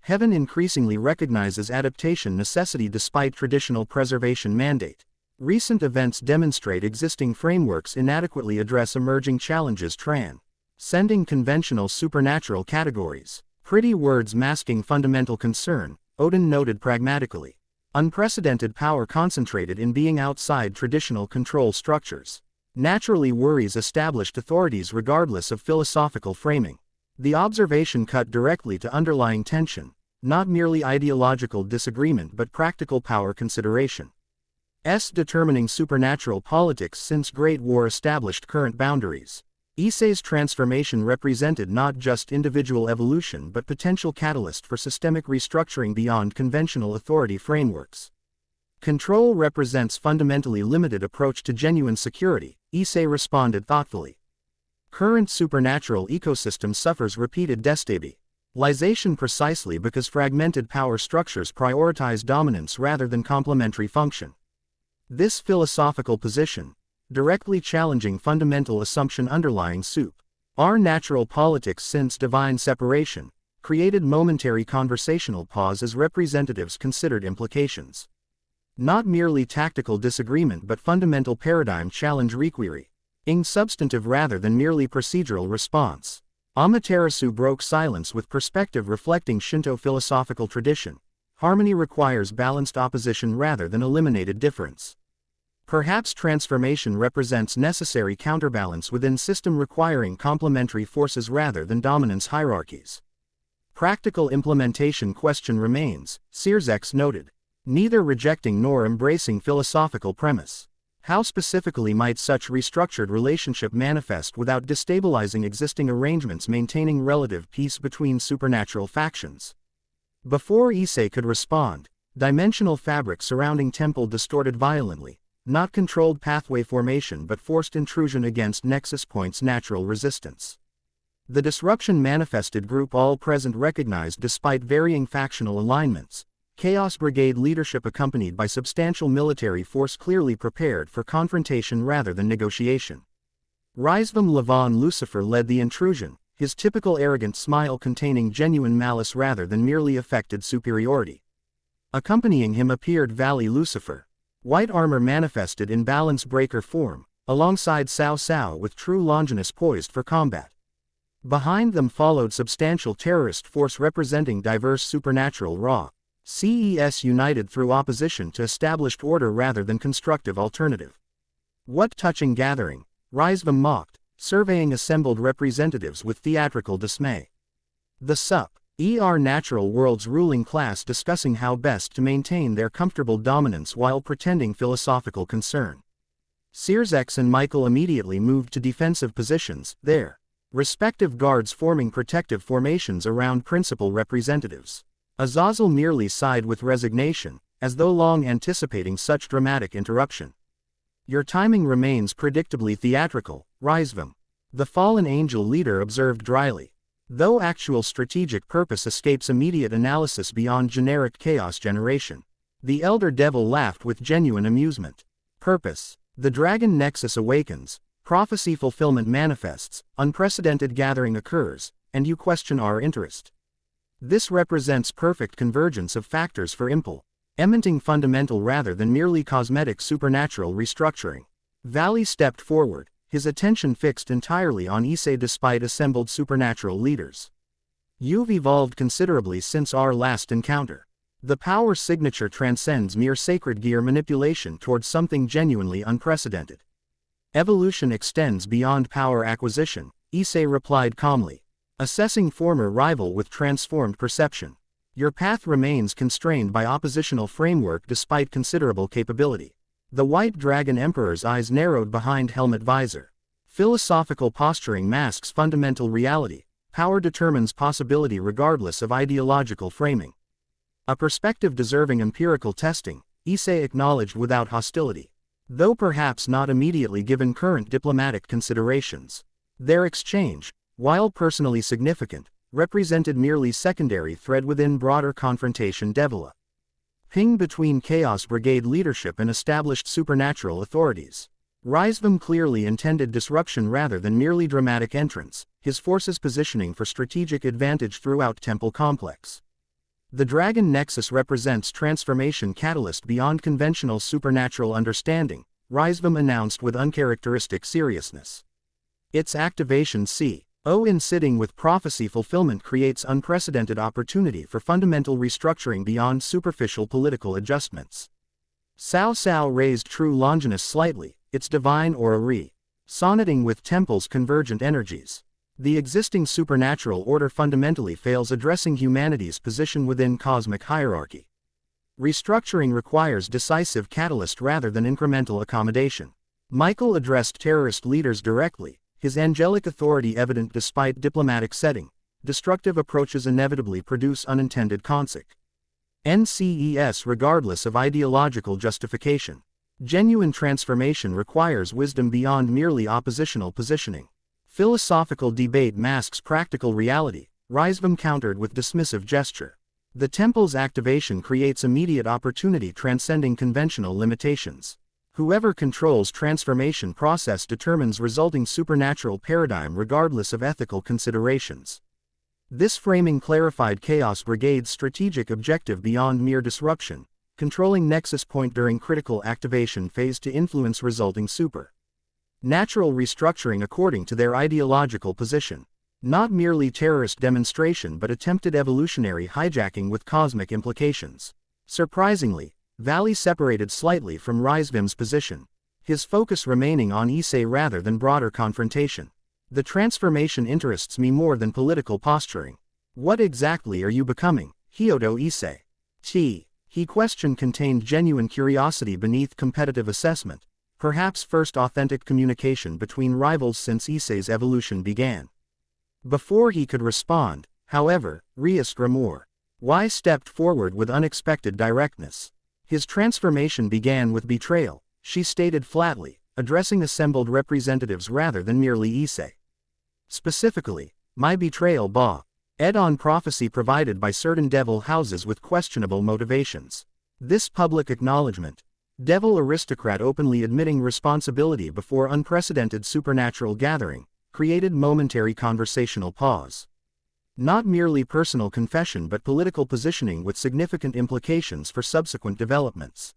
Heaven increasingly recognizes adaptation necessity despite traditional preservation mandate. Recent events demonstrate existing frameworks inadequately address emerging challenges transcending conventional supernatural categories. Pretty words masking fundamental concern, Odin noted pragmatically. Unprecedented power concentrated in being outside traditional control structures naturally worries established authorities regardless of philosophical framing. The observation cut directly to underlying tension, not merely ideological disagreement but practical power consideration. Determining supernatural politics since Great War established current boundaries. Issei's transformation represented not just individual evolution but potential catalyst for systemic restructuring beyond conventional authority frameworks. Control represents fundamentally limited approach to genuine security, Issei responded thoughtfully. Current supernatural ecosystem suffers repeated destabilization precisely because fragmented power structures prioritize dominance rather than complementary function. This philosophical position, directly challenging fundamental assumption underlying our natural politics since divine separation, created momentary conversational pause as representatives considered implications. Not merely tactical disagreement but fundamental paradigm challenge requiring substantive rather than merely procedural response. Amaterasu broke silence with perspective reflecting Shinto philosophical tradition. Harmony requires balanced opposition rather than eliminated difference. Perhaps transformation represents necessary counterbalance within system requiring complementary forces rather than dominance hierarchies. Practical implementation question remains, Sierzek noted. Neither rejecting nor embracing philosophical premise. How specifically might such restructured relationship manifest without destabilizing existing arrangements maintaining relative peace between supernatural factions? Before Issei could respond, dimensional fabric surrounding temple distorted violently, not controlled pathway formation but forced intrusion against nexus points natural resistance. The disruption manifested group all present recognized despite varying factional alignments. Chaos Brigade leadership accompanied by substantial military force clearly prepared for confrontation rather than negotiation. Rizvam Levon Lucifer led the intrusion, his typical arrogant smile containing genuine malice rather than merely affected superiority. Accompanying him appeared Valley Lucifer. White armor manifested in balance breaker form, alongside Cao Cao with true Longinus poised for combat. Behind them followed substantial terrorist force representing diverse supernatural CES united through opposition to established order rather than constructive alternative. What touching gathering, Rizvam mocked, surveying assembled representatives with theatrical dismay. The natural world's ruling class discussing how best to maintain their comfortable dominance while pretending philosophical concern. Sierzek and Michael immediately moved to defensive positions, their respective guards forming protective formations around principal representatives. Azazel merely sighed with resignation, as though long anticipating such dramatic interruption. Your timing remains predictably theatrical, Rizvam. The fallen angel leader observed dryly. Though actual strategic purpose escapes immediate analysis beyond generic chaos generation. The elder devil laughed with genuine amusement. Purpose. The dragon nexus awakens, prophecy fulfillment manifests, unprecedented gathering occurs, and you question our interest. This represents perfect convergence of factors for implementing fundamental rather than merely cosmetic supernatural restructuring. Valley stepped forward, his attention fixed entirely on Issei despite assembled supernatural leaders. You've evolved considerably since our last encounter. The power signature transcends mere sacred gear manipulation towards something genuinely unprecedented. Evolution extends beyond power acquisition, Issei replied calmly. Assessing former rival with transformed perception. Your path remains constrained by oppositional framework despite considerable capability. The White Dragon Emperor's eyes narrowed behind helmet visor. Philosophical posturing masks fundamental reality. Power determines possibility regardless of ideological framing. A perspective deserving empirical testing, Issei acknowledged without hostility, though perhaps not immediately given current diplomatic considerations. Their exchange, while personally significant, represented merely secondary thread within broader confrontation develop. Ping between Chaos Brigade leadership and established supernatural authorities. Rizvam clearly intended disruption rather than merely dramatic entrance, his forces positioning for strategic advantage throughout Temple Complex. The Dragon Nexus represents transformation catalyst beyond conventional supernatural understanding, Rizvam announced with uncharacteristic seriousness. Its activation C.O. in sitting with prophecy fulfillment creates unprecedented opportunity for fundamental restructuring beyond superficial political adjustments. Cao Cao raised True Longinus slightly, its divine aura resonating with Temple's convergent energies. The existing supernatural order fundamentally fails addressing humanity's position within cosmic hierarchy. Restructuring requires decisive catalyst rather than incremental accommodation. Michael addressed terrorist leaders directly, his angelic authority evident despite diplomatic setting. Destructive approaches inevitably produce unintended consequences regardless of ideological justification. Genuine transformation requires wisdom beyond merely oppositional positioning. Philosophical debate masks practical reality, Rizvam countered with dismissive gesture. The temple's activation creates immediate opportunity transcending conventional limitations. Whoever controls transformation process determines resulting supernatural paradigm regardless of ethical considerations. This framing clarified Chaos Brigade's strategic objective beyond mere disruption, controlling nexus point during critical activation phase to influence resulting supernatural restructuring according to their ideological position. Not merely terrorist demonstration but attempted evolutionary hijacking with cosmic implications. Surprisingly, Valley separated slightly from Rizvim's position, his focus remaining on Issei rather than broader confrontation. The transformation interests me more than political posturing. What exactly are you becoming, Hyodo Issei? He question contained genuine curiosity beneath competitive assessment, perhaps first authentic communication between rivals since Issei's evolution began. Before he could respond, however, Rias Grimoire Y stepped forward with unexpected directness. His transformation began with betrayal, she stated flatly, addressing assembled representatives rather than merely Issei. Specifically, my betrayal on prophecy provided by certain devil houses with questionable motivations. This public acknowledgement, devil aristocrat openly admitting responsibility before unprecedented supernatural gathering, created momentary conversational pause. Not merely personal confession but political positioning with significant implications for subsequent developments.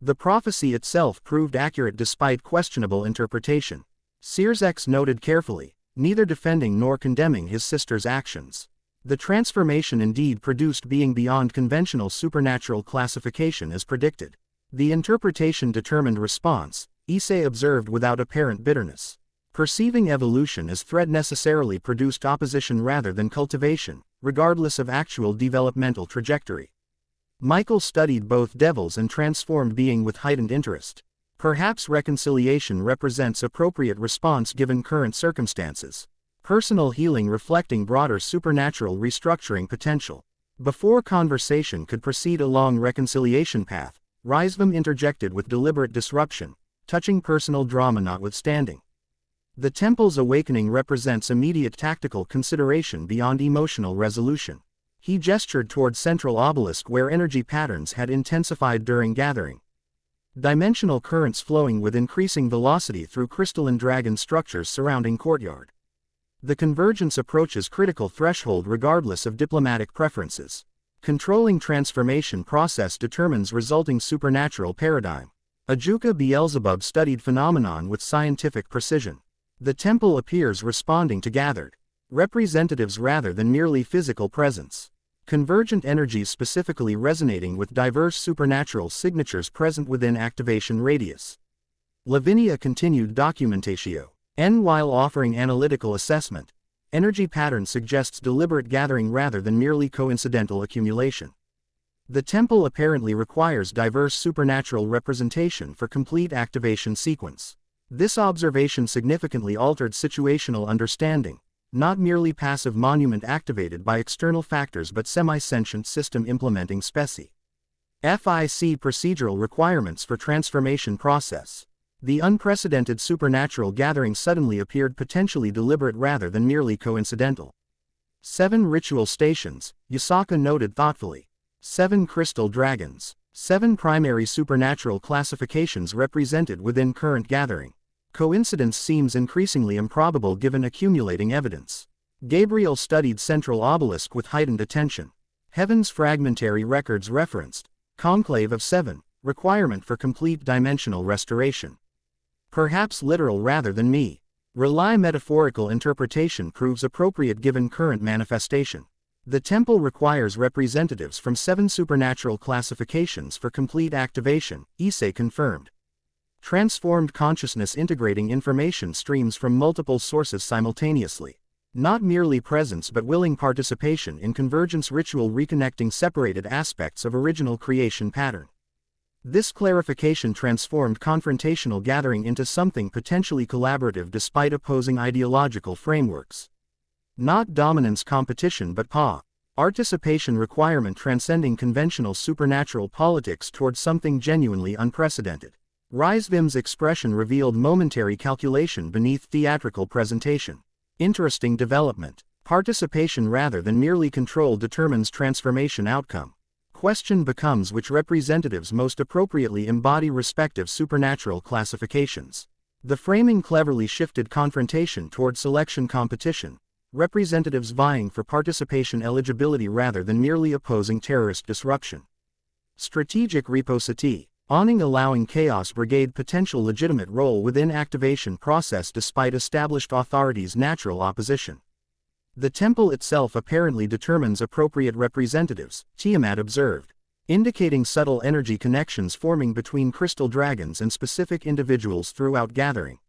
The prophecy itself proved accurate despite questionable interpretation. Sears noted carefully, neither defending nor condemning his sister's actions. The transformation indeed produced being beyond conventional supernatural classification as predicted. The interpretation determined response, Issei observed without apparent bitterness. Perceiving evolution as threat necessarily produced opposition rather than cultivation, regardless of actual developmental trajectory. Michael studied both devils and transformed being with heightened interest. Perhaps reconciliation represents appropriate response given current circumstances. Personal healing reflecting broader supernatural restructuring potential. Before conversation could proceed along reconciliation path, Rizvam interjected with deliberate disruption, touching personal drama notwithstanding. The temple's awakening represents immediate tactical consideration beyond emotional resolution. He gestured toward central obelisk where energy patterns had intensified during gathering. Dimensional currents flowing with increasing velocity through crystalline dragon structures surrounding courtyard. The convergence approaches critical threshold regardless of diplomatic preferences. Controlling transformation process determines resulting supernatural paradigm. Ajuka Beelzebub studied phenomenon with scientific precision. The temple appears responding to gathered representatives rather than merely physical presence. Convergent energies specifically resonating with diverse supernatural signatures present within activation radius. Lavinia continued documentatio. While offering analytical assessment, energy pattern suggests deliberate gathering rather than merely coincidental accumulation. The temple apparently requires diverse supernatural representation for complete activation sequence. This observation significantly altered situational understanding, not merely passive monument activated by external factors but semi-sentient system implementing specie. FIC procedural requirements for transformation process. The unprecedented supernatural gathering suddenly appeared potentially deliberate rather than merely coincidental. 7 ritual stations, Yusaka noted thoughtfully. 7 crystal dragons. 7 primary supernatural classifications represented within current gathering. Coincidence seems increasingly improbable given accumulating evidence. Gabriel studied central obelisk with heightened attention. Heaven's fragmentary records referenced. Conclave of 7, requirement for complete dimensional restoration. Perhaps literal rather than me. Rely metaphorical interpretation proves appropriate given current manifestation. The temple requires representatives from 7 supernatural classifications for complete activation, Issei confirmed. Transformed consciousness integrating information streams from multiple sources simultaneously. Not merely presence but willing participation in convergence ritual reconnecting separated aspects of original creation pattern. This clarification transformed confrontational gathering into something potentially collaborative despite opposing ideological frameworks. Not dominance competition but participation requirement transcending conventional supernatural politics towards something genuinely unprecedented. Rizvim's expression revealed momentary calculation beneath theatrical presentation. Interesting development. Participation rather than merely control determines transformation outcome. Question becomes which representatives most appropriately embody respective supernatural classifications. The framing cleverly shifted confrontation toward selection competition, representatives vying for participation eligibility rather than merely opposing terrorist disruption. Strategic reposity. Awning allowing Chaos Brigade potential legitimate role within activation process despite established authorities' natural opposition. The temple itself apparently determines appropriate representatives, Tiamat observed, indicating subtle energy connections forming between crystal dragons and specific individuals throughout gathering.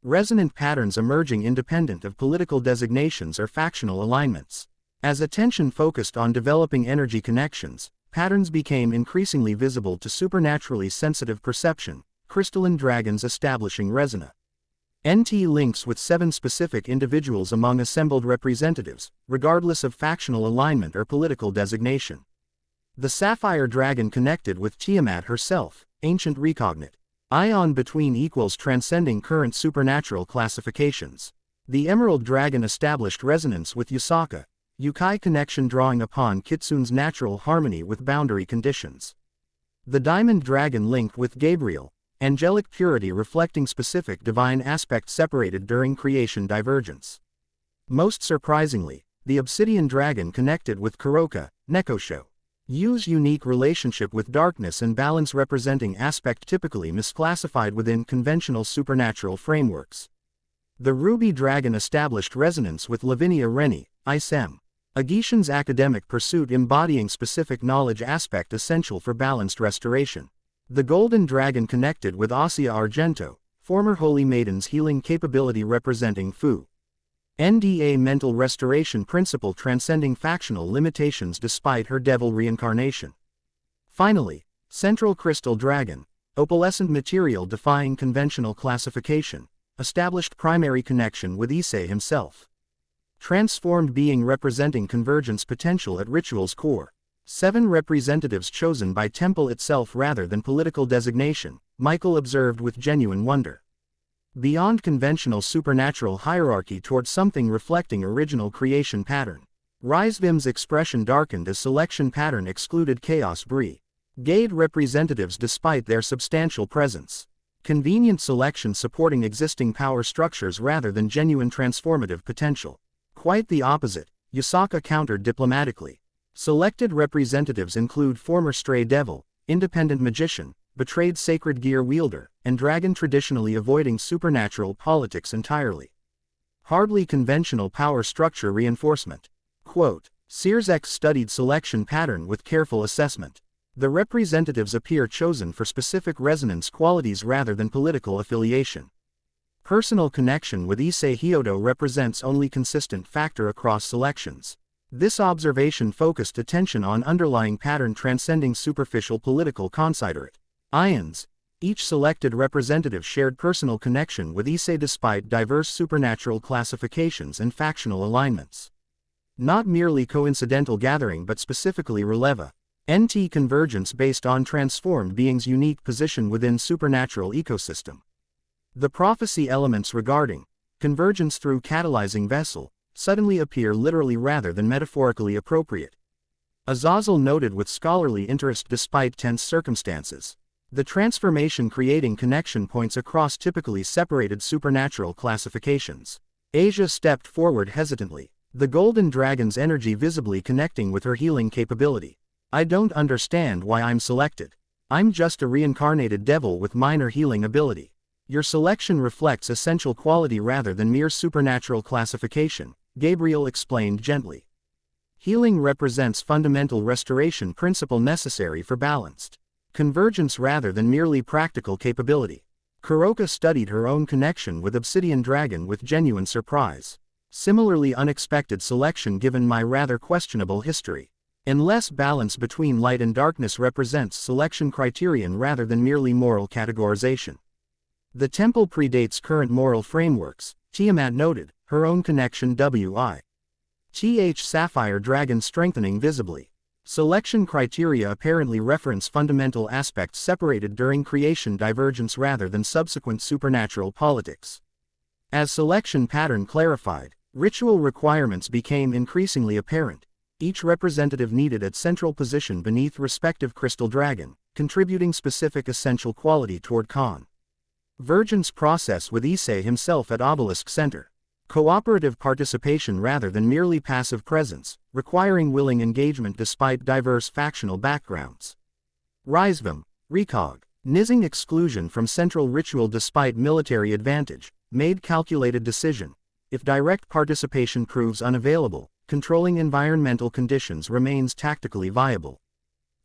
Resonant patterns emerging independent of political designations or factional alignments. As attention focused on developing energy connections, patterns became increasingly visible to supernaturally sensitive perception, crystalline dragons establishing resonant NT links with 7 specific individuals among assembled representatives, regardless of factional alignment or political designation. The sapphire dragon connected with Tiamat herself, ancient recognite. Ion between equals transcending current supernatural classifications. The emerald dragon established resonance with Yusaka, Yukai connection drawing upon Kitsune's natural harmony with boundary conditions. The diamond dragon linked with Gabriel, angelic purity reflecting specific divine aspects separated during creation divergence. Most surprisingly, the obsidian dragon connected with Kuroka, Nekosho. Yu's unique relationship with darkness and balance representing aspect typically misclassified within conventional supernatural frameworks. The ruby dragon established resonance with Lavinia Rennie, Issei. Agishin's academic pursuit embodying specific knowledge aspect essential for balanced restoration. The golden dragon connected with Assia Argento, former holy maiden's healing capability representing Fu. NDA mental restoration principle transcending factional limitations despite her devil reincarnation. Finally, central crystal dragon, opalescent material defying conventional classification, established primary connection with Issei himself. Transformed being representing convergence potential at ritual's core. 7 representatives chosen by temple itself rather than political designation, Michael observed with genuine wonder. Beyond conventional supernatural hierarchy toward something reflecting original creation pattern. Rizvim's expression darkened as selection pattern excluded Chaos Brigade representatives despite their substantial presence. Convenient selection supporting existing power structures rather than genuine transformative potential. Quite the opposite, Yusaka countered diplomatically. Selected representatives include former stray devil, independent magician, betrayed sacred gear wielder, and dragon traditionally avoiding supernatural politics entirely. Hardly conventional power structure reinforcement. Quote, Searsek studied selection pattern with careful assessment. The representatives appear chosen for specific resonance qualities rather than political affiliation. Personal connection with Issei Hyodo represents only consistent factor across selections. This observation focused attention on underlying pattern transcending superficial political considerate. Ions. Each selected representative shared personal connection with Issei despite diverse supernatural classifications and factional alignments. Not merely coincidental gathering but specifically releva. NT convergence based on transformed beings' unique position within supernatural ecosystem. The prophecy elements regarding convergence through catalyzing vessel suddenly appear literally rather than metaphorically appropriate. Azazel noted with scholarly interest despite tense circumstances. The transformation creating connection points across typically separated supernatural classifications. Asia stepped forward hesitantly, the golden dragon's energy visibly connecting with her healing capability. I don't understand why I'm selected. I'm just a reincarnated devil with minor healing ability. Your selection reflects essential quality rather than mere supernatural classification, Gabriel explained gently. Healing represents fundamental restoration principle necessary for balanced convergence rather than merely practical capability. Kuroka studied her own connection with Obsidian Dragon with genuine surprise. Similarly unexpected selection given my rather questionable history. Unless balance between light and darkness represents selection criterion rather than merely moral categorization. The temple predates current moral frameworks, Tiamat noted, her own connection Th Sapphire Dragon strengthening visibly. Selection criteria apparently reference fundamental aspects separated during creation divergence rather than subsequent supernatural politics. As selection pattern clarified, ritual requirements became increasingly apparent. Each representative needed a central position beneath respective crystal dragon, contributing specific essential quality toward convergence process with Issei himself at Obelisk Center. Cooperative participation rather than merely passive presence, requiring willing engagement despite diverse factional backgrounds. Rizvam, Recog, Nizing exclusion from central ritual despite military advantage, made calculated decision. If direct participation proves unavailable, controlling environmental conditions remains tactically viable.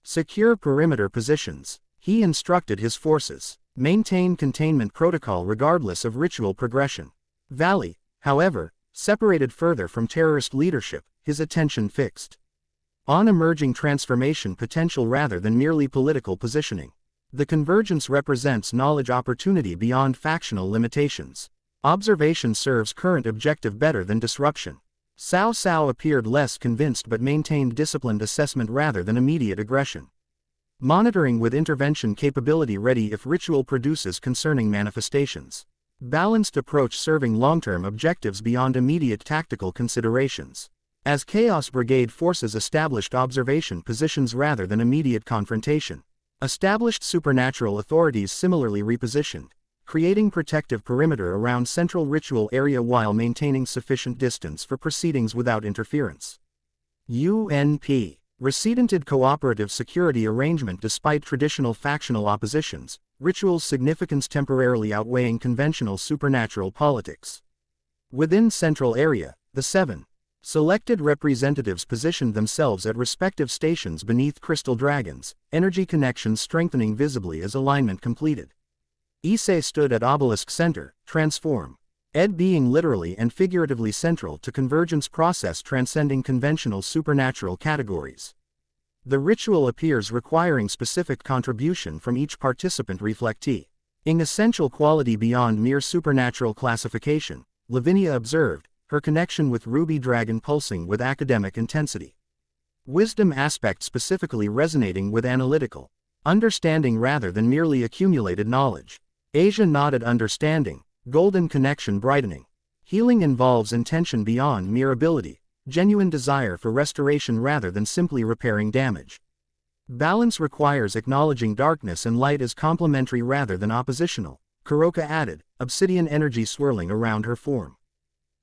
Secure perimeter positions. He instructed his forces, maintain containment protocol regardless of ritual progression. Valley, however, separated further from terrorist leadership, his attention fixed on emerging transformation potential rather than merely political positioning. The convergence represents knowledge opportunity beyond factional limitations. Observation serves current objective better than disruption. Cao Cao appeared less convinced but maintained disciplined assessment rather than immediate aggression. Monitoring with intervention capability ready if ritual produces concerning manifestations. Balanced approach serving long-term objectives beyond immediate tactical considerations. As Chaos Brigade forces established observation positions rather than immediate confrontation. Established supernatural authorities similarly repositioned, creating protective perimeter around central ritual area while maintaining sufficient distance for proceedings without interference. UNP. Recidented cooperative security arrangement despite traditional factional oppositions, ritual's significance temporarily outweighing conventional supernatural politics. Within central area, the 7 selected representatives positioned themselves at respective stations beneath crystal dragons, energy connections strengthening visibly as alignment completed. Issei stood at Obelisk Center, transform. Ed being literally and figuratively central to convergence process transcending conventional supernatural categories. The ritual appears requiring specific contribution from each participant reflectee. In essential quality beyond mere supernatural classification, Lavinia observed, her connection with Ruby Dragon pulsing with academic intensity. Wisdom aspect specifically resonating with analytical understanding rather than merely accumulated knowledge. Asia nodded understanding, golden connection brightening. Healing involves intention beyond mere ability, genuine desire for restoration rather than simply repairing damage. Balance requires acknowledging darkness and light as complementary rather than oppositional, Kuroka added, obsidian energy swirling around her form.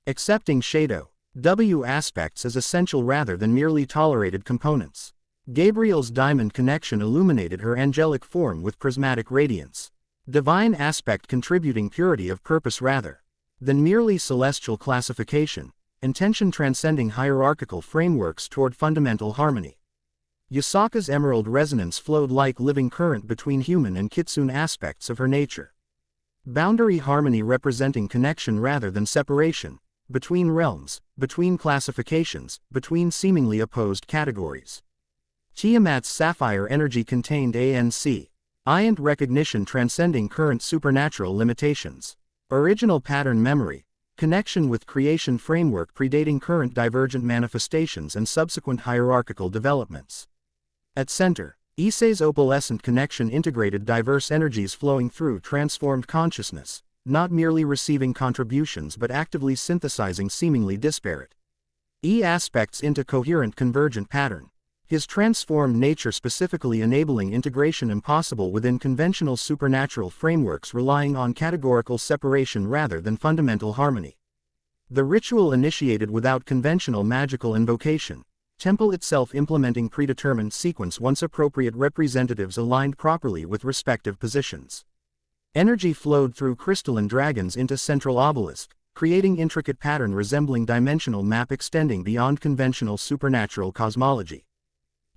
Accepting Shadow W aspects as essential rather than merely tolerated components. Gabriel's diamond connection illuminated her angelic form with prismatic radiance. Divine aspect contributing purity of purpose rather than merely celestial classification, intention transcending hierarchical frameworks toward fundamental harmony. Yasaka's emerald resonance flowed like living current between human and kitsune aspects of her nature. Boundary harmony representing connection rather than separation, between realms, between classifications, between seemingly opposed categories. Tiamat's sapphire energy contained ANC, iant recognition transcending current supernatural limitations. Original pattern memory, connection with creation framework predating current divergent manifestations and subsequent hierarchical developments. At center, Issei's opalescent connection integrated diverse energies flowing through transformed consciousness, not merely receiving contributions but actively synthesizing seemingly disparate aspects into coherent convergent pattern. His transformed nature specifically enabling integration impossible within conventional supernatural frameworks relying on categorical separation rather than fundamental harmony. The ritual initiated without conventional magical invocation, temple itself implementing predetermined sequence once appropriate representatives aligned properly with respective positions. Energy flowed through crystalline dragons into central obelisk, creating intricate pattern resembling dimensional map extending beyond conventional supernatural cosmology.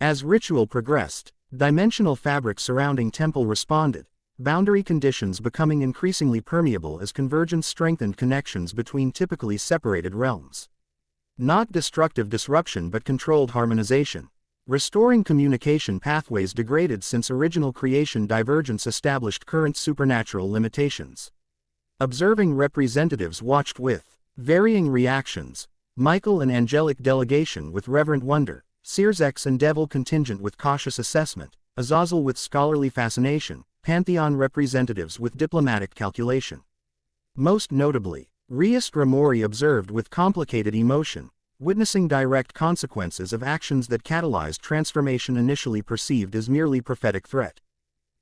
As ritual progressed, dimensional fabric surrounding temple responded, boundary conditions becoming increasingly permeable as convergence strengthened connections between typically separated realms. Not destructive disruption but controlled harmonization. Restoring communication pathways degraded since original creation divergence established current supernatural limitations. Observing representatives watched with varying reactions, Michael and angelic delegation with reverent wonder, Seersex and devil contingent with cautious assessment, Azazel with scholarly fascination, Pantheon representatives with diplomatic calculation. Most notably, Riest Ramori observed with complicated emotion, witnessing direct consequences of actions that catalyzed transformation initially perceived as merely prophetic threat.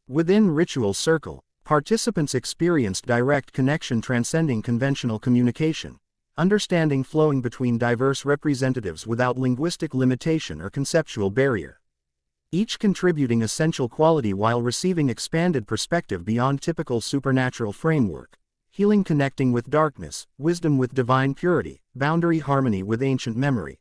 Within ritual circle, participants experienced direct connection transcending conventional communication, understanding flowing between diverse representatives without linguistic limitation or conceptual barrier. Each contributing essential quality while receiving expanded perspective beyond typical supernatural framework, healing connecting with darkness, wisdom with divine purity, boundary harmony with ancient memory.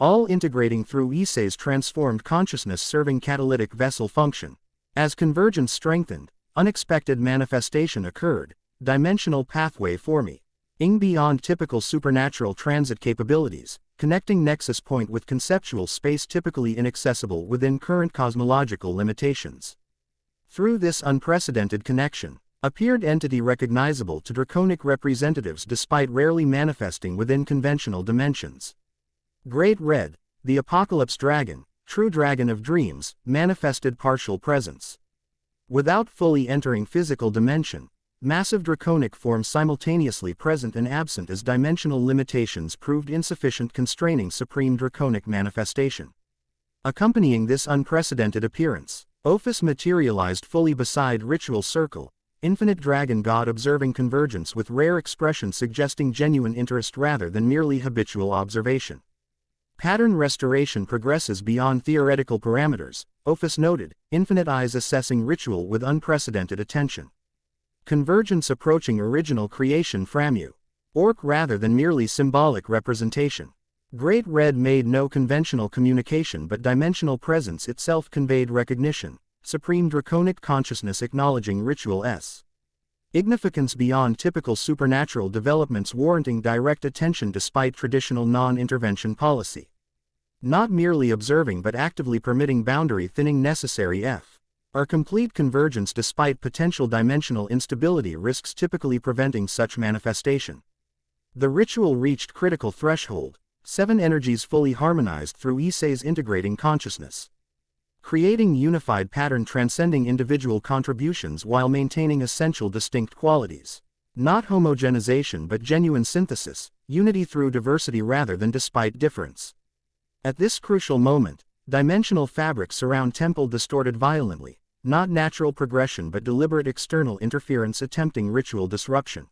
All integrating through Issei's transformed consciousness serving catalytic vessel function. As convergence strengthened, unexpected manifestation occurred, dimensional pathway forming beyond typical supernatural transit capabilities, connecting nexus point with conceptual space typically inaccessible within current cosmological limitations. Through this unprecedented connection, appeared entity recognizable to draconic representatives despite rarely manifesting within conventional dimensions. Great Red, the Apocalypse Dragon, true dragon of dreams, manifested partial presence. Without fully entering physical dimension, massive draconic forms simultaneously present and absent as dimensional limitations proved insufficient constraining supreme draconic manifestation. Accompanying this unprecedented appearance, Ophis materialized fully beside ritual circle, infinite dragon god observing convergence with rare expression suggesting genuine interest rather than merely habitual observation. Pattern restoration progresses beyond theoretical parameters, Ophis noted, infinite eyes assessing ritual with unprecedented attention. Convergence approaching original creation framu. Orc rather than merely symbolic representation. Great Red made no conventional communication but dimensional presence itself conveyed recognition, supreme draconic consciousness acknowledging ritual's significance beyond typical supernatural developments warranting direct attention despite traditional non-intervention policy. Not merely observing but actively permitting boundary thinning necessary or complete convergence despite potential dimensional instability risks typically preventing such manifestation. The ritual reached critical threshold, 7 energies fully harmonized through Issei's integrating consciousness. Creating unified pattern transcending individual contributions while maintaining essential distinct qualities. Not homogenization but genuine synthesis, unity through diversity rather than despite difference. At this crucial moment, dimensional fabrics surround temple distorted violently, not natural progression but deliberate external interference attempting ritual disruption.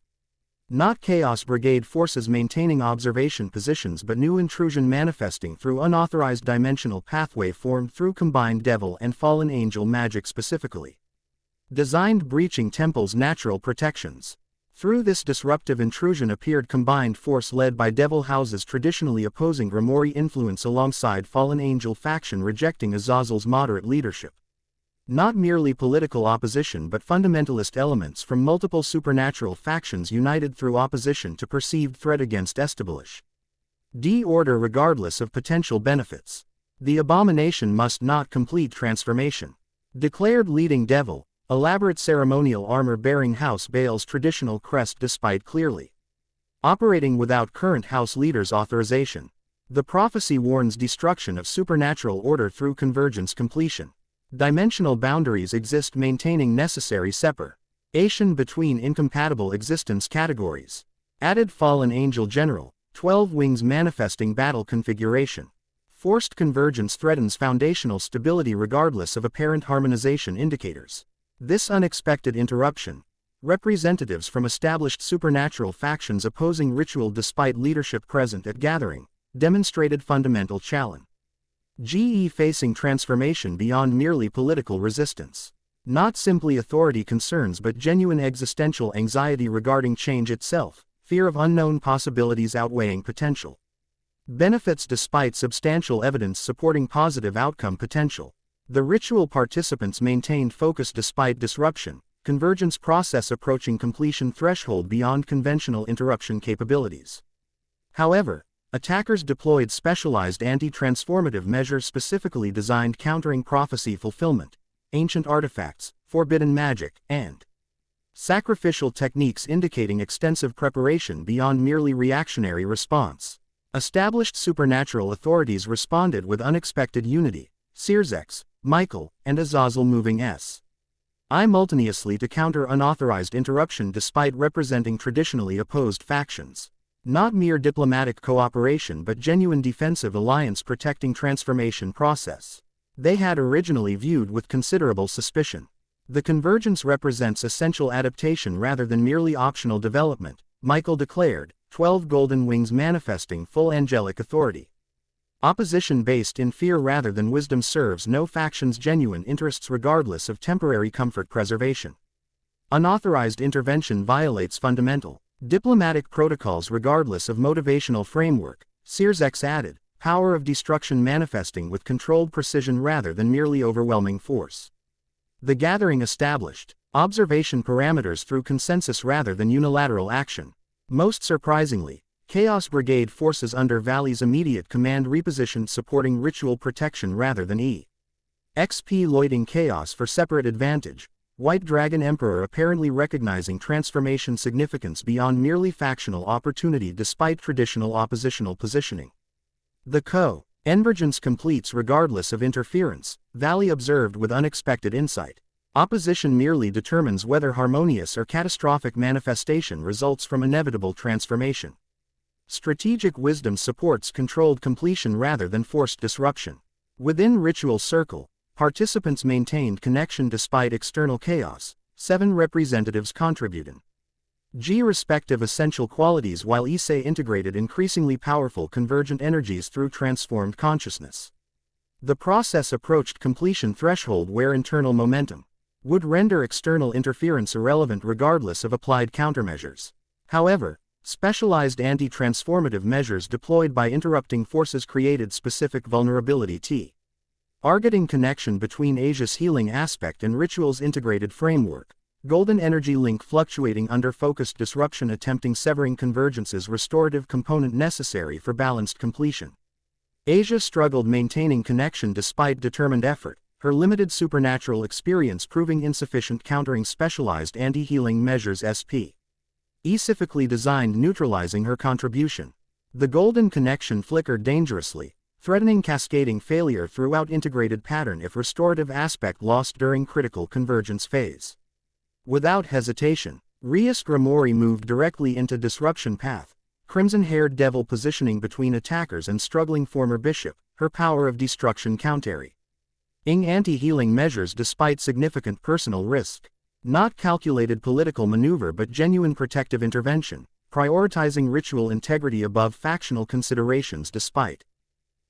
Not Chaos Brigade forces maintaining observation positions but new intrusion manifesting through unauthorized dimensional pathway formed through combined devil and fallen angel magic specifically. Designed breaching temple's natural protections. Through this disruptive intrusion appeared combined force led by devil houses traditionally opposing Grimoire influence alongside fallen angel faction rejecting Azazel's moderate leadership. Not merely political opposition but fundamentalist elements from multiple supernatural factions united through opposition to perceived threat against establish order regardless of potential benefits. The abomination must not complete transformation. Declared leading devil, elaborate ceremonial armor bearing House Baal's traditional crest despite clearly operating without current House leaders' authorization. The prophecy warns destruction of supernatural order through convergence completion. Dimensional boundaries exist, maintaining necessary separation between incompatible existence categories. Added fallen angel general, 12 wings manifesting battle configuration. Forced convergence threatens foundational stability regardless of apparent harmonization indicators. This unexpected interruption, representatives from established supernatural factions opposing ritual despite leadership present at gathering, demonstrated fundamental challenge. GE facing transformation beyond merely political resistance. Not simply authority concerns but genuine existential anxiety regarding change itself, fear of unknown possibilities outweighing potential benefits despite substantial evidence supporting positive outcome potential. The ritual participants maintained focus despite disruption, convergence process approaching completion threshold beyond conventional interruption capabilities. However, attackers deployed specialized anti-transformative measures specifically designed countering prophecy fulfillment, ancient artifacts, forbidden magic, and sacrificial techniques indicating extensive preparation beyond merely reactionary response. Established supernatural authorities responded with unexpected unity, Searsex, Michael, and Azazel moving simultaneously to counter unauthorized interruption despite representing traditionally opposed factions. Not mere diplomatic cooperation but genuine defensive alliance protecting transformation process. They had originally viewed with considerable suspicion. The convergence represents essential adaptation rather than merely optional development, Michael declared, 12 golden wings manifesting full angelic authority. Opposition based in fear rather than wisdom serves no faction's genuine interests regardless of temporary comfort preservation. Unauthorized intervention violates fundamental diplomatic protocols regardless of motivational framework, Searsex added, power of destruction manifesting with controlled precision rather than merely overwhelming force. The gathering established observation parameters through consensus rather than unilateral action. Most surprisingly, Chaos Brigade forces under Valley's immediate command repositioned supporting ritual protection rather than exploiting chaos for separate advantage. White Dragon Emperor apparently recognizing transformation significance beyond merely factional opportunity despite traditional oppositional positioning. The convergence completes regardless of interference, Valley observed with unexpected insight. Opposition merely determines whether harmonious or catastrophic manifestation results from inevitable transformation. Strategic wisdom supports controlled completion rather than forced disruption. Within Ritual Circle, participants maintained connection despite external chaos, 7 representatives contributed respective essential qualities while Issei integrated increasingly powerful convergent energies through transformed consciousness. The process approached completion threshold where internal momentum would render external interference irrelevant regardless of applied countermeasures. However, specialized anti-transformative measures deployed by interrupting forces created specific vulnerability targeting connection between Asia's healing aspect and Ritual's integrated framework. Golden energy link fluctuating under focused disruption attempting severing convergence's restorative component necessary for balanced completion. Asia struggled maintaining connection despite determined effort, her limited supernatural experience proving insufficient countering specialized anti-healing measures specifically designed neutralizing her contribution. The golden connection flickered dangerously, threatening cascading failure throughout integrated pattern if restorative aspect lost during critical convergence phase. Without hesitation, Rias Grimori moved directly into disruption path, crimson-haired devil positioning between attackers and struggling former bishop, her power of destruction countering anti-healing measures despite significant personal risk. Not calculated political maneuver but genuine protective intervention, prioritizing ritual integrity above factional considerations despite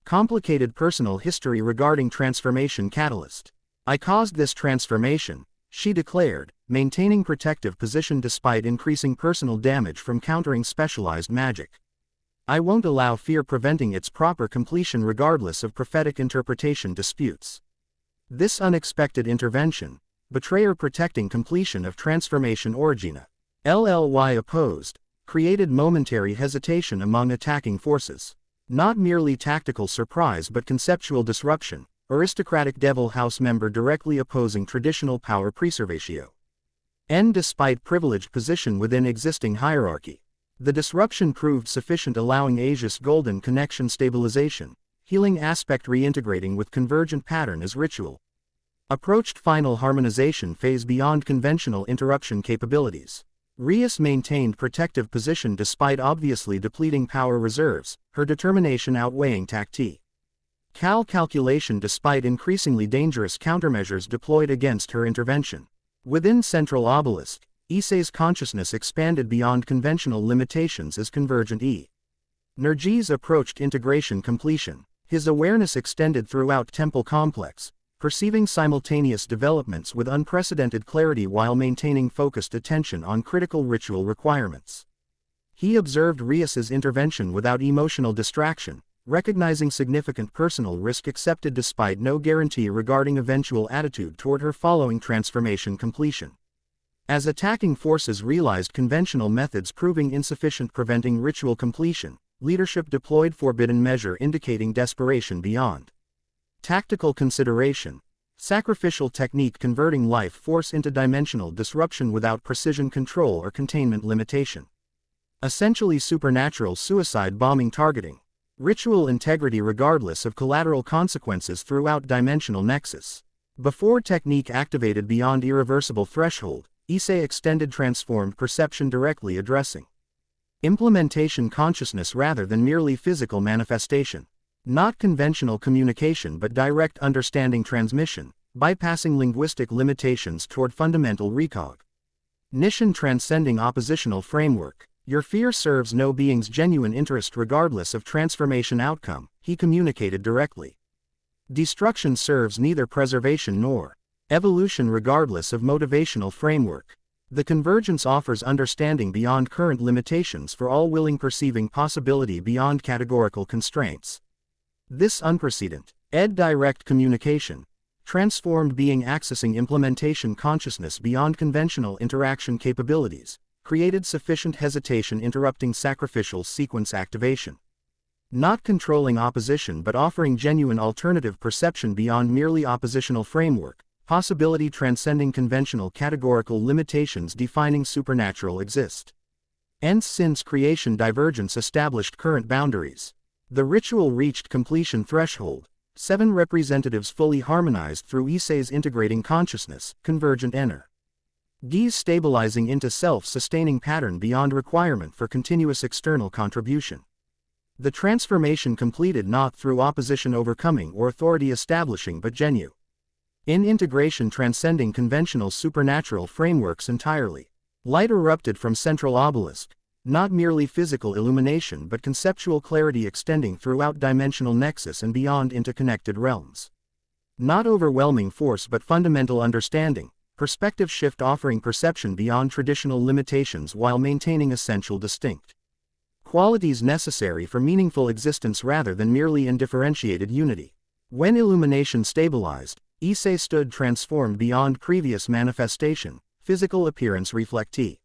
complicated personal history regarding transformation catalyst. I caused this transformation, she declared, maintaining protective position despite increasing personal damage from countering specialized magic. I won't allow fear preventing its proper completion regardless of prophetic interpretation disputes. This unexpected intervention, betrayer protecting completion of transformation origina, LLY opposed, created momentary hesitation among attacking forces. Not merely tactical surprise but conceptual disruption, aristocratic Devil House member directly opposing traditional power preservatio. Despite privileged position within existing hierarchy. The disruption proved sufficient, allowing Asia's golden connection stabilization, healing aspect reintegrating with convergent pattern as ritual. Approached final harmonization phase beyond conventional interruption capabilities. Rias maintained protective position despite obviously depleting power reserves, her determination outweighing tactical calculation despite increasingly dangerous countermeasures deployed against her intervention. Within Central Obelisk, Issei's consciousness expanded beyond conventional limitations as convergent energies approached integration completion. His awareness extended throughout Temple Complex, perceiving simultaneous developments with unprecedented clarity while maintaining focused attention on critical ritual requirements. He observed Rias's intervention without emotional distraction, recognizing significant personal risk accepted despite no guarantee regarding eventual attitude toward her following transformation completion. As attacking forces realized conventional methods proving insufficient preventing ritual completion, leadership deployed forbidden measure indicating desperation beyond tactical consideration. Sacrificial technique converting life force into dimensional disruption without precision control or containment limitation. Essentially supernatural suicide bombing targeting. Ritual integrity regardless of collateral consequences throughout dimensional nexus. Before technique activated beyond irreversible threshold, Issei extended transformed perception directly addressing implementation consciousness rather than merely physical manifestation. Not conventional communication but direct understanding transmission, bypassing linguistic limitations toward fundamental recognition transcending oppositional framework. Your fear serves no being's genuine interest regardless of transformation outcome, he communicated directly. Destruction serves neither preservation nor evolution regardless of motivational framework. The convergence offers understanding beyond current limitations for all willing perceiving possibility beyond categorical constraints. This unprecedented direct communication, transformed being accessing implementation consciousness beyond conventional interaction capabilities, created sufficient hesitation interrupting sacrificial sequence activation. Not controlling opposition but offering genuine alternative perception beyond merely oppositional framework, possibility transcending conventional categorical limitations defining supernatural exist. Hence since creation divergence established current boundaries. The ritual reached completion threshold, 7 representatives fully harmonized through Issei's integrating consciousness, convergent energies stabilizing into self-sustaining pattern beyond requirement for continuous external contribution. The transformation completed not through opposition overcoming or authority establishing but genuine integration transcending conventional supernatural frameworks entirely. Light erupted from Central Obelisk, not merely physical illumination but conceptual clarity extending throughout dimensional nexus and beyond interconnected realms. Not overwhelming force but fundamental understanding, perspective shift offering perception beyond traditional limitations while maintaining essential distinct qualities necessary for meaningful existence rather than merely undifferentiated unity. When illumination stabilized, Issei stood transformed beyond previous manifestation, physical appearance reflecting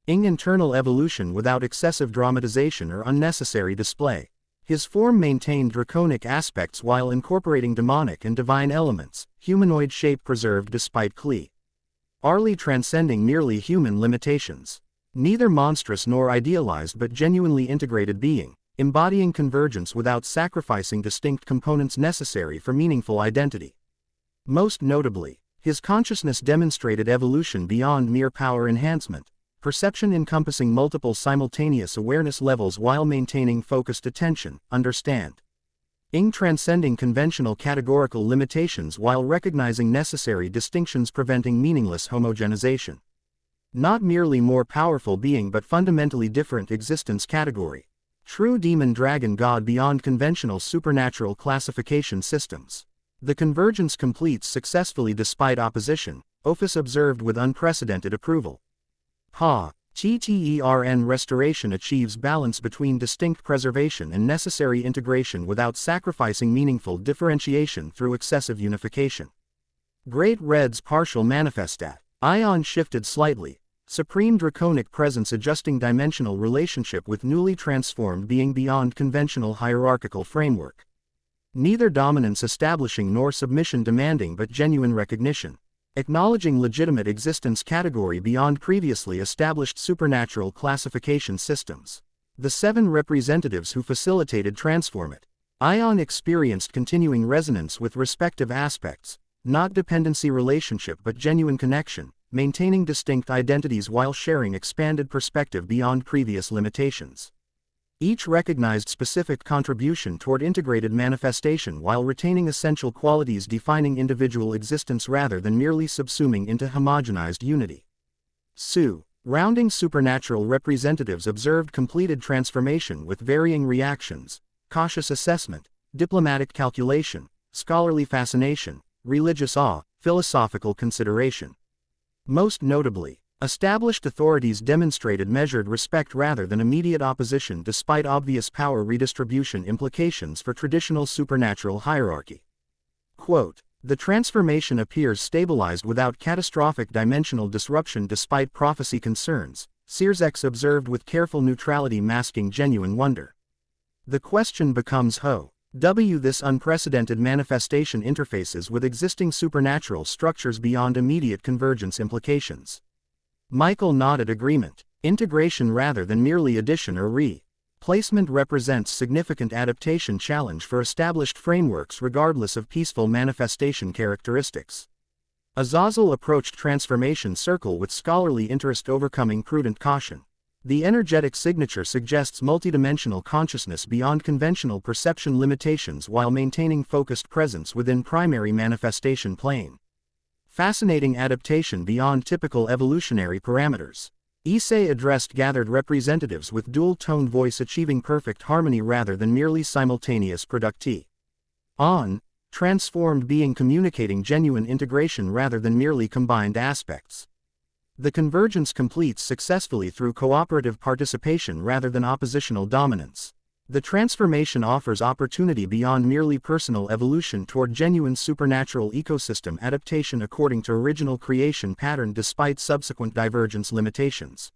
internal evolution without excessive dramatization or unnecessary display. His form maintained draconic aspects while incorporating demonic and divine elements, humanoid shape preserved despite clearly transcending merely human limitations. Neither monstrous nor idealized but genuinely integrated being, embodying convergence without sacrificing distinct components necessary for meaningful identity. Most notably, his consciousness demonstrated evolution beyond mere power enhancement, perception encompassing multiple simultaneous awareness levels while maintaining focused attention, understanding transcending conventional categorical limitations while recognizing necessary distinctions preventing meaningless homogenization. Not merely more powerful being but fundamentally different existence category. True demon dragon god beyond conventional supernatural classification systems. The convergence completes successfully despite opposition, Ophis observed with unprecedented approval. TTERN restoration achieves balance between distinct preservation and necessary integration without sacrificing meaningful differentiation through excessive unification. Great Red's partial manifestat. Ion shifted slightly. Supreme draconic presence adjusting dimensional relationship with newly transformed being beyond conventional hierarchical framework. Neither dominance establishing nor submission demanding but genuine recognition. acknowledging legitimate existence category beyond previously established supernatural classification systems. The 7 representatives who facilitated Transformit Ion experienced continuing resonance with respective aspects, not dependency relationship but genuine connection, maintaining distinct identities while sharing expanded perspective beyond previous limitations. Each recognized specific contribution toward integrated manifestation while retaining essential qualities defining individual existence rather than merely subsuming into homogenized unity. Rounding supernatural representatives observed completed transformation with varying reactions, cautious assessment, diplomatic calculation, scholarly fascination, religious awe, philosophical consideration. Most notably, established authorities demonstrated measured respect rather than immediate opposition despite obvious power redistribution implications for traditional supernatural hierarchy. Quote, "The transformation appears stabilized without catastrophic dimensional disruption despite prophecy concerns," Sears observed with careful neutrality masking genuine wonder. The question becomes how this unprecedented manifestation interfaces with existing supernatural structures beyond immediate convergence implications. Michael nodded agreement. Integration rather than merely addition or replacement represents significant adaptation challenge for established frameworks regardless of peaceful manifestation characteristics. Azazel approached transformation circle with scholarly interest overcoming prudent caution. The energetic signature suggests multidimensional consciousness beyond conventional perception limitations while maintaining focused presence within primary manifestation plane. Fascinating adaptation beyond typical evolutionary parameters. Issei addressed gathered representatives with dual-toned voice achieving perfect harmony rather than merely simultaneous producti. Transformed being communicating genuine integration rather than merely combined aspects. The convergence completes successfully through cooperative participation rather than oppositional dominance. The transformation offers opportunity beyond merely personal evolution toward genuine supernatural ecosystem adaptation according to original creation pattern despite subsequent divergence limitations.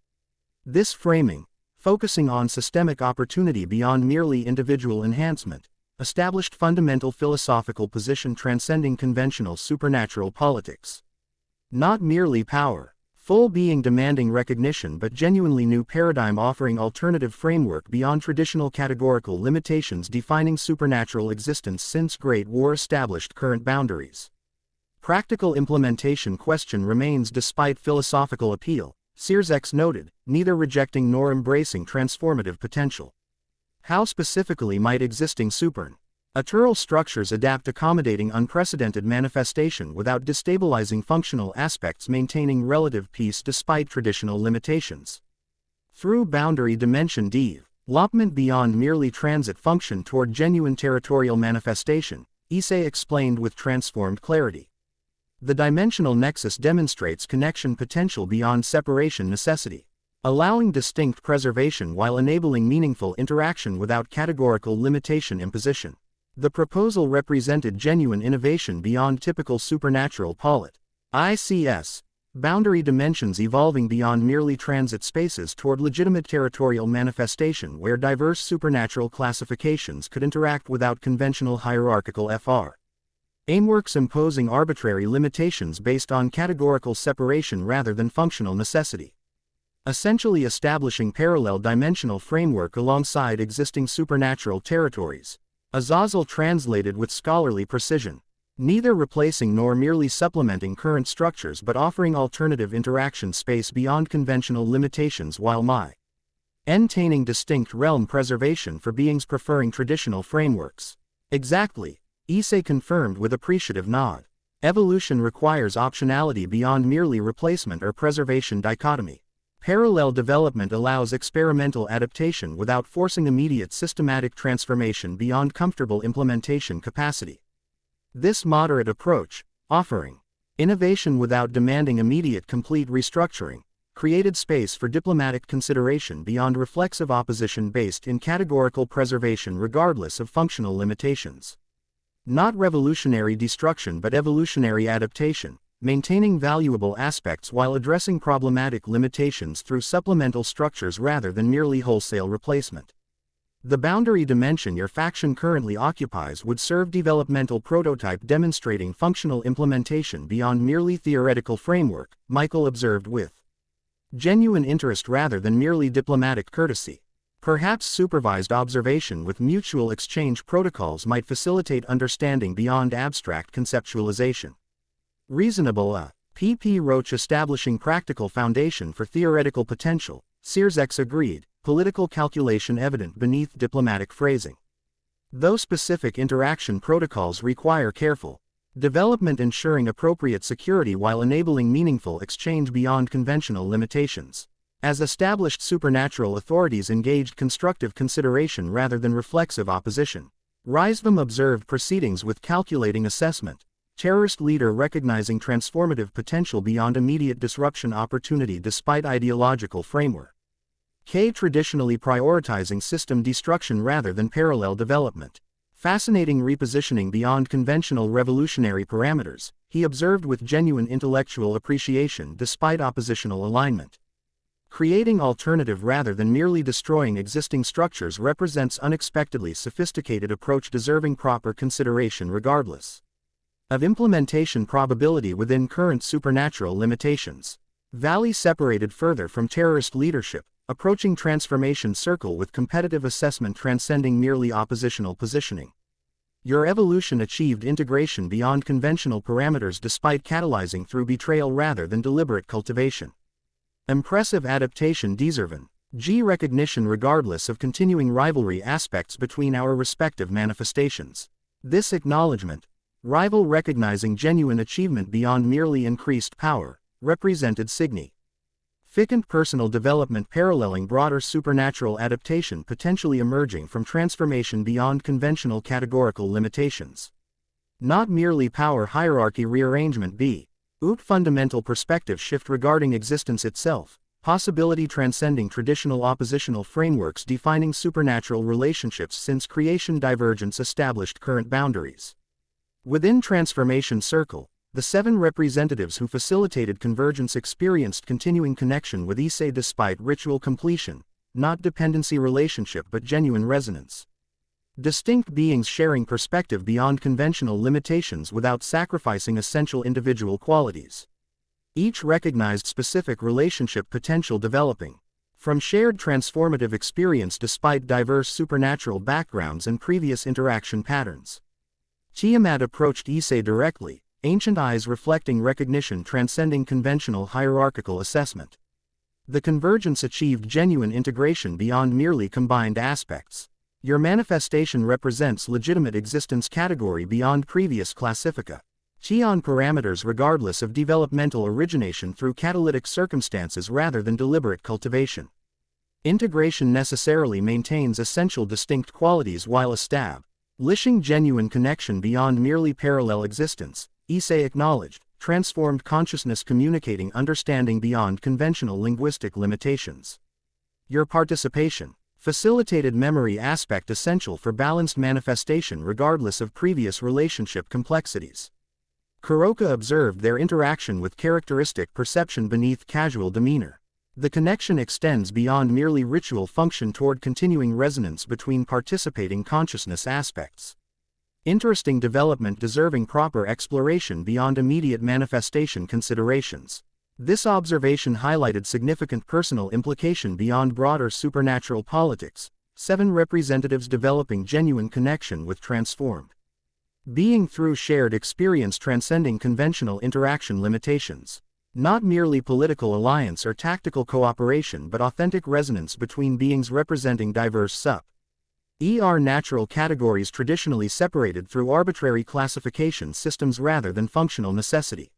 This framing, focusing on systemic opportunity beyond merely individual enhancement, established fundamental philosophical position transcending conventional supernatural politics. Not merely power. Full being demanding recognition but genuinely new paradigm offering alternative framework beyond traditional categorical limitations defining supernatural existence since Great War established current boundaries. Practical implementation question remains despite philosophical appeal, Sears noted, neither rejecting nor embracing transformative potential. How specifically might existing supernatural structures adapt accommodating unprecedented manifestation without destabilizing functional aspects maintaining relative peace despite traditional limitations? Through boundary dimension development beyond merely transit function toward genuine territorial manifestation, Issei explained with transformed clarity. The dimensional nexus demonstrates connection potential beyond separation necessity, allowing distinct preservation while enabling meaningful interaction without categorical limitation imposition. The proposal represented genuine innovation beyond typical supernatural ICS, boundary dimensions evolving beyond merely transit spaces toward legitimate territorial manifestation where diverse supernatural classifications could interact without conventional hierarchical frameworks imposing arbitrary limitations based on categorical separation rather than functional necessity. Essentially establishing parallel dimensional framework alongside existing supernatural territories. Azazel translated with scholarly precision, neither replacing nor merely supplementing current structures but offering alternative interaction space beyond conventional limitations while maintaining distinct realm preservation for beings preferring traditional frameworks. Exactly, Issei confirmed with appreciative nod. Evolution requires optionality beyond merely replacement or preservation dichotomy. Parallel development allows experimental adaptation without forcing immediate systematic transformation beyond comfortable implementation capacity. This moderate approach, offering innovation without demanding immediate complete restructuring, created space for diplomatic consideration beyond reflexive opposition based in categorical preservation regardless of functional limitations. Not revolutionary destruction but evolutionary adaptation, maintaining valuable aspects while addressing problematic limitations through supplemental structures rather than merely wholesale replacement. The boundary dimension your faction currently occupies would serve developmental prototype demonstrating functional implementation beyond merely theoretical framework, Michael observed with genuine interest rather than merely diplomatic courtesy. Perhaps supervised observation with mutual exchange protocols might facilitate understanding beyond abstract conceptualization. Reasonable, P.P. Roach establishing practical foundation for theoretical potential, Sears agreed, political calculation evident beneath diplomatic phrasing. Though specific interaction protocols require careful development ensuring appropriate security while enabling meaningful exchange beyond conventional limitations. As established supernatural authorities engaged constructive consideration rather than reflexive opposition. Riesvam observed proceedings with calculating assessment. Terrorist leader recognizing transformative potential beyond immediate disruption opportunity despite ideological framework. K traditionally prioritizing system destruction rather than parallel development. Fascinating repositioning beyond conventional revolutionary parameters, he observed with genuine intellectual appreciation despite oppositional alignment. Creating alternative rather than merely destroying existing structures represents unexpectedly sophisticated approach deserving proper consideration regardless of implementation probability within current supernatural limitations. Valley separated further from terrorist leadership, approaching transformation circle with competitive assessment transcending merely oppositional positioning. Your evolution achieved integration beyond conventional parameters despite catalyzing through betrayal rather than deliberate cultivation. Impressive adaptation deserving G recognition regardless of continuing rivalry aspects between our respective manifestations. This acknowledgement, rival recognizing genuine achievement beyond merely increased power, represented significant personal development paralleling broader supernatural adaptation potentially emerging from transformation beyond conventional categorical limitations. Not merely power hierarchy rearrangement b. Fundamental perspective shift regarding existence itself, possibility transcending traditional oppositional frameworks defining supernatural relationships since creation divergence established current boundaries. Within transformation circle, the 7 representatives who facilitated convergence experienced continuing connection with Issei despite ritual completion, not dependency relationship but genuine resonance. Distinct beings sharing perspective beyond conventional limitations without sacrificing essential individual qualities. Each recognized specific relationship potential developing from shared transformative experience despite diverse supernatural backgrounds and previous interaction patterns. Tiamat approached Issei directly, ancient eyes reflecting recognition transcending conventional hierarchical assessment. The convergence achieved genuine integration beyond merely combined aspects. Your manifestation represents legitimate existence category beyond previous classifica. Cheon parameters regardless of developmental origination through catalytic circumstances rather than deliberate cultivation. Integration necessarily maintains essential distinct qualities while establishing genuine connection beyond merely parallel existence. Issei acknowledged, transformed consciousness communicating understanding beyond conventional linguistic limitations. Your participation facilitated memory aspect essential for balanced manifestation regardless of previous relationship complexities. Kuroka observed their interaction with characteristic perception beneath casual demeanor. The connection extends beyond merely ritual function toward continuing resonance between participating consciousness aspects. Interesting development deserving proper exploration beyond immediate manifestation considerations. This observation highlighted significant personal implication beyond broader supernatural politics, 7 representatives developing genuine connection with transformed being through shared experience transcending conventional interaction limitations. Not merely political alliance or tactical cooperation but authentic resonance between beings representing diverse natural categories traditionally separated through arbitrary classification systems rather than functional necessity.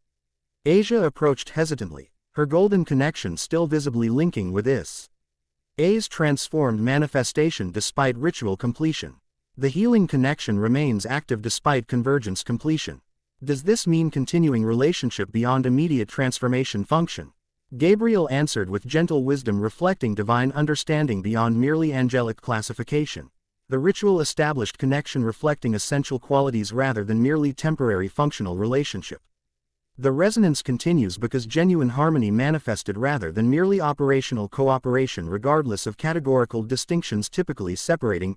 Asia approached hesitantly, her golden connection still visibly linking with Issei's transformed manifestation despite ritual completion. The healing connection remains active despite convergence completion. Does this mean continuing relationship beyond immediate transformation function? Gabriel answered with gentle wisdom reflecting divine understanding beyond merely angelic classification. The ritual established connection reflecting essential qualities rather than merely temporary functional relationship. The resonance continues because genuine harmony manifested rather than merely operational cooperation regardless of categorical distinctions typically separating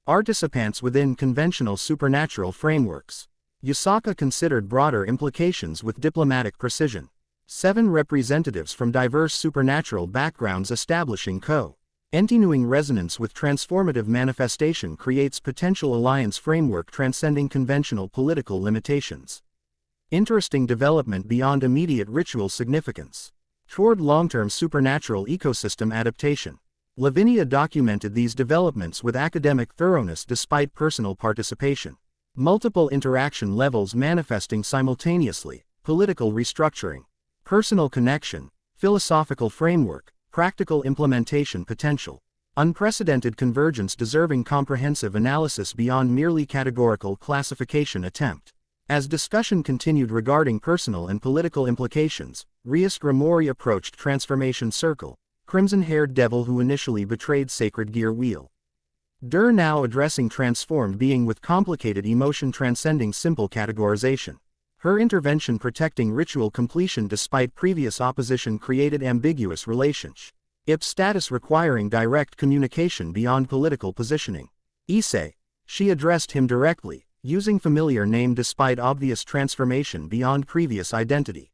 participants within conventional supernatural frameworks. Yasaka considered broader implications with diplomatic precision. 7 representatives from diverse supernatural backgrounds establishing continuing resonance with transformative manifestation creates potential alliance framework transcending conventional political limitations. Interesting development beyond immediate ritual significance. Toward long-term supernatural ecosystem adaptation. Lavinia documented these developments with academic thoroughness despite personal participation. Multiple interaction levels manifesting simultaneously, political restructuring, personal connection, philosophical framework, practical implementation potential. Unprecedented convergence deserving comprehensive analysis beyond merely categorical classification attempt. As discussion continued regarding personal and political implications, Rias Grimori approached Transformation Circle, crimson-haired devil who initially betrayed Sacred Gear Wheel. Dur now addressing transformed being with complicated emotion transcending simple categorization. Her intervention protecting ritual completion despite previous opposition created ambiguous relationship status requiring direct communication beyond political positioning. Issei, she addressed him directly, using familiar name despite obvious transformation beyond previous identity.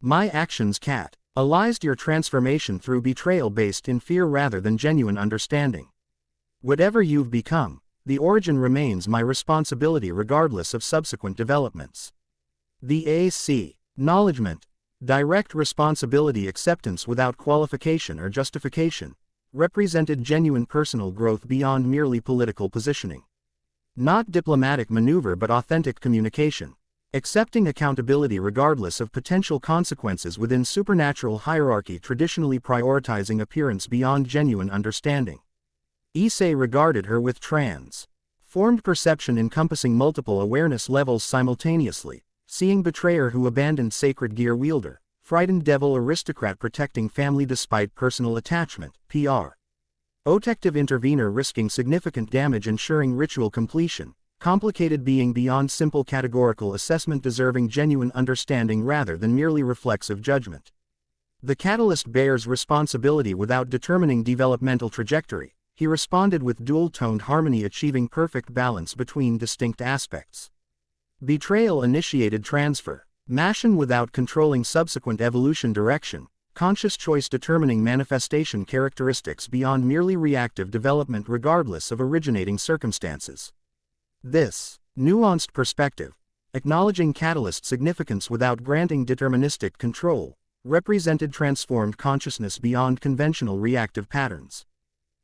My actions catalyzed your transformation through betrayal based in fear rather than genuine understanding. Whatever you've become, the origin remains my responsibility regardless of subsequent developments. The acknowledgement, direct responsibility acceptance without qualification or justification, represented genuine personal growth beyond merely political positioning. Not diplomatic maneuver but authentic communication. Accepting accountability regardless of potential consequences within supernatural hierarchy traditionally prioritizing appearance beyond genuine understanding. Issei regarded her with transformed perception encompassing multiple awareness levels simultaneously, seeing betrayer who abandoned Sacred Gear Wielder, frightened devil aristocrat protecting family despite personal attachment, Protective intervener risking significant damage ensuring ritual completion, complicated being beyond simple categorical assessment deserving genuine understanding rather than merely reflexive judgment. The catalyst bears responsibility without determining developmental trajectory, he responded with dual-toned harmony achieving perfect balance between distinct aspects. Betrayal initiated transfer, mation without controlling subsequent evolution direction, conscious choice determining manifestation characteristics beyond merely reactive development regardless of originating circumstances. This nuanced perspective, acknowledging catalyst significance without granting deterministic control, represented transformed consciousness beyond conventional reactive patterns.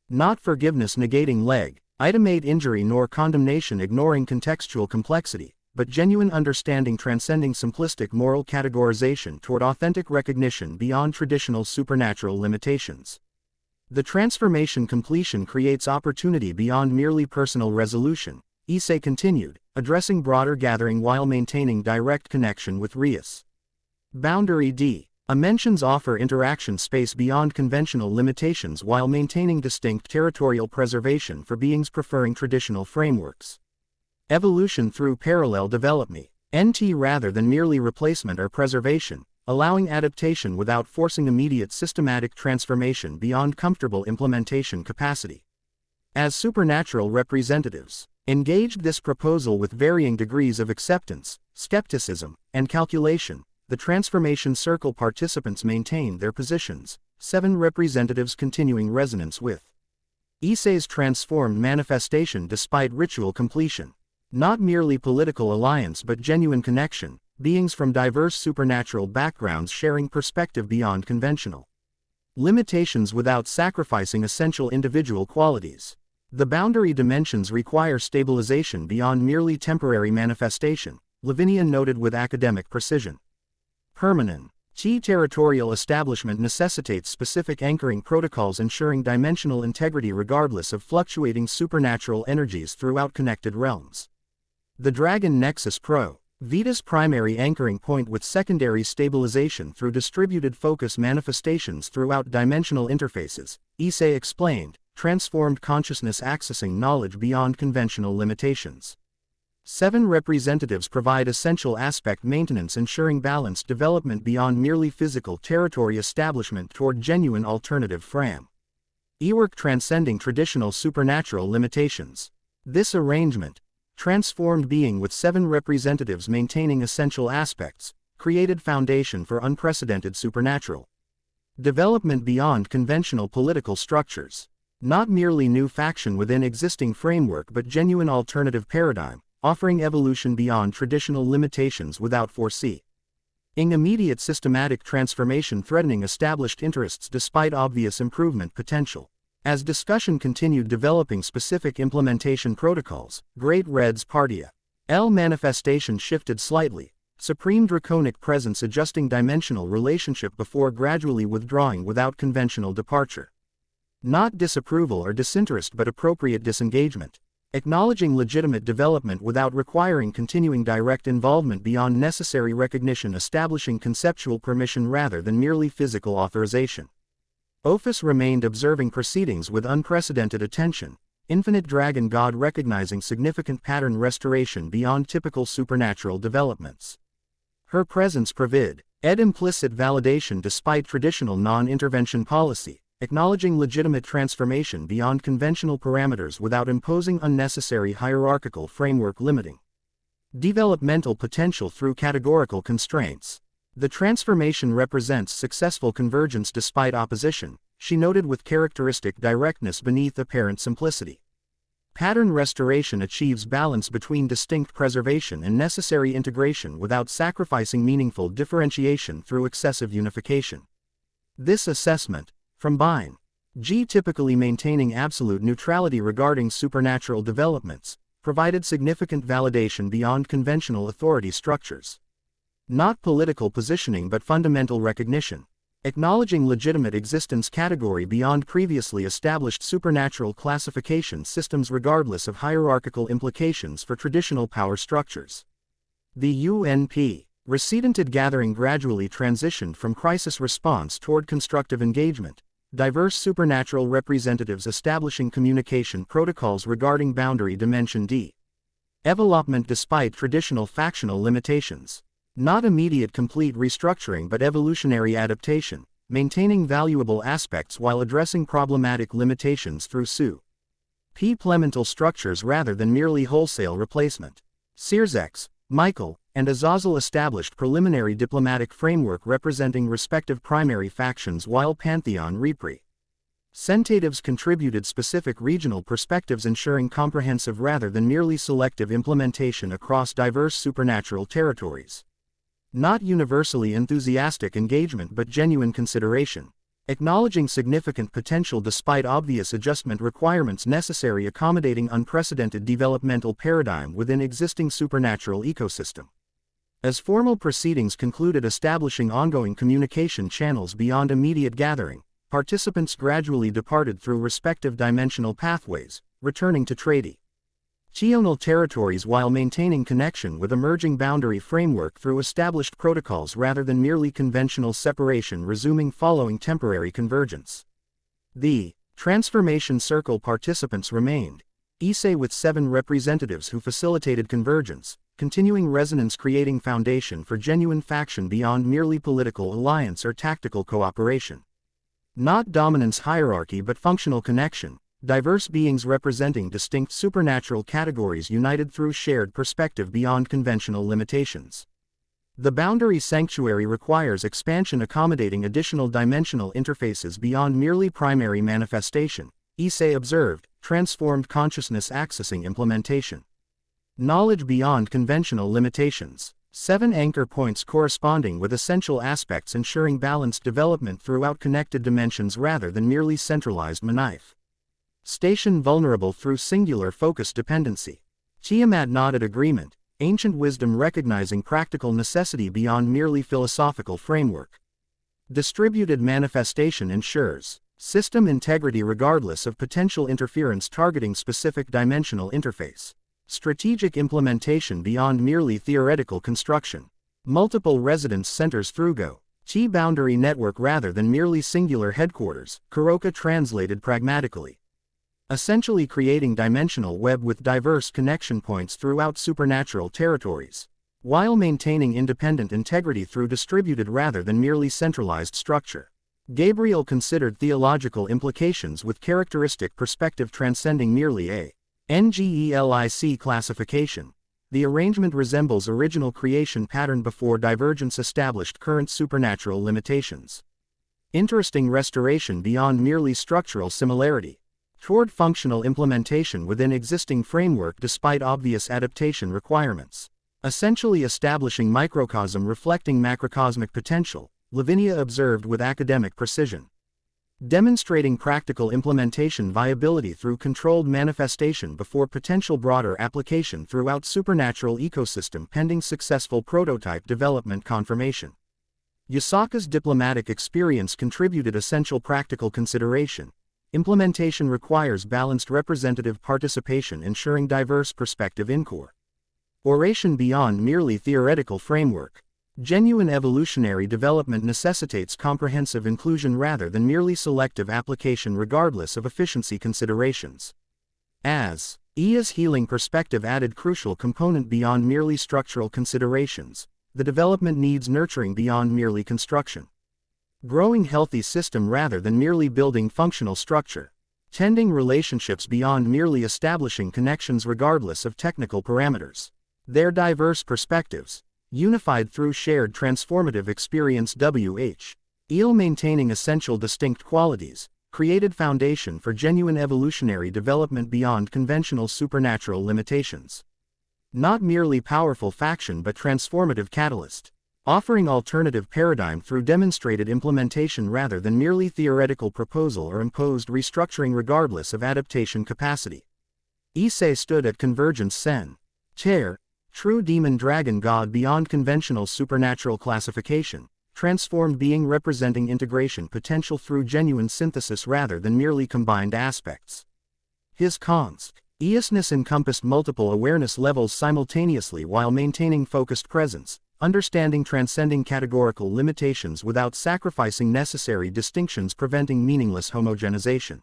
Not forgiveness negating legitimate injury nor condemnation ignoring contextual complexity, but genuine understanding transcending simplistic moral categorization toward authentic recognition beyond traditional supernatural limitations. The transformation completion creates opportunity beyond merely personal resolution, Issei continued, addressing broader gathering while maintaining direct connection with Rias. Boundary dimensions offer interaction space beyond conventional limitations while maintaining distinct territorial preservation for beings preferring traditional frameworks. Evolution through parallel development, NT rather than merely replacement or preservation, allowing adaptation without forcing immediate systematic transformation beyond comfortable implementation capacity. As supernatural representatives, engaged this proposal with varying degrees of acceptance, skepticism, and calculation, the Transformation Circle participants maintained their positions, 7 representatives continuing resonance with Issei's transformed manifestation despite ritual completion. Not merely political alliance but genuine connection, beings from diverse supernatural backgrounds sharing perspective beyond conventional limitations without sacrificing essential individual qualities. The boundary dimensions require stabilization beyond merely temporary manifestation, Lavinia noted with academic precision. Permanent territorial establishment necessitates specific anchoring protocols ensuring dimensional integrity regardless of fluctuating supernatural energies throughout connected realms. The Dragon Nexus Vita's primary anchoring point with secondary stabilization through distributed focus manifestations throughout dimensional interfaces, Issei explained, transformed consciousness accessing knowledge beyond conventional limitations. 7 representatives provide essential aspect maintenance, ensuring balanced development beyond merely physical territory establishment toward genuine alternative frame. Work transcending traditional supernatural limitations. This arrangement, transformed being with 7 representatives maintaining essential aspects, created foundation for unprecedented supernatural development beyond conventional political structures. Not merely new faction within existing framework but genuine alternative paradigm, offering evolution beyond traditional limitations without foreseeing immediate systematic transformation threatening established interests despite obvious improvement potential. As discussion continued developing specific implementation protocols, Great Red's Partia L manifestation shifted slightly, Supreme Draconic Presence adjusting dimensional relationship before gradually withdrawing without conventional departure. Not disapproval or disinterest but appropriate disengagement. Acknowledging legitimate development without requiring continuing direct involvement beyond necessary recognition, establishing conceptual permission rather than merely physical authorization. Ophis remained observing proceedings with unprecedented attention, Infinite Dragon God recognizing significant pattern restoration beyond typical supernatural developments. Her presence provided implicit validation despite traditional non-intervention policy, acknowledging legitimate transformation beyond conventional parameters without imposing unnecessary hierarchical framework limiting developmental potential through categorical constraints. The transformation represents successful convergence despite opposition, she noted with characteristic directness beneath apparent simplicity. Pattern restoration achieves balance between distinct preservation and necessary integration without sacrificing meaningful differentiation through excessive unification. This assessment, from Bine G typically maintaining absolute neutrality regarding supernatural developments, provided significant validation beyond conventional authority structures. Not political positioning but fundamental recognition. Acknowledging legitimate existence category beyond previously established supernatural classification systems regardless of hierarchical implications for traditional power structures. The UNP Recedented gathering gradually transitioned from crisis response toward constructive engagement, diverse supernatural representatives establishing communication protocols regarding boundary dimension D. Development despite traditional factional limitations. Not immediate complete restructuring but evolutionary adaptation, maintaining valuable aspects while addressing problematic limitations through supplemental structures rather than merely wholesale replacement. Searsex, Michael, and Azazel established preliminary diplomatic framework representing respective primary factions while Pantheon representatives contributed specific regional perspectives ensuring comprehensive rather than merely selective implementation across diverse supernatural territories. Not universally enthusiastic engagement but genuine consideration. Acknowledging significant potential despite obvious adjustment requirements necessary accommodating unprecedented developmental paradigm within existing supernatural ecosystem. As formal proceedings concluded establishing ongoing communication channels beyond immediate gathering, participants gradually departed through respective dimensional pathways, returning to traditional territories while maintaining connection with emerging boundary framework through established protocols rather than merely conventional separation resuming following temporary convergence. The transformation circle participants remained Issei with 7 representatives who facilitated convergence, continuing resonance creating foundation for genuine faction beyond merely political alliance or tactical cooperation. Not dominance hierarchy but functional connection. Diverse beings representing distinct supernatural categories united through shared perspective beyond conventional limitations. The boundary sanctuary requires expansion accommodating additional dimensional interfaces beyond merely primary manifestation, Issei observed, transformed consciousness accessing implementation. Knowledge beyond conventional limitations. 7 anchor points corresponding with essential aspects ensuring balanced development throughout connected dimensions rather than merely centralized manif. Station vulnerable through singular focus dependency. Tiamat nodded agreement, ancient wisdom recognizing practical necessity beyond merely philosophical framework. Distributed manifestation ensures system integrity regardless of potential interference targeting specific dimensional interface. Strategic implementation beyond merely theoretical construction. Multiple residence centers through Chi boundary network rather than merely singular headquarters, Kuroka translated pragmatically. essentially creating dimensional web with diverse connection points throughout supernatural territories, while maintaining independent integrity through distributed rather than merely centralized structure. Gabriel considered theological implications with characteristic perspective transcending merely a Ngelic classification. The arrangement resembles original creation pattern before divergence established current supernatural limitations. Interesting restoration beyond merely structural similarity, toward functional implementation within existing framework despite obvious adaptation requirements. Essentially establishing microcosm reflecting macrocosmic potential, Lavinia observed with academic precision. Demonstrating practical implementation viability through controlled manifestation before potential broader application throughout supernatural ecosystem pending successful prototype development confirmation. Yasaka's diplomatic experience contributed essential practical consideration. Implementation requires balanced representative participation ensuring diverse perspective incorporation beyond merely theoretical framework. Genuine evolutionary development necessitates comprehensive inclusion rather than merely selective application regardless of efficiency considerations. As Issei's healing perspective added crucial component beyond merely structural considerations, the development needs nurturing beyond merely construction. Growing healthy system rather than merely building functional structure. Tending relationships beyond merely establishing connections regardless of technical parameters. Their diverse perspectives, unified through shared transformative experience Issei maintaining essential distinct qualities, created foundation for genuine evolutionary development beyond conventional supernatural limitations. Not merely powerful faction but transformative catalyst, offering alternative paradigm through demonstrated implementation rather than merely theoretical proposal or imposed restructuring regardless of adaptation capacity. Issei stood at convergence sen. Chair, true demon dragon god beyond conventional supernatural classification, transformed being representing integration potential through genuine synthesis rather than merely combined aspects. His consciousness encompassed multiple awareness levels simultaneously while maintaining focused presence, understanding transcending categorical limitations without sacrificing necessary distinctions preventing meaningless homogenization.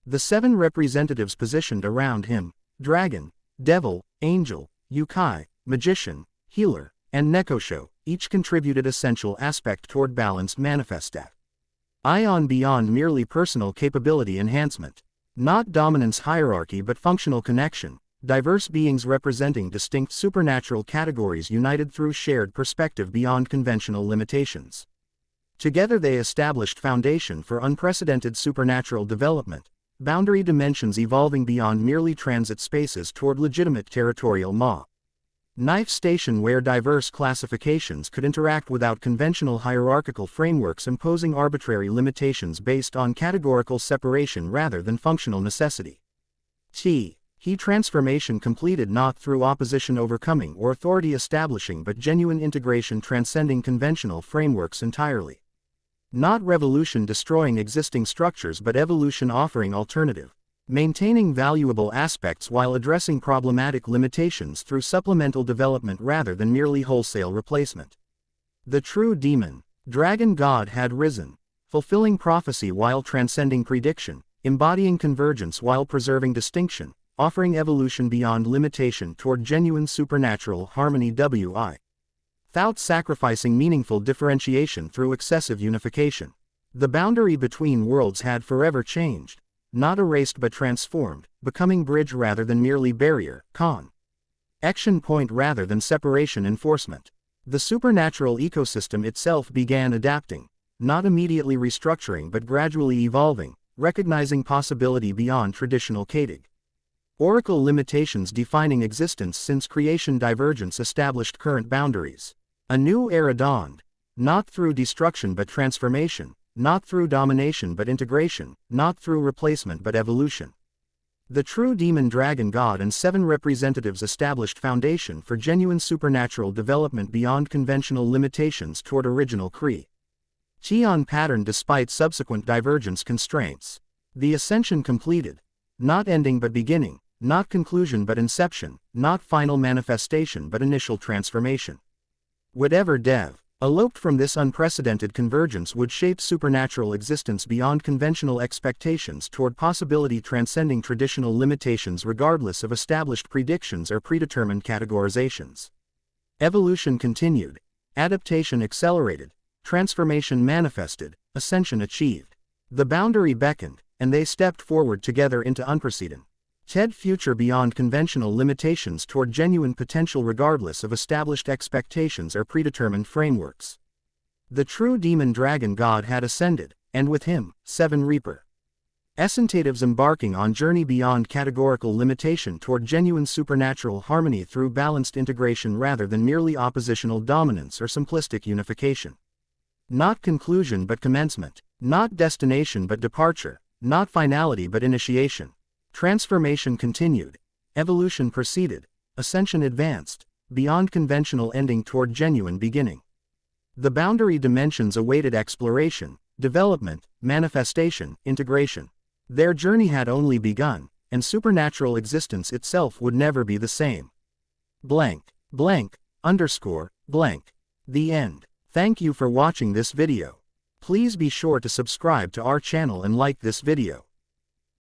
The 7 representatives positioned around him, dragon, devil, angel, Yukai, magician, healer, and Nekosho, each contributed essential aspect toward balanced manifestat. Ion beyond merely personal capability enhancement. Not dominance hierarchy but functional connection, diverse beings representing distinct supernatural categories united through shared perspective beyond conventional limitations. Together they established foundation for unprecedented supernatural development, boundary dimensions evolving beyond merely transit spaces toward legitimate territorial knife station where diverse classifications could interact without conventional hierarchical frameworks imposing arbitrary limitations based on categorical separation rather than functional necessity. He transformation completed not through opposition overcoming or authority establishing but genuine integration transcending conventional frameworks entirely. Not revolution destroying existing structures but evolution offering alternative. Maintaining valuable aspects while addressing problematic limitations through supplemental development rather than merely wholesale replacement. The true demon, dragon god had risen, fulfilling prophecy while transcending prediction, embodying convergence while preserving distinction, offering evolution beyond limitation toward genuine supernatural harmony without sacrificing meaningful differentiation through excessive unification. The boundary between worlds had forever changed. Not erased but transformed, becoming bridge rather than merely barrier, action point rather than separation enforcement. The supernatural ecosystem itself began adapting, not immediately restructuring but gradually evolving, recognizing possibility beyond traditional categorical limitations defining existence since creation divergence established current boundaries. A new era dawned, not through destruction but transformation. Not through domination but integration, not through replacement but evolution. The true demon dragon god and 7 representatives established foundation for genuine supernatural development beyond conventional limitations toward original creation pattern despite subsequent divergence constraints. The ascension completed. Not ending but beginning, not conclusion but inception, not final manifestation but initial transformation. Whatever Eloped from this unprecedented convergence would shape supernatural existence beyond conventional expectations toward possibility transcending traditional limitations regardless of established predictions or predetermined categorizations. Evolution continued, adaptation accelerated, transformation manifested, ascension achieved. The boundary beckoned, and they stepped forward together into unprecedented future beyond conventional limitations toward genuine potential regardless of established expectations or predetermined frameworks. The true demon dragon god had ascended, and with him, Seven Reaper. Essentatives embarking on journey beyond categorical limitation toward genuine supernatural harmony through balanced integration rather than merely oppositional dominance or simplistic unification. Not conclusion but commencement, not destination but departure, not finality but initiation. Transformation continued, evolution proceeded, ascension advanced, beyond conventional ending toward genuine beginning. The boundary dimensions awaited exploration, development, manifestation, integration. Their journey had only begun, and supernatural existence itself would never be the same. Blank, blank, underscore, blank. The end. Thank you for watching this video. Please be sure to subscribe to our channel and like this video.